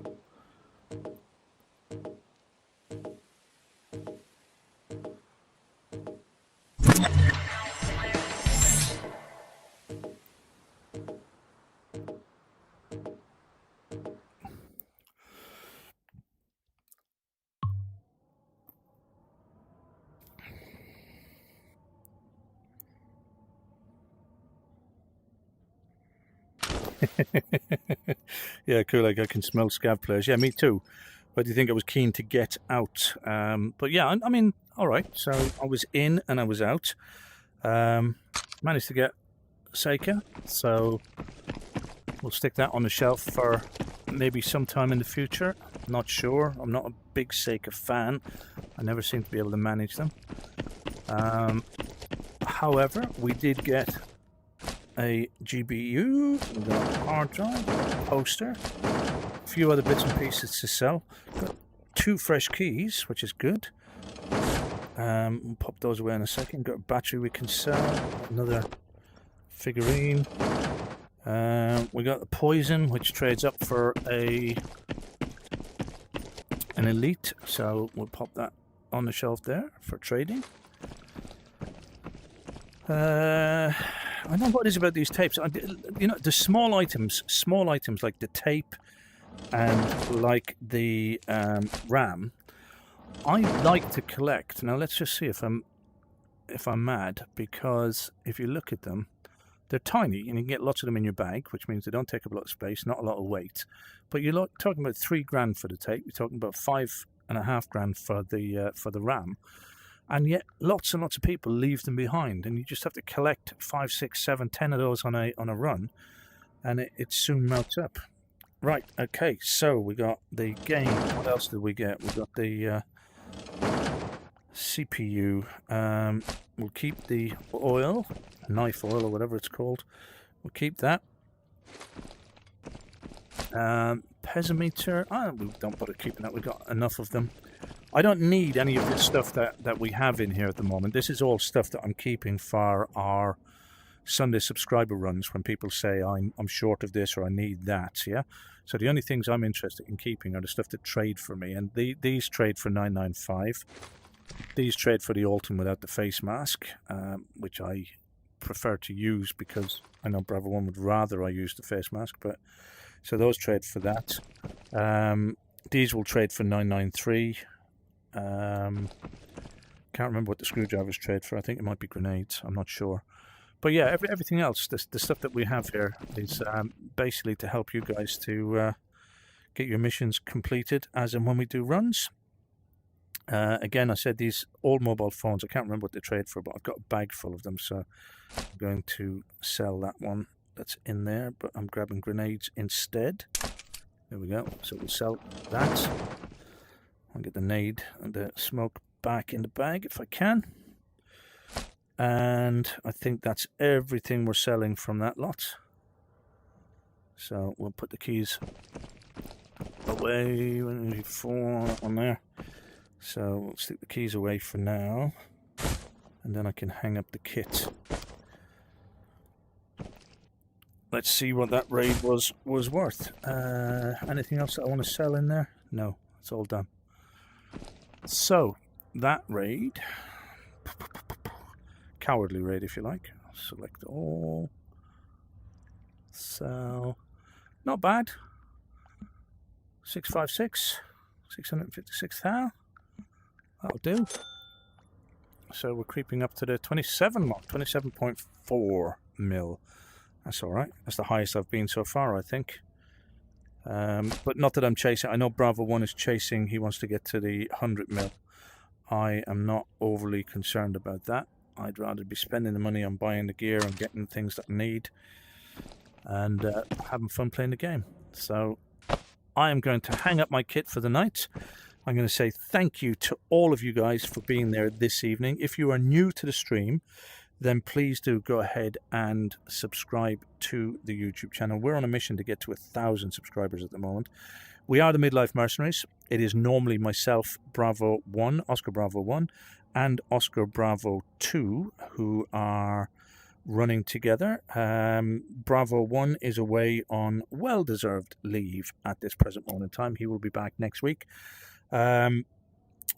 Yeah, cool. Like I can smell scav players. Yeah, me too. But do you think I was keen to get out? But yeah, I mean, all right. So I was in and I was out. Managed to get Seika, so we'll stick that on the shelf for maybe sometime in the future. Not sure. I'm not a big Seika fan. I never seem to be able to manage them. However, we did get a GBU, we got a hard drive, a poster, a few other bits and pieces to sell. Got 2 fresh keys, which is good. We'll pop those away in a second. Got a battery we can sell, another figurine. We got the poison, which trades up for an elite, so we'll pop that on the shelf there for trading. I don't know what it is about these tapes. You know, the small items like the tape and like the RAM, I like to collect. Now let's just see if I'm mad, because if you look at them, they're tiny and you can get lots of them in your bag, which means they don't take up a lot of space, not a lot of weight. But you're talking about $3,000 for the tape. You're talking about $5,500 for the RAM. And yet lots and lots of people leave them behind, and you just have to collect 5, 6, 7, 10 of those on a run, and it soon melts up. Right, okay, so we got the game. What else did we get? We got the CPU. We'll keep the oil, knife oil or whatever it's called. We'll keep that. Pesimeter. We don't bother keeping that. We've got enough of them. I don't need any of this stuff that we have in here at the moment. This is all stuff that I'm keeping for our Sunday subscriber runs when people say I'm short of this or I need that. Yeah. So the only things I'm interested in keeping are the stuff that trade for me, and these trade for 9.95. These trade for the Alton without the face mask, which I prefer to use because I know Bravo One would rather I use the face mask. But so those trade for that. These will trade for 9.93. Can't remember what the screwdrivers trade for. I think it might be grenades. I'm not sure. But yeah, everything else, the stuff that we have here is basically to help you guys to get your missions completed as and when we do runs. Again, I said these all mobile phones. I can't remember what they trade for, but I've got a bag full of them, so I'm going to sell that one that's in there. But I'm grabbing grenades instead. There we go. So we'll sell that. I'll get the nade and the smoke back in the bag if I can. And I think that's everything we're selling from that lot. So we'll put the keys away. 4 on there. So we'll stick the keys away for now, and then I can hang up the kit. Let's see what that raid was worth. Anything else that I want to sell in there? No, it's all done. So that raid, cowardly raid if you like. Select all. So not bad. 656, 656,000. That'll do. So we're creeping up to the 27 mark, 27.4 mil. That's all right. That's the highest I've been so far, I think. But not that I'm chasing. I know Bravo One is chasing. He wants to get to the 100 mil. I am not overly concerned about that. I'd rather be spending the money on buying the gear and getting things that I need, and having fun playing the game. So I am going to hang up my kit for the night. I'm going to say thank you to all of you guys for being there this evening. If you are new to the stream, then please do go ahead and subscribe to the YouTube channel. We're on a mission to get to 1,000 subscribers at the moment. We are the Midlife Mercenaries. It is normally myself, Bravo 1, Oscar Bravo 1, and Oscar Bravo 2, who are running together. Bravo 1 is away on well-deserved leave at this present moment in time. He will be back next week.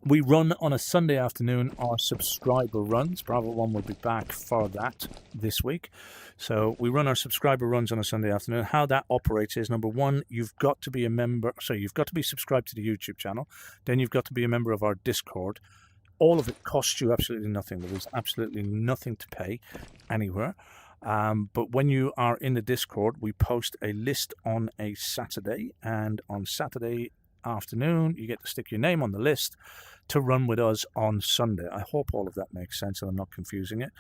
We run on a Sunday afternoon our subscriber runs. Bravo 1 will be back for that this week. So we run our subscriber runs on a Sunday afternoon. How that operates is, number one, you've got to be a member. So you've got to be subscribed to the YouTube channel. Then you've got to be a member of our Discord. All of it costs you absolutely nothing. There is absolutely nothing to pay anywhere. But when you are in the Discord, we post a list on a Saturday. And on Saturday afternoon, you get to stick your name on the list to run with us on Sunday. I hope all of that makes sense and I'm not confusing it.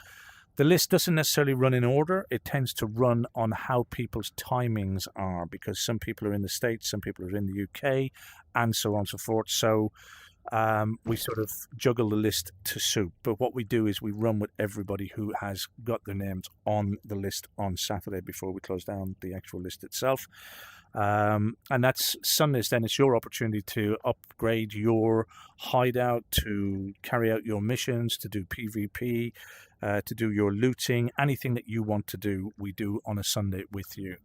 The list doesn't necessarily run in order. It tends to run on how people's timings are, because some people are in the States, some people are in the UK, and so on and so forth. So we sort of juggle the list to suit. But what we do is we run with everybody who has got their names on the list on Saturday before we close down the actual list itself. And that's Sundays. Then it's your opportunity to upgrade your hideout, to carry out your missions, to do PvP, to do your looting. Anything that you want to do, we do on a Sunday with you.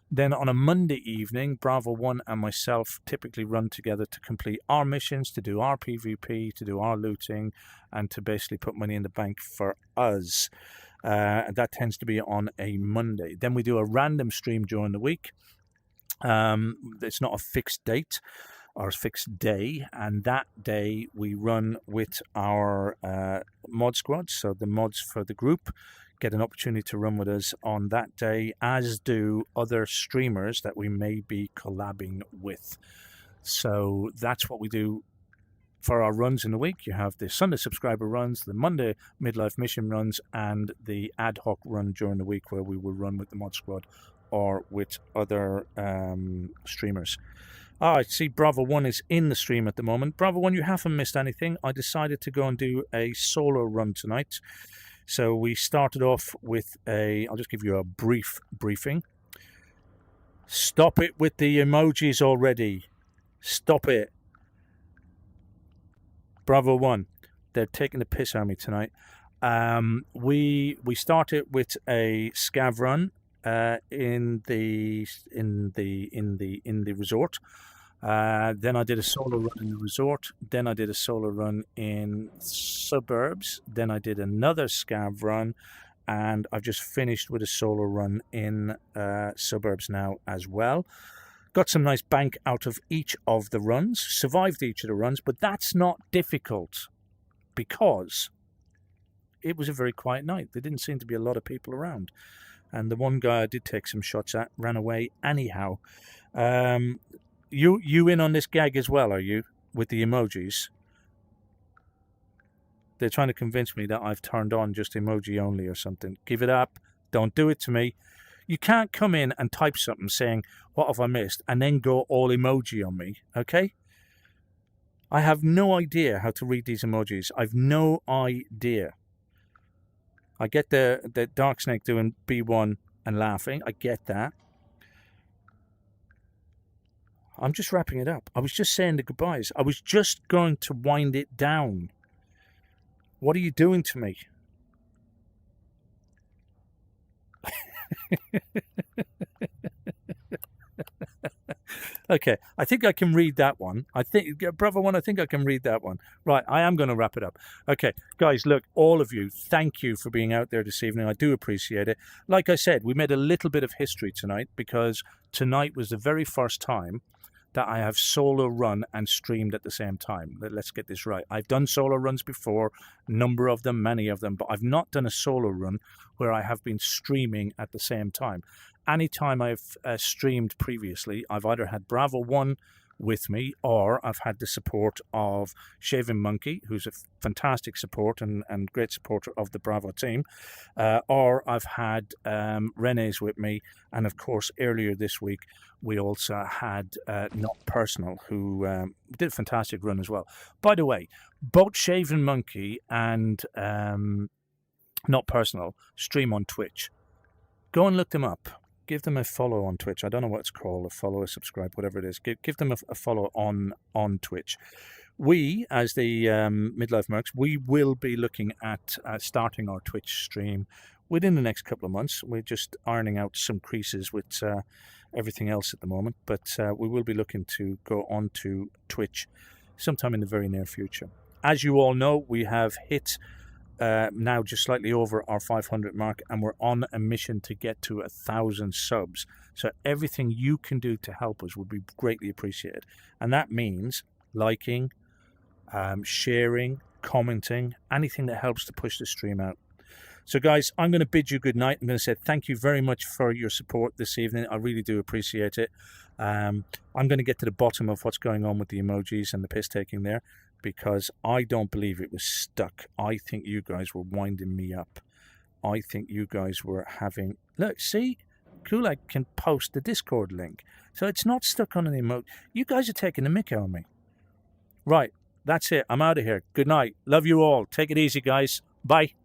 Then on a Monday evening, Bravo 1 and myself typically run together to complete our missions, to do our PvP, to do our looting, and to basically put money in the bank for us. And that tends to be on a Monday. Then we do a random stream during the week. It's not a fixed date or a fixed day, and that day we run with our mod squad. So the mods for the group get an opportunity to run with us on that day, as do other streamers that we may be collabing with. So that's what we do for our runs in the week. You have the Sunday subscriber runs, the Monday midlife mission runs, and the ad hoc run during the week where we will run with the mod squad or with other streamers. I see Bravo 1 is in the stream at the moment. Bravo 1, you haven't missed anything. I decided to go and do a solo run tonight. So we started off with I'll just give you a brief briefing. Stop it with the emojis already. Stop it. Bravo 1, they're taking the piss out of me tonight. We started with a scav run in the resort. Then I did a solo run in the resort. Then I did a solo run in suburbs. Then I did another scav run, and I've just finished with a solo run in suburbs now as well. Got some nice bank out of each of the runs, survived each of the runs, but that's not difficult because it was a very quiet night. There didn't seem to be a lot of people around. And the one guy I did take some shots at ran away anyhow. You in on this gag as well, are you? With the emojis? They're trying to convince me that I've turned on just emoji only or something. Give it up. Don't do it to me. You can't come in and type something saying, what have I missed? And then go all emoji on me, okay? I have no idea how to read these emojis. I've no idea. I get the Dark Snake doing B1 and laughing. I get that. I'm just wrapping it up. I was just saying the goodbyes. I was just going to wind it down. What are you doing to me? Okay, I think I can read that one. I think, Brother One, I think I can read that one. Right, I am going to wrap it up. Okay, guys, look, all of you, thank you for being out there this evening. I do appreciate it. Like I said, we made a little bit of history tonight because tonight was the very first time that I have solo run and streamed at the same time. Let's get this right. I've done solo runs before, a number of them, many of them, but I've not done a solo run where I have been streaming at the same time. Anytime I've streamed previously, I've either had Bravo 1 with me, or I've had the support of Shaven Monkey, who's a fantastic support and great supporter of the Bravo team, or I've had Rene's with me, and of course earlier this week we also had Not Personal, who did a fantastic run as well. By the way, both Shaven Monkey and Not Personal stream on Twitch. Go and look them up. Give them a follow on Twitch. I don't know what it's called, a follow, a subscribe, whatever it is. Give them a follow on Twitch. We, as the Midlife Mercs, we will be looking at starting our Twitch stream within the next couple of months. We're just ironing out some creases with everything else at the moment, but we will be looking to go on to Twitch sometime in the very near future. As you all know, we have hit now just slightly over our 500 mark, and we're on a mission to get to 1,000 subs. So everything you can do to help us would be greatly appreciated, and that means liking, sharing, commenting, anything that helps to push the stream out. So guys, I'm going to bid you good night. I'm going to say thank you very much for your support this evening. I really do appreciate it. I'm going to get to the bottom of what's going on with the emojis and the piss taking there, because I don't believe it was stuck. I think you guys were winding me up. I think you guys were having... Look, see? Kulak can post the Discord link. So it's not stuck on an emote. You guys are taking the mick out of me. Right, that's it. I'm out of here. Good night. Love you all. Take it easy, guys. Bye.